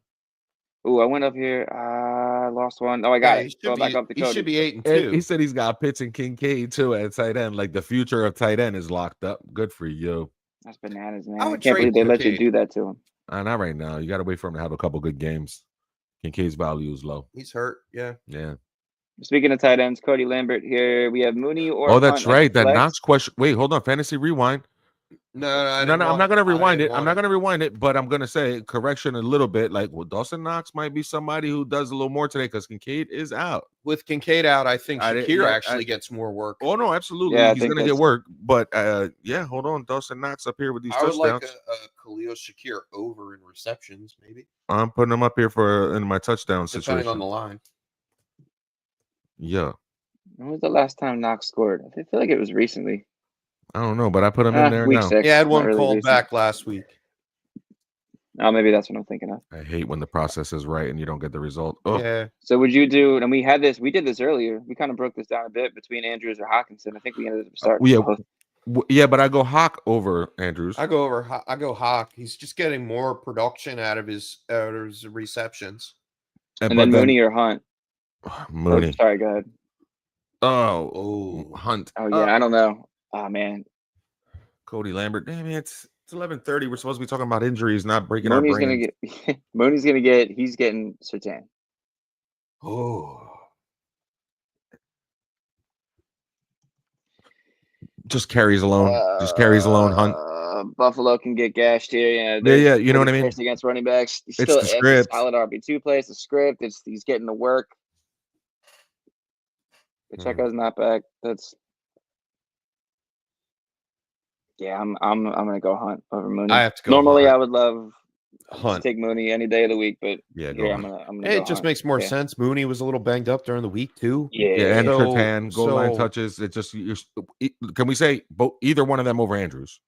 Ooh, I went up here. I lost one. Oh, I got it. Go back up to He Cody. should be 8-2. And he said he's got Pitts and Kincaid too at tight end. Like the future of tight end is locked up. Good for you. That's bananas, man. I I would can't trade believe they let you Kincaid. do that to him. Not right now. You got to wait for him to have a couple good games. Kincaid's value is low. He's hurt. Yeah. Yeah. Speaking of tight ends, Cody Lambert here. We have Mooney or Oh, that's Hunt as right. That flex. Knox question. Wait, hold on. Fantasy rewind. No, I'm not gonna rewind it. I'm not gonna rewind it, but I'm gonna say correction a little bit. Like, well, Dawson Knox might be somebody who does a little more today because Kincaid is out. With Kincaid out, I think I did- Shakir yeah, actually gets more work. Oh no, absolutely. Yeah, I He's think gonna get that's- work. But yeah, hold on. Dawson Knox up here with these I would touchdowns. like a Khalil Shakir over in receptions, maybe. I'm putting him up here in my touchdown Depending situation. on the line. Yeah. When was the last time Knox scored? I feel like it was recently. I don't know, but I put him in there Week now. 6. Yeah, I had not one really called recent. back last week. Oh, maybe that's what I'm thinking of. I hate when the process is right and you don't get the result. Oh, Yeah. So would you do? And we did this earlier. We kind of broke this down a bit between Andrews or Hawkinson. I think we ended up starting. yeah. both. Yeah, but I go Hawk over Andrews. I go Hawk. He's just getting more production out of his receptions. And then Mooney or Hunt. Mooney. Oh, sorry, go ahead. Oh, Hunt. Oh yeah, I don't know. Oh man, Cody Lambert. Damn it, it's 11:30. We're supposed to be talking about injuries, not breaking Mooney's our brains. He's getting Sertan. Oh, just carries alone. Hunt. Buffalo can get gashed here. Yeah. You know what I mean? Against running backs, he's It's still the script. a solid RB2 play. It's the script. He's getting to work. Pacheco's not back. I'm gonna go Hunt over Mooney. I have to go. Normally, Hunt. I would love Hunt. to take Mooney any day of the week, but yeah, here I'm gonna it go just Hunt. makes more sense. Mooney was a little banged up during the week too. Yeah, and So- Sertan, goal line touches. It just can we say either one of them over Andrews?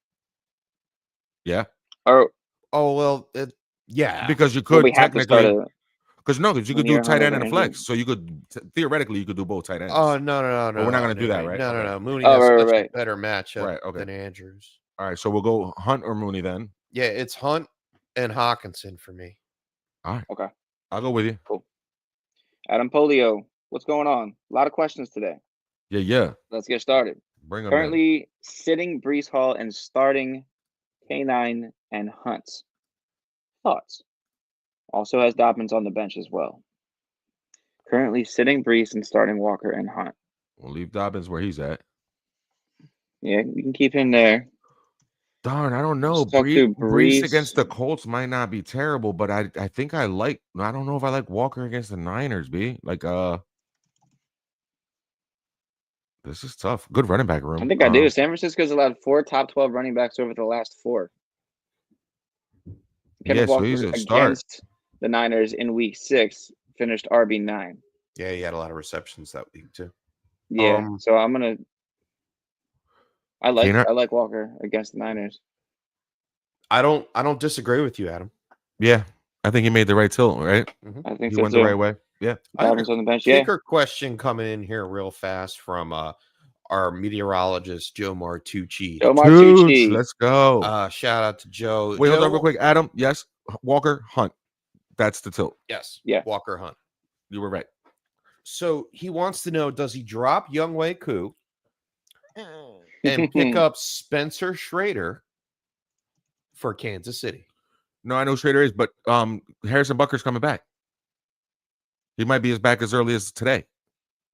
Yeah. Or well, yeah, because you well, could we have to start technically. Because you could do tight end and a Andrews. flex, so you could theoretically you could do both tight ends. Oh no! But we're not going to do that, right? No. Mooney Oh, has right. a better matchup Right, okay. than Andrews. All right, so we'll go Hunt or Mooney then. Yeah, it's Hunt and Hawkinson for me. All right. Okay. I'll go with you. Cool. Adam Polio, what's going on? A lot of questions today. Yeah. Let's get started. Bring them. Currently sitting Breece Hall and starting K9 and Hunt. Thoughts? Also has Dobbins on the bench as well. Currently sitting Breece and starting Walker and Hunt. We'll leave Dobbins where he's at. Yeah, you can keep him there. Darn, I don't know. Let's talk to Breece Breece. against the Colts might not be terrible, but I think I don't know if I like Walker against the Niners, B. This is tough. Good running back room. I think I do. San Francisco's allowed 4 top 12 running backs over the last 4. Kenneth so Walker he's a start. against the Niners in week 6 finished RB9. Yeah, he had a lot of receptions that week too. Yeah, so I'm gonna. I like Walker against the Niners. I don't disagree with you, Adam. Yeah, I think he made the right tilt, right? I think He so went too. the right way. Yeah. Dobbins on the bench. Yeah. Kicker question coming in here real fast from our meteorologist Joe Martucci. Toots, let's go. Shout out to Joe. Wait, Joe, hold on real quick. Adam, yes. Walker, Hunt. That's the tilt. Yes. Yeah. Walker Hunt. You were right. So he wants to know, does he drop Younghoe Koo and pick up Spencer Schrader for Kansas City? No, I know Schrader is, but Harrison Butker's coming back. He might be as back as early as today.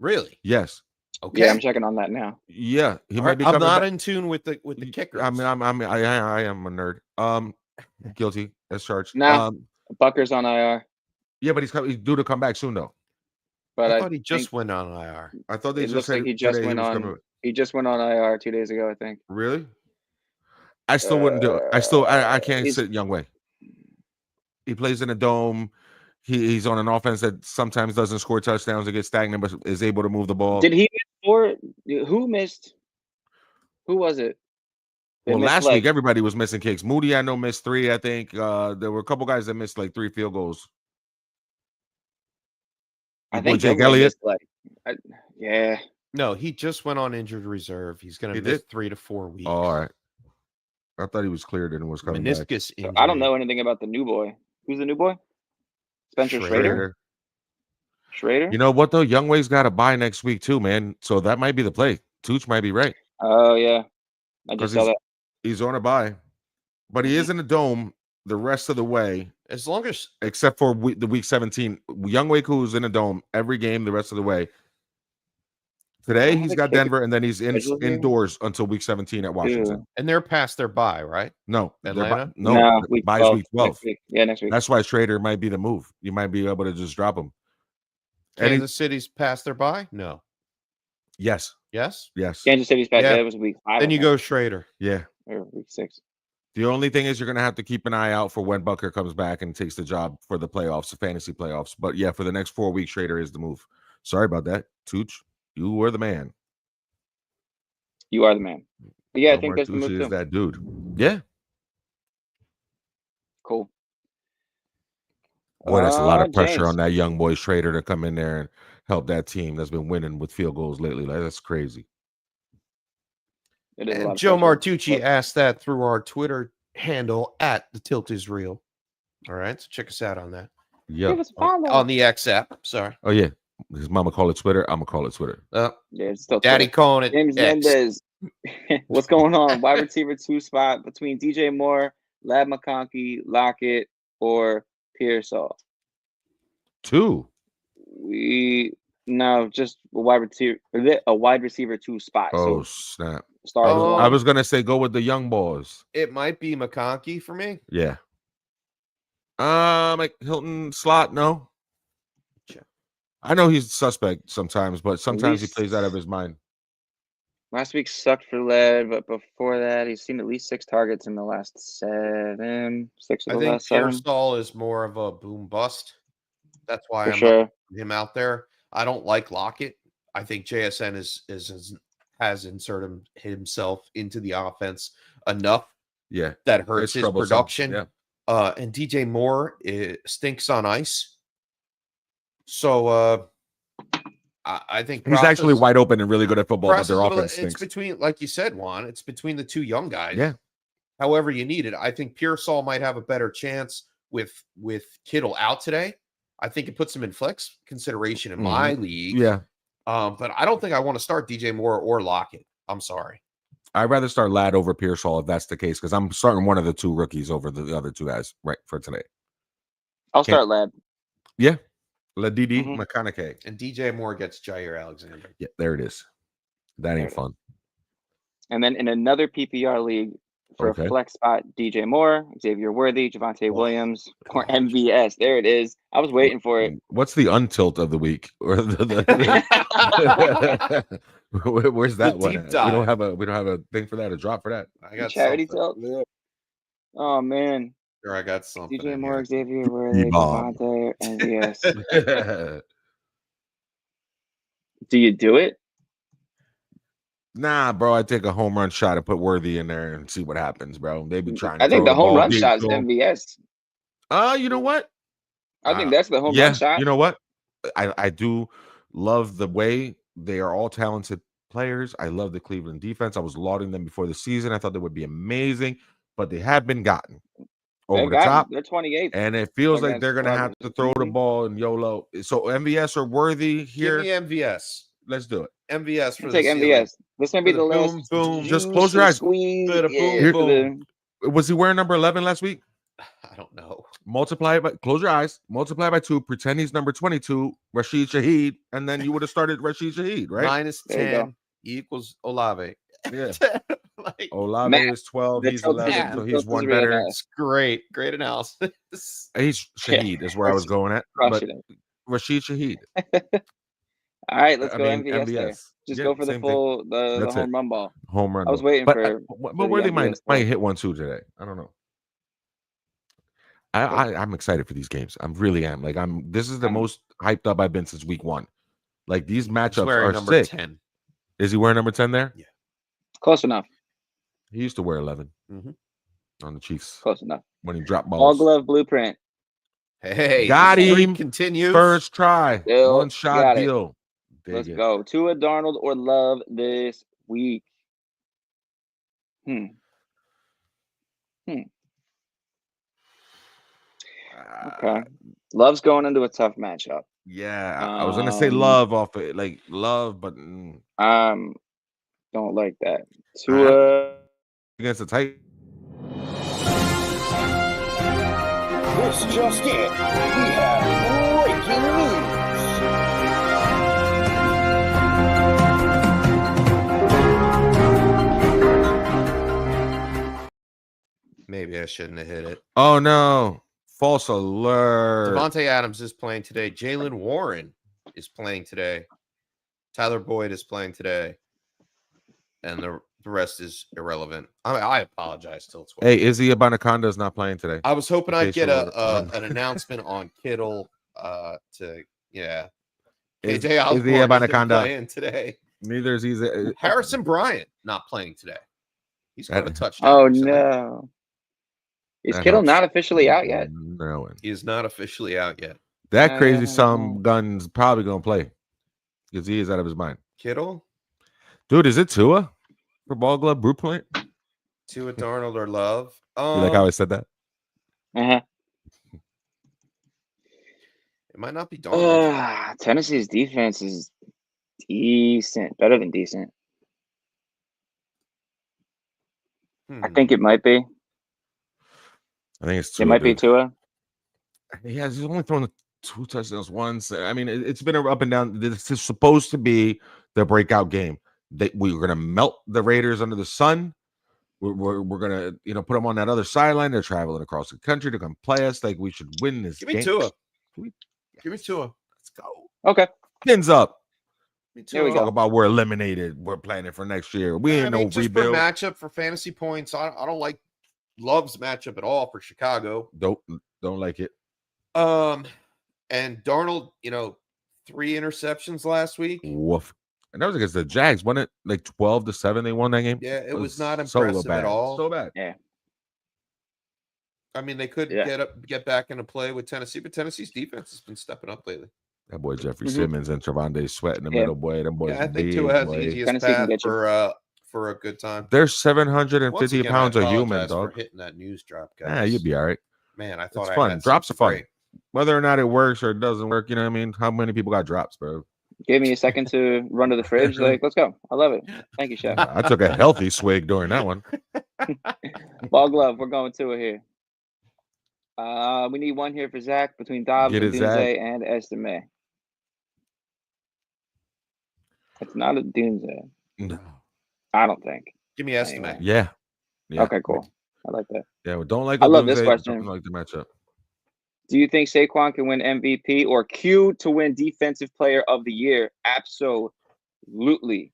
Really? Yes. Okay. Yeah, I'm checking on that now. Yeah, he All might right, be I'm coming not back. in tune with the kickers. I am a nerd. Guilty as charged. Nah. Butker's on IR. Yeah, but he's due to come back soon though. But I thought he just went on IR. I thought they it just looks said like he just today went was on. coming. He just went on IR 2 days ago, I think. Really? I still wouldn't do it. I can't sit Younghoe. He plays in a dome. He's on an offense that sometimes doesn't score touchdowns or get stagnant, but is able to move the ball. Did he miss 4? Who missed? Who was it? They Well, missed, last week everybody was missing kicks. Moody, I know, missed 3. I think there were a couple guys that missed like 3 field goals. I think Jake Younghoe Elliott. missed, yeah. No, he just went on injured reserve. He's going to miss 3 to 4 weeks. Oh, all right. I thought he was cleared and was coming back. Meniscus injury. I don't know anything about the new boy. Who's the new boy? Spencer Schrader? Schrader? You know what though? Younghoe's got a bye next week too, man. So that might be the play. Tooch might be right. Oh yeah, I just saw that. He's on a bye, but he is in the dome the rest of the way. As long as, except for the week 17, Younghoe who's in a dome every game the rest of the way. Today he's got Denver, and then he's indoors until week 17 at Washington. And they're past their bye, right? No, Atlanta. No, bye's week 12. Next week. Yeah, next week. That's why Schrader might be the move. You might be able to just drop him. Kansas City's past their bye? No. Yes. Yes. Kansas City's past. Yeah. That was week 5. Then you go Schrader. Yeah. Or week 6. The only thing is you're going to have to keep an eye out for when Butker comes back and takes the job for the playoffs, the fantasy playoffs. But yeah, for the next 4 weeks, Schrader is the move. Sorry about that, Tooch. You were the man. You are the man. But yeah, I think that's the move is too. that dude. Yeah. Cool. Boy, that's a lot of pressure James. on that young boy Schrader to come in there and help that team that's been winning with field goals lately. Like, that's crazy. It is a lot And of Joe pressure. Martucci asked that through our Twitter handle at The Tilt Is Real. All right, so check us out on that. Yeah. Give us a follow. On the X app. Sorry. Oh yeah. His mama call it Twitter. I'm gonna call it Twitter. Yeah, it's still Daddy Twitter. calling it James X. Mendez. What's going on? Wide receiver 2 spot between DJ Moore, Lad McConkey, Lockett, or Pearsall. 2. Just a wide receiver 2 spot. Oh So snap! start Oh. I one. was gonna say go with the young boys. It might be McConkey for me. Yeah. Like Hilton slot, no. Sure. I know he's suspect sometimes, but sometimes he least- plays out of his mind. Last week sucked for Led, but before that, he's seen at least 6 targets in the last 7. 6 of I the think last 7. Pearsall is more of a boom bust. That's why For I'm sure. not putting him out there. I don't like Lockett. I think JSN has inserted himself into the offense enough Yeah. that hurts It's his troublesome. production. Yeah. And DJ Moore stinks on ice. So I think He's actually wide open and really good at football, but Press their is a little- offense it's stinks. between, like you said, Juan, it's between the two young guys. Yeah. However you need it. I think Pearsall might have a better chance with Kittle out today. I think it puts him in flex consideration in my league. Yeah. But I don't think I want to start DJ Moore or Lockett. I'm sorry. I'd rather start Ladd over Pearsall if that's the case, because I'm starting one of the 2 rookies over the other 2 guys right for today. I'll start Lad. Yeah. Ladidi Mhm. McConaughey. And DJ Moore gets Jair Alexander. Yeah, there it is. That There ain't it is. fun. And then in another PPR league for Okay. a flex spot, DJ Moore, Xavier Worthy, Javonte Oh, Williams, or gosh. MVS. There it is. I was waiting for it. What's the untilt of the week? Or where's that one? deep At? dive. We don't have a thing for that, a drop for that. I got Charity something. tilt. Oh man, Sure, I got something. DJ in Moore, here. Xavier Worthy, E-bomb. Javonte, MVS. Do you do it? Nah, bro, I take a home run shot and put Worthy in there and see what happens, bro. They be trying to I think throw the home ball run deep shot is to 'em. MVS. You know what? I think that's the home Yeah, run shot. you know what? I do love the way they are all talented players. I love the Cleveland defense. I was lauding them before the season. I thought they would be amazing, but they have been gotten over the top. They're 28th. And it feels like against they're gonna have to throw the ball in YOLO. So MVS or Worthy here. Give me MVS. Let's do it. MVS for I'll the take ceiling. MVS. This might be For the the last. boom, boom. Just close your eyes. Squeeze. For the Yeah, boom, for the- Was he wearing number 11 last week? I don't know. Multiply it by, close your eyes, multiply by 2, pretend he's number 22, Rashid Shaheed, and then you would have started Rashid Shaheed, right? Minus There you go. 10 equals Olave. Yeah. Like, Olave Math. is 12, The he's tilt- 11, so the he's tilt is one real better. math. it's great. Great analysis. He's Shaheed is where I was going at, but Crushing it. Rashid Shaheed. All right, let's I go mean, MVS. There. Just Yeah, go for the same thing. full the That's home it. run ball. Home run. I was ball. waiting but, for but the Worthy might MVS ball. hit one too today. I don't know. I'm excited for these games. I really am. Like this is the I'm- most hyped up I've been since week 1. Like these He's matchups wearing are number sick. 10. Is he wearing number 10 there? Close enough. He used to wear 11 Mhm. on the Chiefs Close enough. when he dropped All balls. glove blueprint. Hey, Got the streak him. continues. First try, Still one shot got it. deal. Dig Let's it. go. Tua, Darnold, or Love this week. Okay. Love's going into a tough matchup. Yeah, I was gonna say Love off it, like Love, but Don't like that. Tua. against the Titans. This just in. We have breaking news. Maybe I shouldn't have hit it. Oh no, false alert. Devontae Adams is playing today. Jalen Warren is playing today. Tyler Boyd is playing today. And the rest is irrelevant. I apologize till 12. Hey, Izzy Abanaconda is not playing today. I was hoping in I'd case get you were- an announcement on Kittle to Is- KJ Osborne Izzy isn't Abanaconda. playing today. Neither is he. Harrison Bryant not playing today. He's got a That- touchdown. Oh recently. no. Is That Kittle helps. not officially out yet? No. He is not officially out yet. That crazy No. some gun's probably gonna play because he is out of his mind. Kittle? Dude, is it Tua? for Ball Glove Blueprint? Tua, Darnold, or Love. You like how I said that? Uh-huh. It might not be Darnold. Tennessee's defense is decent, better than decent. I think it might be. I think it's Tua. It might be Tua. He's only thrown 2 touchdowns once. I mean, it's been up and down. This is supposed to be the breakout game. We're going to melt the Raiders under the sun. We're going to, put them on that other sideline. They're traveling across the country to come play us. Like, we should win this game. Give me Tua. Let's go. Okay. Pins up. Here we Talk go. about we're eliminated. We're planning for next year. We ain't no just rebuild. For matchup for fantasy points. I don't like Love's matchup at all for Chicago. Don't like it. And Darnold, 3 interceptions last week. Woof. And that was against the Jags, wasn't it? Like 12-7, they won that game. Yeah, it was not so impressive bad. at all. So bad. Yeah. I mean, they could get back into play with Tennessee, but Tennessee's defense has been stepping up lately. That boy Jeffrey Simmons and Trevonde Sweat in the middle, boy. Them boys. Yeah, I think Tua has the easiest path for a good time. They're 750 pounds of human, dog. For hitting that news drop, guys. Yeah, you'd be all right. Man, I thought it's fun. Drops are fun. Great. Whether or not it works or it doesn't work, you know what I mean? How many people got drops, bro? Gave me a second to run to the fridge. Like, let's go. I love it. Thank you, Chef. I took a healthy swig during that one. Ball Glove. We're going to it here. We need one here for Zach between Dobbs and Dunze and Estime. It's not a Dunze. No. I don't think. Give me Estime. Anyway. Yeah. Okay, cool. I like that. Yeah, well, don't like. I love this question. Don't like the matchup. Do you think Saquon can win MVP or Q to win Defensive Player of the Year? Absolutely.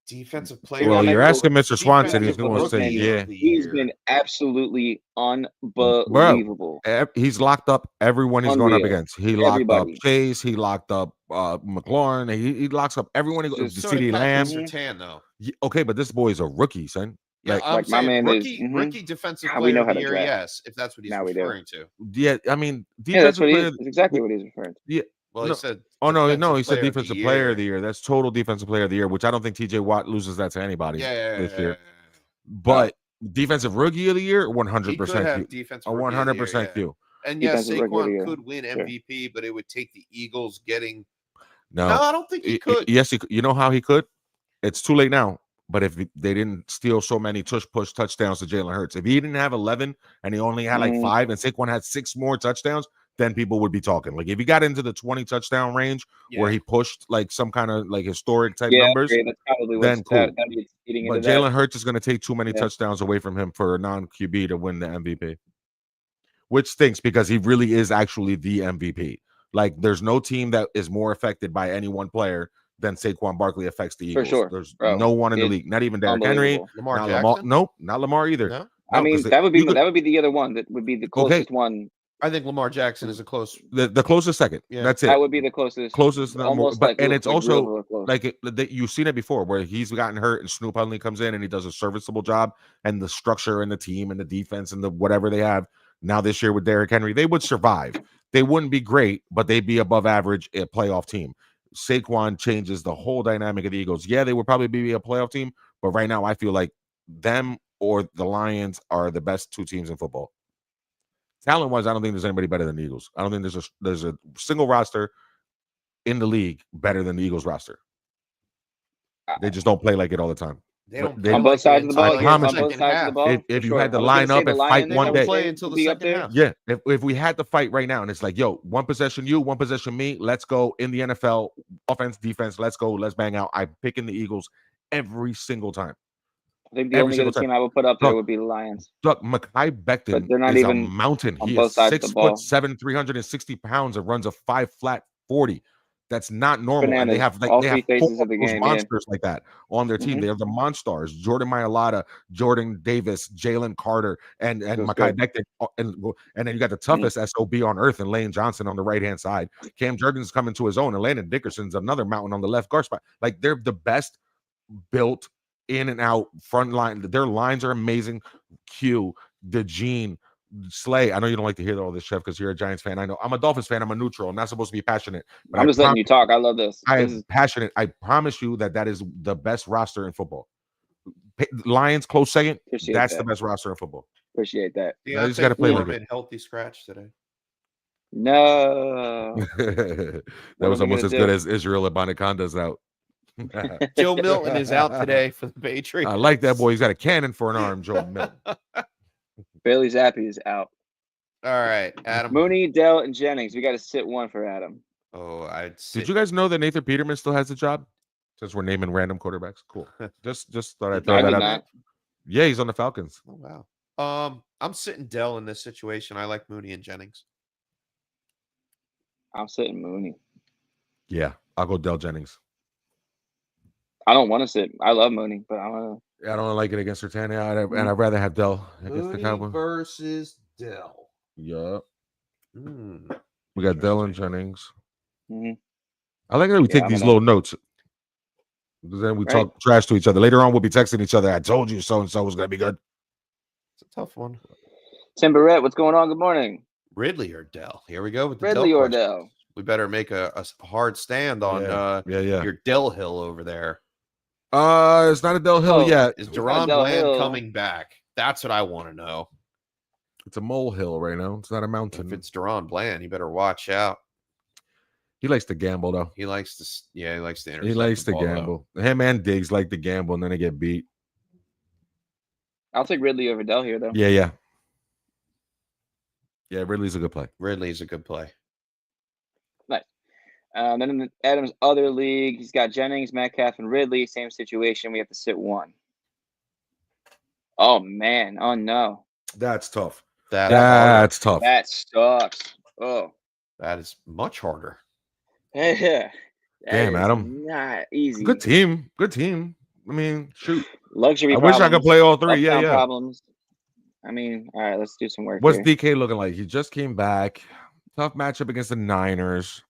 Defensive player. Well, you're asking Mr. Swanson. He's going to say, yeah. He's been absolutely unbelievable. Bro, he's locked up everyone he's going up against. He locked up Chase. He locked up McLaurin. He locks up everyone. CeeDee Lamb. Though. Okay, but this boy is a rookie, son. Yeah, like my man rookie defensive player of the year, yes, if that's what he's referring to. Yeah, I mean, defensive player. That's exactly what he's referring to. Yeah. Well, he said. He said defensive player of the year. That's total defensive player of the year, which I don't think TJ Watt loses that to anybody this year. But defensive rookie of the year, 100% Q. 100% Q. And yes, Saquon could win MVP, but it would take the Eagles getting. No, I don't think he could. Yes, you know how he could? It's too late now. But if they didn't steal so many push touchdowns to Jalen Hurts, if he didn't have 11 and he only had like 5 and Saquon had 6 more touchdowns, then people would be talking. Like if he got into the 20 touchdown range where he pushed like some kind of like historic type numbers, that's probably then cool. But Jalen Hurts is going to take too many touchdowns away from him for a non-QB to win the MVP, which stinks because he really is actually the MVP. Like there's no team that is more affected by any one player than Saquon Barkley affects the Eagles. For sure. There's no one in the league, not even Derrick Henry, Lamar. Nope, not Lamar either. No? I mean, that would be the other one that would be the closest one. I think Lamar Jackson is the closest second. Yeah. That's it. That would be the closest. Almost but and it's also like you've seen it before where he's gotten hurt and Snoop Huntley comes in and he does a serviceable job and the structure and the team and the defense and the whatever they have now this year with Derrick Henry, they would survive. They wouldn't be great, but they'd be above average a playoff team. Saquon changes the whole dynamic of the Eagles. Yeah, they would probably be a playoff team, but right now I feel like them or the Lions are the best 2 teams in football. Talent-wise, I don't think there's anybody better than the Eagles. I don't think there's a single roster in the league better than the Eagles roster. They just don't play like it all the time. They don't on both sides of the ball. I promise if you had to line up and fight one day, play until the second half. Yeah, if we had to fight right now, and it's like, yo, one possession you, one possession me, let's go in the NFL, offense, defense, let's go, let's bang out. I'm picking the Eagles every single time. I think the only other team I would put up there would be the Lions. Look, Mekhi Becton they're not is even a mountain. on He both is sides of the ball. 6'7", 360 pounds, and runs a 5 flat 40. That's not normal. Bananas. And they have All three phases of the game, monsters like that on their team. They have the monsters: Jordan Mailata, Jordan Davis, Jalen Carter, and Mekhi Becton, and then you got the toughest SOB on earth and Lane Johnson on the right hand side. Cam Jurgens coming to his own, and Landon Dickerson's another mountain on the left guard spot. Like they're the best built in and out front line. Their lines are amazing. Q, DeJean, Slay. I know you don't like to hear all this, Chef, because you're a Giants fan. I know. I'm a Dolphins fan. I'm a neutral. I'm not supposed to be passionate. But I'm just letting you talk. I love this. I am passionate. I promise you that is the best roster in football. Lions close second. Appreciate That's that. the best roster in football. Appreciate that. Yeah, you just gotta play like in healthy scratch today. No. that What was am I almost gonna as good do? as Israel Abanikand's out. Joe Milton is out today for the Patriots. I like that boy. He's got a cannon for an arm, Joe Milton. Bailey Zappi is out. All right, Adam. Mooney, Dell, and Jennings. We got to sit one for Adam. Oh, Did you guys know that Nathan Peterman still has a job? Since we're naming random quarterbacks, cool. Just thought I'd throw I that did out. not. Yeah, he's on the Falcons. Oh wow. I'm sitting Dell in this situation. I like Mooney and Jennings. I'm sitting Mooney. Yeah, I'll go Dell Jennings. I don't want to sit. I love Mooney, but I want I don't like it against Sertania, and I'd rather have Dell against the Mooney Cowboys. versus Dell. Yeah, Hmm. we got Dell and Jennings. to. I like that we take I'm these gonna- little notes. Because then we Right. talk trash to each other. Later on, we'll be texting each other. I told you so and so was going to be good. It's a tough one. Tim Barrett, what's going on? Good morning. Ridley or Dell? Here we go with the Ridley Dell or question. Dell? We better make a hard stand on Yeah. your Dell Hill over there. It's not a Dell Hill Oh, yet. Is It's not Deron Dell Bland Hill. coming back? That's what I want to know. It's a molehill right now. It's not a mountain. If it's Deron Bland, you better watch out. He likes to gamble, though. He likes to, he likes to intercept. He likes the to ball, though. gamble. Him and Diggs like to gamble, and then they get beat. I'll take Ridley over Dell here, though. Yeah. Yeah, Ridley's a good play. Ridley's a good play. Nice. Then in Adam's other league, he's got Jennings, Metcalf, and Ridley. Same situation. We have to sit one. Oh, man. Oh, no. That's tough. That's tough. That sucks. Oh. that is much harder. Yeah. Damn, That is Adam. Not easy. Good team. Good team. I mean, shoot. Luxury I problems. wish I could play all three. Yeah. Uptown problems. I mean, all right, let's do some work What's here. DK looking like? He just came back. Tough matchup against the Niners.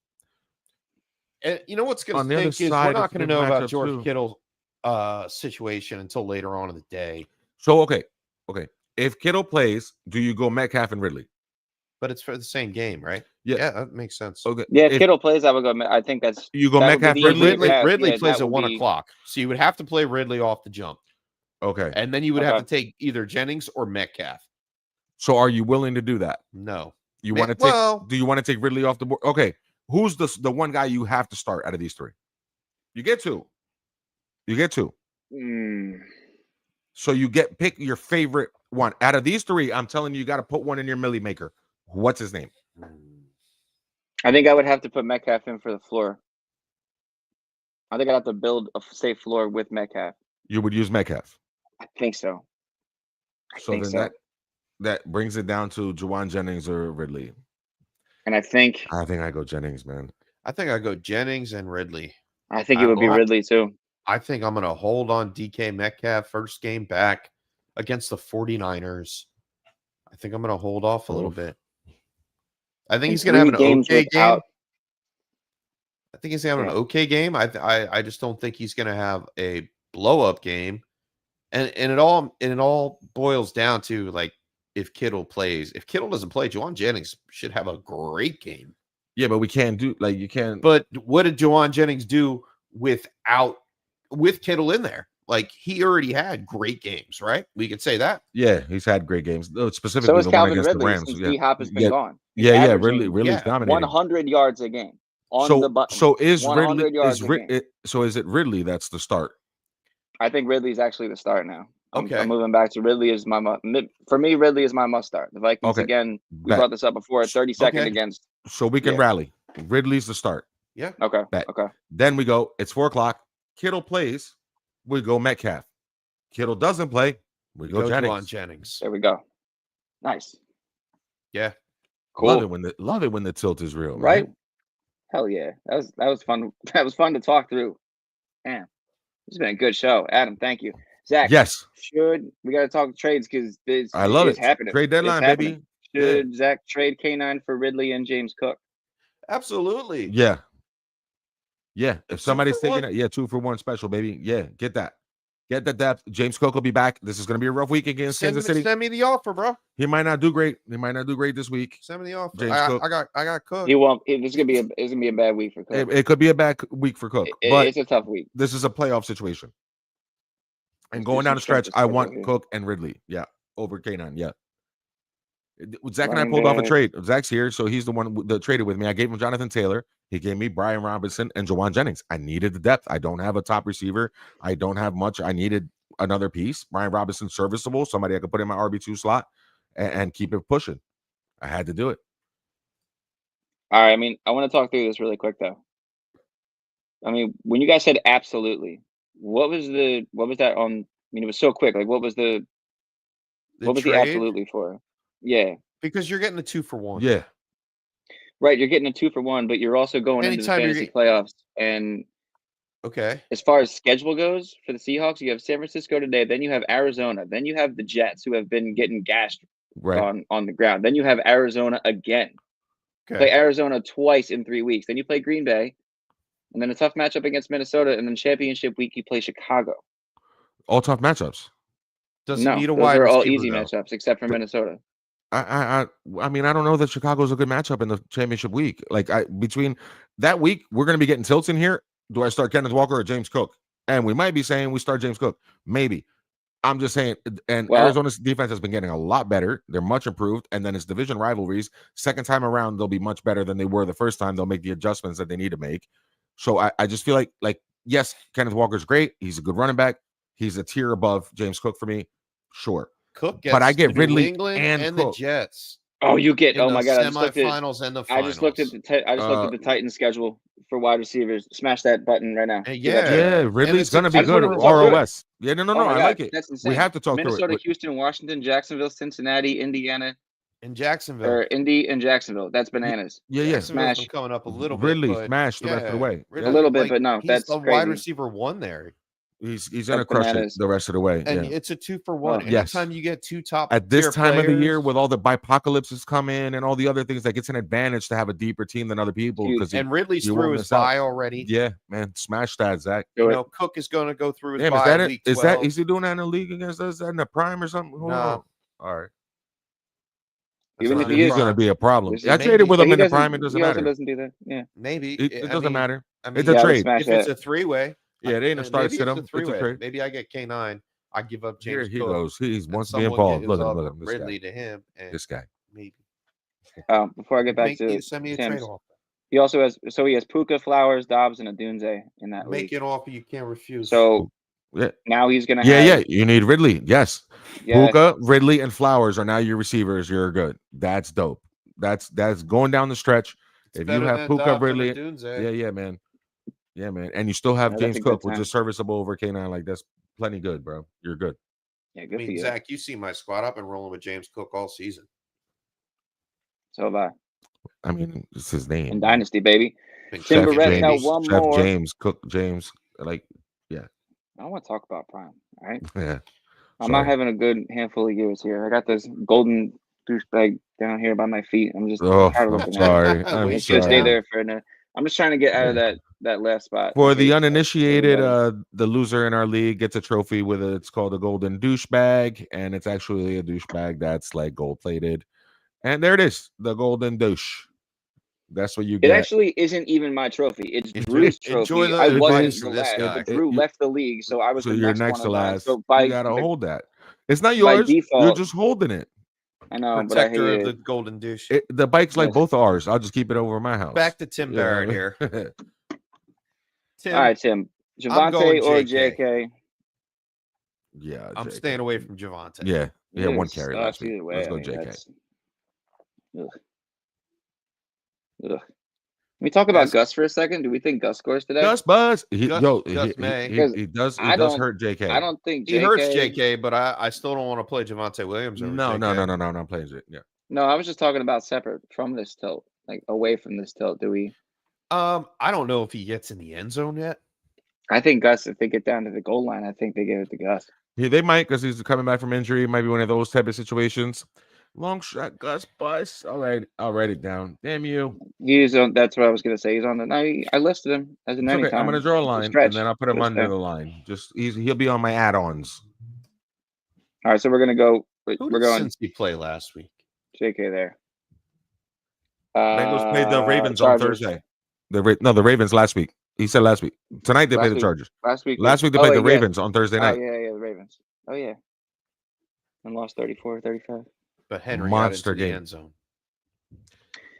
And you know what's going On to the other stink is side, we're not it's a going to good know about matchup, George too. Kittle's situation until later on in the day. So, okay. If Kittle plays, do you go Metcalf and Ridley? But it's for the same game, right? Yeah. that makes sense. Okay. Yeah, if Kittle plays, I would go. I think that's You go that would be Metcalf, the Ridley? easiest path. Ridley Yeah, plays that at would 1 be- o'clock, so you would have to play Ridley off the jump, Okay. and then you would have Okay. to take either Jennings or Metcalf. So, are you willing to do that? No, You Ma- want to take? well- Do you want to take Ridley off the board? Okay. Who's the one guy you have to start out of these three? You get two. So you pick your favorite one out of these three. I'm telling you, you got to put one in your milli maker. What's his name? I think I would have to put Metcalf in for the floor. I think I'd have to build a safe floor with Metcalf. You would use Metcalf. I think so. I So think then so. that brings it down to Juwan Jennings or Ridley. And I think I think I go Jennings, man. I think I go Jennings and Ridley. it would be Well, Ridley too. I think I'm going to hold on DK Metcalf first game back against the 49ers. I think I'm going to hold off a little Oof. bit. I think In he's going to have an 3 games okay game. without- I think he's going to have Yeah. an okay game. I just don't think he's going to have a blow up game. And it all boils down to like if Kittle plays. If Kittle doesn't play, Juwan Jennings should have a great game. Yeah, but we can't do you can't. But what did Juwan Jennings do with Kittle in there? Like he already had great games, right? We could say that. Yeah, he's had great games. Specifically, So is the one Calvin against Ridley the Rams. since Yeah. D Hop has been Yeah. gone. Yeah, averaging Ridley's yeah, dominating. 100 yards a game on So, the button. so is 100 Ridley yards is a Rid- game. so is it Ridley that's the start? I think Ridley's actually the start now. Okay. I'm moving back to Ridley is for me. Ridley is my must start. The Vikings Okay. again. We Bet. brought this up before. 32nd Okay. against. So we can Yeah. rally. Ridley's the start. Okay. Bet. Okay. Then we go. It's 4:00. Kittle plays. We go Metcalf. Kittle doesn't play. We go Go Jennings. Juwan Jennings. There we go. Nice. Yeah. Cool. Love it when the tilt is real, Right? man. Hell yeah. That was fun. That was fun to talk through. Man, this has been a good show. Adam, thank you. Zach, Yes, we got to talk trades because I love it's it. happening. Trade deadline, It's baby. happening. Should Zach trade K9 for Ridley and James Cook? Absolutely. Yeah. Yeah. If somebody's for taking one. it, 2-for-1 special, baby. Yeah, get that. Get that depth. James Cook will be back. This is going to be a rough week against Kansas City. Send me the offer, bro. He might not do great. This week. Send me the offer. James I Cook. got Cook. He won't. It's gonna be a bad week for Cook. It could be a bad week for Cook, but It's a tough week. this is a playoff situation. And Let's going do down some the stretch, strength I of schedule want here. Cook and Ridley. Yeah, over K9. Yeah. Zach and I Running pulled off a back. trade. Zach's here, so he's the one that traded with me. I gave him Jonathan Taylor. He gave me Brian Robinson and Jawan Jennings. I needed the depth. I don't have a top receiver. I don't have much. I needed another piece. Brian Robinson, serviceable, somebody I could put in my RB2 slot and keep it pushing. I had to do it. All right. I mean, I want to talk through this really quick though. I mean, when you guys said absolutely, what was that on? I mean, it was so quick. Like, what was the trade? absolutely for? Yeah. Because you're getting a 2-for-1. Yeah. Right. You're getting a 2-for-1, but you're also going into the Anytime you're fantasy playoffs. And Okay. as far as schedule goes for the Seahawks, you have San Francisco today. Then you have Arizona. Then you have the Jets, who have been getting gashed Right. on the ground. Then you have Arizona again. Play Okay. Arizona twice in 3 weeks. Then you play Green Bay, and then a tough matchup against Minnesota, and then championship week you play Chicago. All tough matchups. Doesn't need a those wide are all receiver, easy though. matchups except for Minnesota. I mean, I don't know that Chicago's a good matchup in the championship week. Like between that week, we're going to be getting tilts in here. Do I start Kenneth Walker or James Cook? And we might be saying we start James Cook. Maybe. I'm just saying. And Well- Arizona's defense has been getting a lot better. They're much improved. And then it's division rivalries. Second time around, they'll be much better than they were the first time. They'll make the adjustments that they need to make. So I just feel like, yes, Kenneth Walker's great. He's a good running back. He's a tier above James Cook for me. Sure. Cook gets But I get New Ridley England and the Cook. Jets Oh, you get in oh the my god! I just looked semifinals and the finals. I just looked at the Titans schedule for wide receivers. Smash that button right now. And Do that shit. Yeah, And Ridley's it's a gonna be I just good. wanted to talk through it. ROS. Yeah, no, Oh my I God, like it. That's insane. We have to talk Minnesota, through it. Houston, Washington, Jacksonville, Cincinnati, Indiana, in Jacksonville. or Indy and Jacksonville. That's bananas. Yeah. Jacksonville's been Smash. coming up a little Ridley bit. But smashed the rest of the way. Ridley, A little bit, but no, he's that's the wide crazy. receiver 1 there. He's gonna That's crush bananas. it the rest of the way. And Yeah. it's a 2-for-1. Oh, yes. Anytime you get 2 top At this tier time of the year, players, with all the bipocalypses come in and all the other things, like it's an advantage to have a deeper team than other people Huge. because and Ridley's you won't through his miss out. bye already. yeah, man, smash that, Zach. Do You it. know, Cook is going to go through his Damn, bye is that it? week Is 12. he doing that in the league against us? Is that in the prime or something? Hold Nah. on. All right. Even if he He's is- going to be a problem. This is- I traded with But him he in the doesn't- prime. It doesn't he also matter. doesn't do that. Yeah. Maybe It I doesn't mean, matter. I mean, It's a Yeah, I would trade. smash if that. it's a 3-way, Yeah, they ain't a maybe start it's sit a him. It's a 3-way. trade. Maybe I get K9. I give up Here James he Cook, goes. He's and wants to be someone involved. gives Look at up him. Look at him. This Ridley guy. to him, and This guy. maybe Before I get back to send me a Tim's, trade offer. he also has Puka, Flowers, Dobbs, and Adunze in that Make league. an offer you can't refuse. So Yeah. now he's gonna Yeah, have You need Ridley. Yes. yeah, Puka, Ridley, and Flowers are now your receivers. You're good. That's dope. That's going down the stretch. It's If you better have than Puka, Dobbs and Ridley, Adunze. yeah, man. Yeah, man. And you still have Yeah, that's James a good Cook, which time. is serviceable over K9. Like that's plenty good, bro. You're good. Yeah, I good for mean, you. Zach, you see my squad. I've been rolling with James Cook all season. So have I. I mean, it's his name. In Dynasty, baby. Been Chef cooking Barrett, now babies. one Chef more. James, Cook James. Like, I want to talk about Prime. All right. yeah. I'm not Sorry. having a good handful of years here. I got this golden douchebag down here by my feet. I'm just Oh, tired of I'm looking at it. sorry. Wait, I'm It's gonna stay sorry. there for now. I'm just trying to get out of that last spot. For in the case uninitiated, everybody- the loser in our league gets a trophy with it. It's called a golden douchebag, and it's actually a douchebag that's like gold plated. And there it is, the golden douche. That's what you It get. actually isn't even my trophy. It's Enjoy- Drew's enjoy trophy. the I wasn't advice the from this last, guy. but Drew It- left the league, so I was so the you're next next one to in line. last. So by You gotta hold that. It's not by yours. You're default, just holding it. I know, Protector but I of hate the it. golden douche. The bike's like Yes. both ours. I'll just keep it over my house. Back to Tim Yeah. Barrett here. Tim, All right, Tim. I'm going Javante or JK. JK? Yeah, I'm JK. staying away from Javante. Yeah, It one sucks carry last week. either way. Let's I go mean, JK. that's- Ugh. Can we talk about Yes. Gus for a second? Do we think Gus scores today? Gus Buzz. Gus May. He does I don't- hurt JK. I don't think He JK. hurts JK, but I still don't want to play Javante Williams. Over No, JK. no, I'm playing it. Yeah. No, I was just talking about separate from this tilt, like away from this tilt. Do we? I don't know if he gets in the end zone yet. I think Gus, if they get down to the goal line, I think they give it to Gus. Yeah, they might because he's coming back from injury. It might be one of those type of situations. Long shot, Gus Bus. All right, I'll write it down. Damn you. He's on. That's what I was gonna say. He's on the. No, I listed him as an It's okay. anytime. I'm gonna draw a It's line stretch, and then I'll put him but it's under fair. the line. Just he'll be on my add-ons. All right, so we're gonna go. Who We're did going Cincy play last week? JK there. Bengals played the Ravens on Chargers. Thursday. The Ravens last week. He said last week. Tonight they Last play the week. Chargers. Last week. Last week they oh, played the yeah. Ravens on Thursday Oh, night. yeah, the Ravens. Oh, yeah. And lost 34-35. But Henry Monster got into game. the end zone.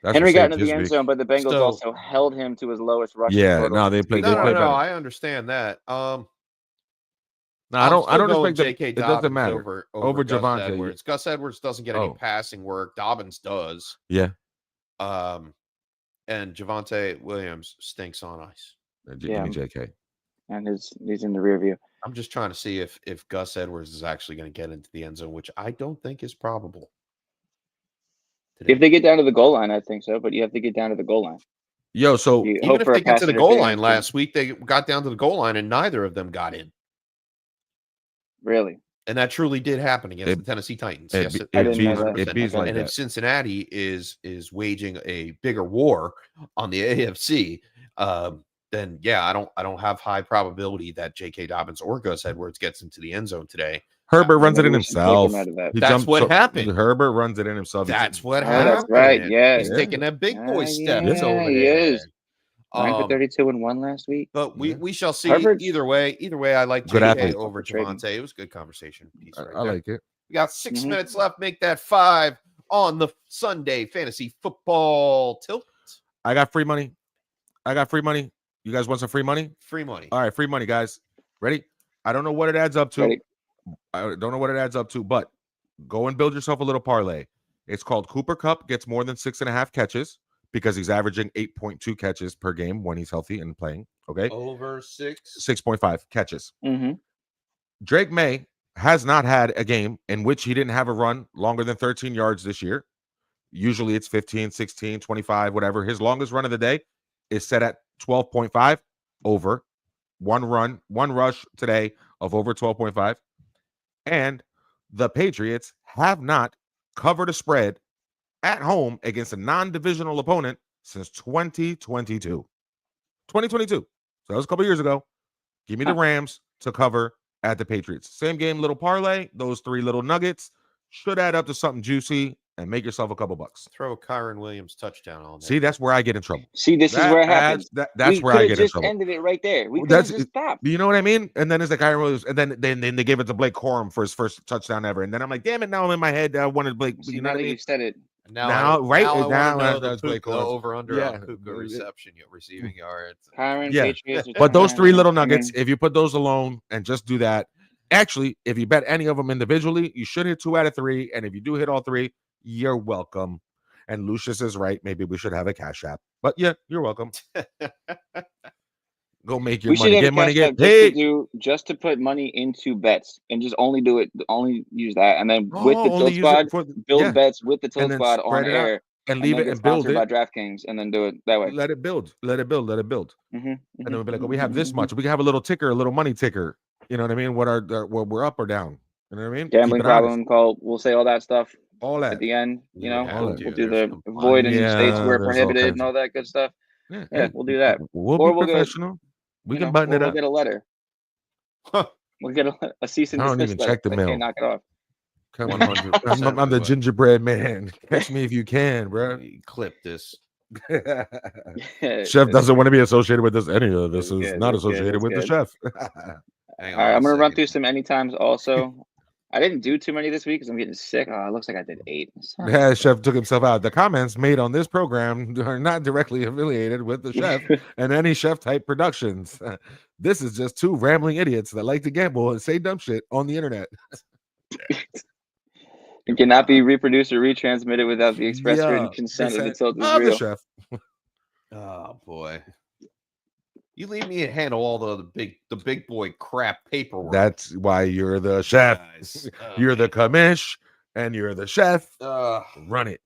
That's Henry what got saved into the his end week. zone, but the Bengals So- also held him to his lowest rushing Yeah, total. no, they played. No, They no, played no. better. I understand that. No, I don't going expect J.K. it doesn't Dobbins matter. over Gus Javonte. Edwards. Gus Edwards doesn't get any Oh. passing work. Dobbins does. Yeah. And Javonte Williams stinks on ice. Give me JK. And he's in the rear view. I'm just trying to see if Gus Edwards is actually going to get into the end zone, which I don't think is probable. Today. If they get down to the goal line, I think so, but you have to get down to the goal line. Yo, so You Even hope if for a they get pass to the goal line interference. last week, they got down to the goal line and neither of them got in. Really? And that truly did happen against It- the Tennessee Titans. it, Yes, it, I didn't know bees, that. it bees like and if that. Cincinnati is waging a bigger war on the AFC, then yeah, I don't have high probability that J.K. Dobbins or Gus Edwards gets into the end zone today. Herbert runs it in Maybe we should take himself. him out of that. He That's jumped what happened. Herbert runs it in himself. That's what Oh, happened. that's right. Yeah. He's Yeah. taking a big boy step yeah, over he there. is. 9 for 32 and 1 last week. But we shall see. Harvard's- Either way, I like Good J.K. athlete. over Trading. Javonte. It was a good conversation piece right I there. like it. We got 6 Mhm. minutes left. Make that 5 on the Sunday fantasy football tilt. I got free money. You guys want some free money? Free money. All right, free money, guys. Ready? I don't know what it adds up to. Ready. But go and build yourself a little parlay. It's called Cooper Kupp gets more than 6.5 catches because he's averaging 8.2 catches per game when he's healthy and playing. Okay. Over 6. 6.5 catches. Mm-hmm. Drake May has not had a game in which he didn't have a run longer than 13 yards this year. Usually it's 15, 16, 25, whatever. His longest run of the day is set at 12.5 over. One rush today of over 12.5. And the Patriots have not covered a spread at home against a non-divisional opponent since 2022. 2022. So that was a couple years ago. Give me the Rams to cover at the Patriots. Same game, little parlay. Those 3 little nuggets should add up to something juicy and make yourself a couple bucks. Throw a Kyron Williams touchdown on there. See, that's where I get in trouble. See, this is where it happens. That's where I get in just trouble. ended it right there. We could That's- have just stopped. You know what I mean? And then it's like Kyron Williams, and then they gave it to Blake Corum for his first touchdown ever. And then I'm like, damn it! Now I'm in my head. I wanted Blake. See, You know now what I that mean? you've said it. Now Now, right? Now I Now wanna know that's the Blake Puka Corum. over under Yeah. on Puka reception, receiving yards. Kyron, Yeah. Patriots. But those 3 little nuggets, I mean, if you put those alone and just do that, actually, if you bet any of them individually, you should hit 2 out of 3. And if you do hit all 3, you're welcome. And Lucius is right. Maybe we should have a cash app. But yeah, you're welcome. Go make your we should money. have Get a money. cash app Get paid. just to put money into bets and just only use that, and then with the only Tilt use it Squad, for- build yeah. bets with the Tilt And then Squad on spread it out air, and leave then it get and build sponsored it. by DraftKings, and then do it that way. Let it build. Let it build. Let it build. Mm-hmm. And then we'll be like, oh, we have this much. We can have a little ticker, a little money ticker. You know what I mean? What we're up or down. You know what I mean? Gambling Keep it honest. problem call. We'll say all that stuff All at that. the end. You know, Yeah, we'll dude, do there's the some void in Yeah, states where there's all prohibited kinds and of- all that good stuff. Yeah, Yeah, we'll do that. We'll Or be we'll get- professional. We You can know, button or it we'll up. get a letter. We'll get a cease and I don't desist even letter. check the Like, hey, mail. knock it off. Come on. 100%. I'm the gingerbread man. Catch me if you can, bro. Clip this. Chef doesn't want to be associated with this. Any of this That's is good, not that's good, associated that's with the good. chef. Hang All right, I'm a gonna run second. through some anytimes also. I didn't do too many this week because I'm getting sick. Oh, it looks like I did 8. Yeah, chef took himself out. The comments made on this program are not directly affiliated with the chef and any chef type productions. This is just 2 rambling idiots that like to gamble and say dumb shit on the internet. It cannot be reproduced or retransmitted without the express Yeah, written consent of the consent tilt is of the real. chef. Oh boy. You leave me to handle all the big boy crap paperwork. That's why you're the chef. Guys. You're the commish and you're the chef. Uh, Run it.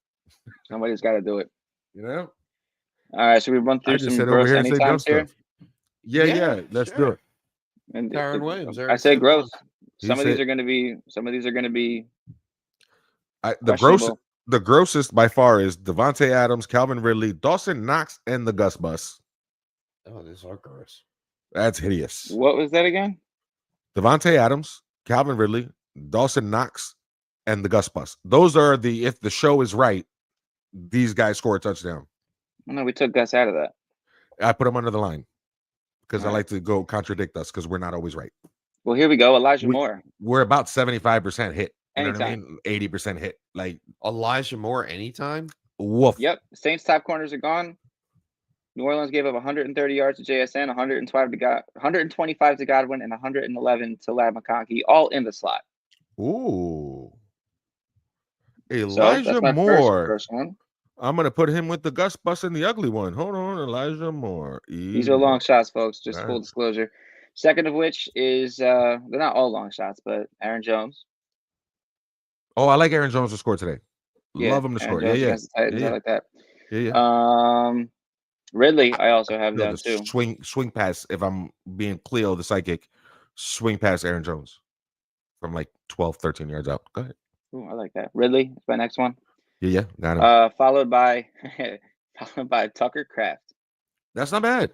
Somebody's got to do it. You know? All right, so we run I through just some sit over gross here and say dumb anytimes here. stuff. Yeah, let's do sure. it. And Kyron Williams, I very said simple. gross. He Some of these said- are going to be. Some of these are going to be. The grossest by far is Devontae Adams, Calvin Ridley, Dawson Knox, and the Gus Bus. Oh, these are gross. That's hideous. What was that again? Devontae Adams, Calvin Ridley, Dawson Knox, and the Gus Bus. Those are the, if the show is right, these guys score a touchdown. Oh, no, we took Gus out of that. I put them under the line. because I like to go contradict us because we're not always right. Well, here we go. Elijah Moore. We're about 75% hit. You know what I Anytime. mean? 80% hit. Like Elijah Moore anytime. woof. Yep. Saints top corners are gone. New Orleans gave up 130 yards to JSN, 125 to Godwin, and 111 to Ladd McConkey, all in the slot. Ooh. Elijah So that's my Moore. first one. I'm gonna put him with the Gus Bus and the ugly one. Hold on, Elijah Moore. These are long shots, folks. Just full disclosure. Second of which is they're not all long shots, but Aaron Jones. Oh, I like Aaron Jones to score today. Yeah, Love him to Aaron score. Jones Yeah. against the Titans, I like that. Yeah. Ridley, I also have Yo, down too. Swing pass. If I'm being Cleo, the psychic, swing pass Aaron Jones from like 12, 13 yards out. Go ahead. Ooh, I like that. Ridley is my next one. Yeah, got him. Followed by Tucker Kraft. That's not bad.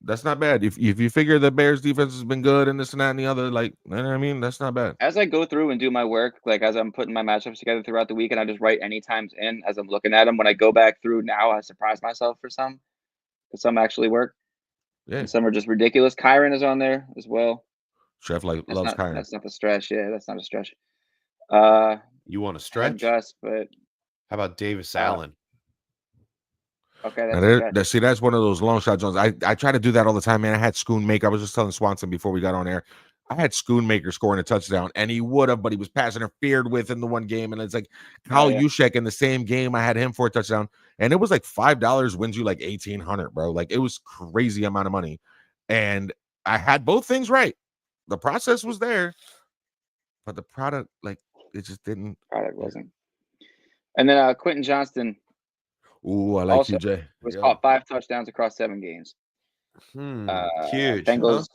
That's not bad. If you figure the Bears defense has been good and this and that and the other, like, you know what I mean? That's not bad. As I go through and do my work, like as I'm putting my matchups together throughout the week, and I just write any times in as I'm looking at them. When I go back through now, I surprise myself for some, because some actually work. Yeah. And some are just ridiculous. Kyron is on there as well. Chef loves Kyron. That's not the stretch. Yeah, that's not a stretch. You want to stretch? Gus, but how about Davis Allen? Okay, that's one of those long shot Jones. I try to do that all the time, man. I had Schoonmaker. I was just telling Swanson before we got on air. I had Schoonmaker scoring a touchdown, and he would have, but he was pass interfered with in the one game. And it's like Kyle Juszczyk in the same game. I had him for a touchdown, and it was like $5 wins you like $1,800, bro. Like it was crazy amount of money, and I had both things right. The process was there, but the product, like it just didn't. Product wasn't. And then Quentin Johnston. Ooh, I like also QJ. Was caught 5 touchdowns across 7 games. Huge. Bengals,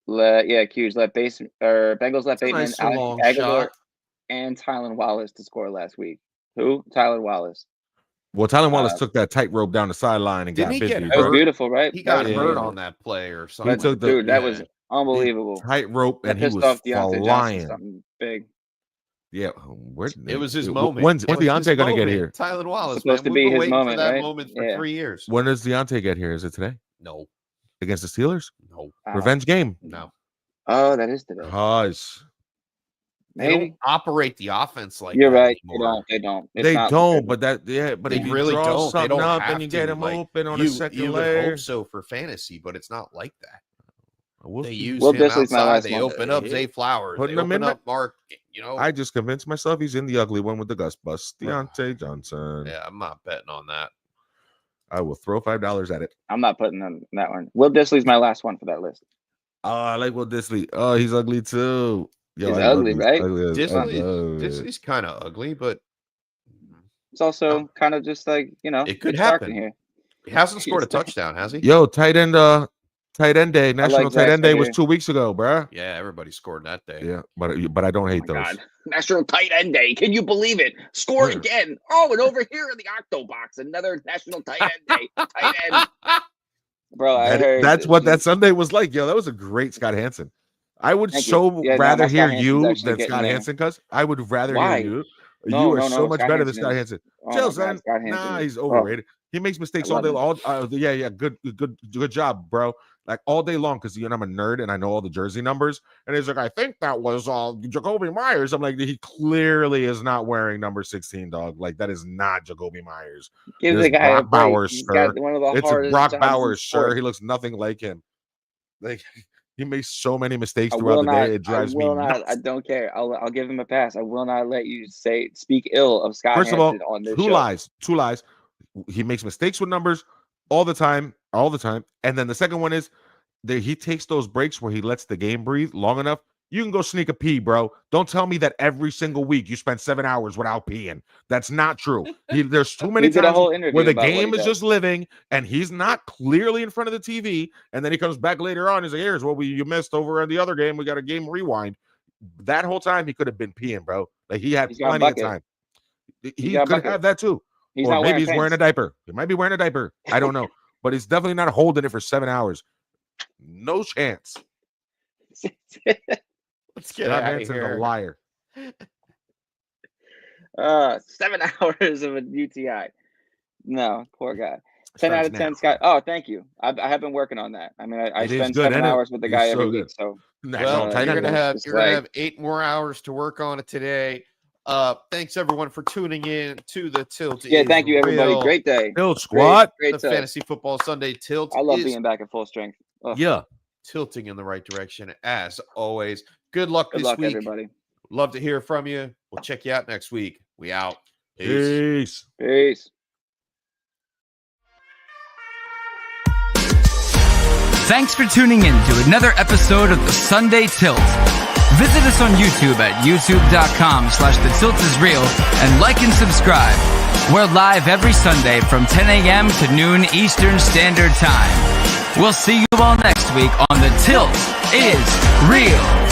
huge. Bengals let Bateman, Alex Aguilar, and Tylan Wallace to score last week. Who? Tylan Wallace. Well, Tylan Wallace took that tightrope down the sideline and got busy. That was beautiful, right? He got hurt on that play or something. That was unbelievable. Tightrope, and he was flying. Something big. Yeah, it was his moment. When's Deontay going to get here? Tylan Wallace, supposed to be his moment, for that right? moment for 3 years. When does Deontay get here? Is it today? No. Against the Steelers? No. Revenge game? No. Oh, that is today. They don't operate the offense like you're that right. anymore. They don't. They don't. But but they if you really draw don't. They don't up have and you get them open on you, a second you layer. would hope so for fantasy, but it's not like that. They use Will him Dissly's my outside. last They one. open up Zay Flowers. Putting They him open in up Mark. I just convinced myself he's in the ugly one with the Gus Bus. Deontay Johnson. Yeah, I'm not betting on that. I will throw $5 at it. I'm not putting on that one. Will Dissly's my last one for that list. Oh, I like Will Dissly. Oh, he's ugly too. He's ugly, right? Dissly's kind of ugly, but it's also kind of just like, it could happen. Here. He hasn't scored a touchdown, has he? Yo, tight end day. National tight end day was 2 weeks ago, bruh. Yeah, everybody scored that day. Yeah, but I don't hate those. God. National tight end day. Can you believe it? Score again. Oh, and over here in the Octo Box, another national tight end day. Tight end. Bro, I heard that's what that Sunday was like. Yo, that was a great Scott Hansen. I would rather hear you than Scott Hansen, cuz I would rather hear you. You are so much better than Scott Hansen. Chill, son. Nah, he's overrated. He makes mistakes all day long. Good job, bro. Like all day long, because I'm a nerd and I know all the jersey numbers. And he's like, I think that was Jacoby Myers. I'm like, he clearly is not wearing number 16, dog. Like that is not Jacoby Myers. Give the guy Brock Bowers, sir. It's Brock Bowers, sir. He looks nothing like him. Like he makes so many mistakes throughout the day. It drives me nuts. I don't care. I'll give him a pass. I will not let you speak ill of Scott First of all, Hansen on this show. Two lies. He makes mistakes with numbers all the time. And then the second one is that he takes those breaks where he lets the game breathe long enough. You can go sneak a pee, bro. Don't tell me that every single week you spend 7 hours without peeing. That's not true. There's too many times where the game is just living and he's not clearly in front of the TV. And then he comes back later on. He's like, here's what you missed over in the other game. We got a game rewind. That whole time he could have been peeing, bro. Like he had plenty of time. He could have that too. Or maybe he's wearing a diaper. He might be wearing a diaper. I don't know. But he's definitely not holding it for 7 hours. No chance. Let's get out of here. A liar. 7 hours of a UTI. No, poor guy. 10 out Starts of 10, now. Scott. Oh, thank you. I have been working on that. I mean, I It is spend good, 7 isn't it? hours with the It guy is so every good. week. So Nice. Well, No, 10 you're out of gonna 10. have It's you're gonna like- have 8 more hours to work on it today. Thanks everyone for tuning in to the Tilt. yeah, is thank you, everybody. Real. Great day. Tilt Squad. Great The stuff. Fantasy Football Sunday Tilt I love is being back at full strength. Ugh. Yeah. tilting in the right direction as always. Good luck Good this luck, week. everybody. Love to hear from you. We'll check you out next week. We out. Peace. Peace. Thanks for tuning in to another episode of the Sunday Tilt. Visit us on YouTube at youtube.com/thetiltisreal and like and subscribe. We're live every Sunday from 10 a.m. to noon Eastern Standard Time. We'll see you all next week on The Tilt is Real.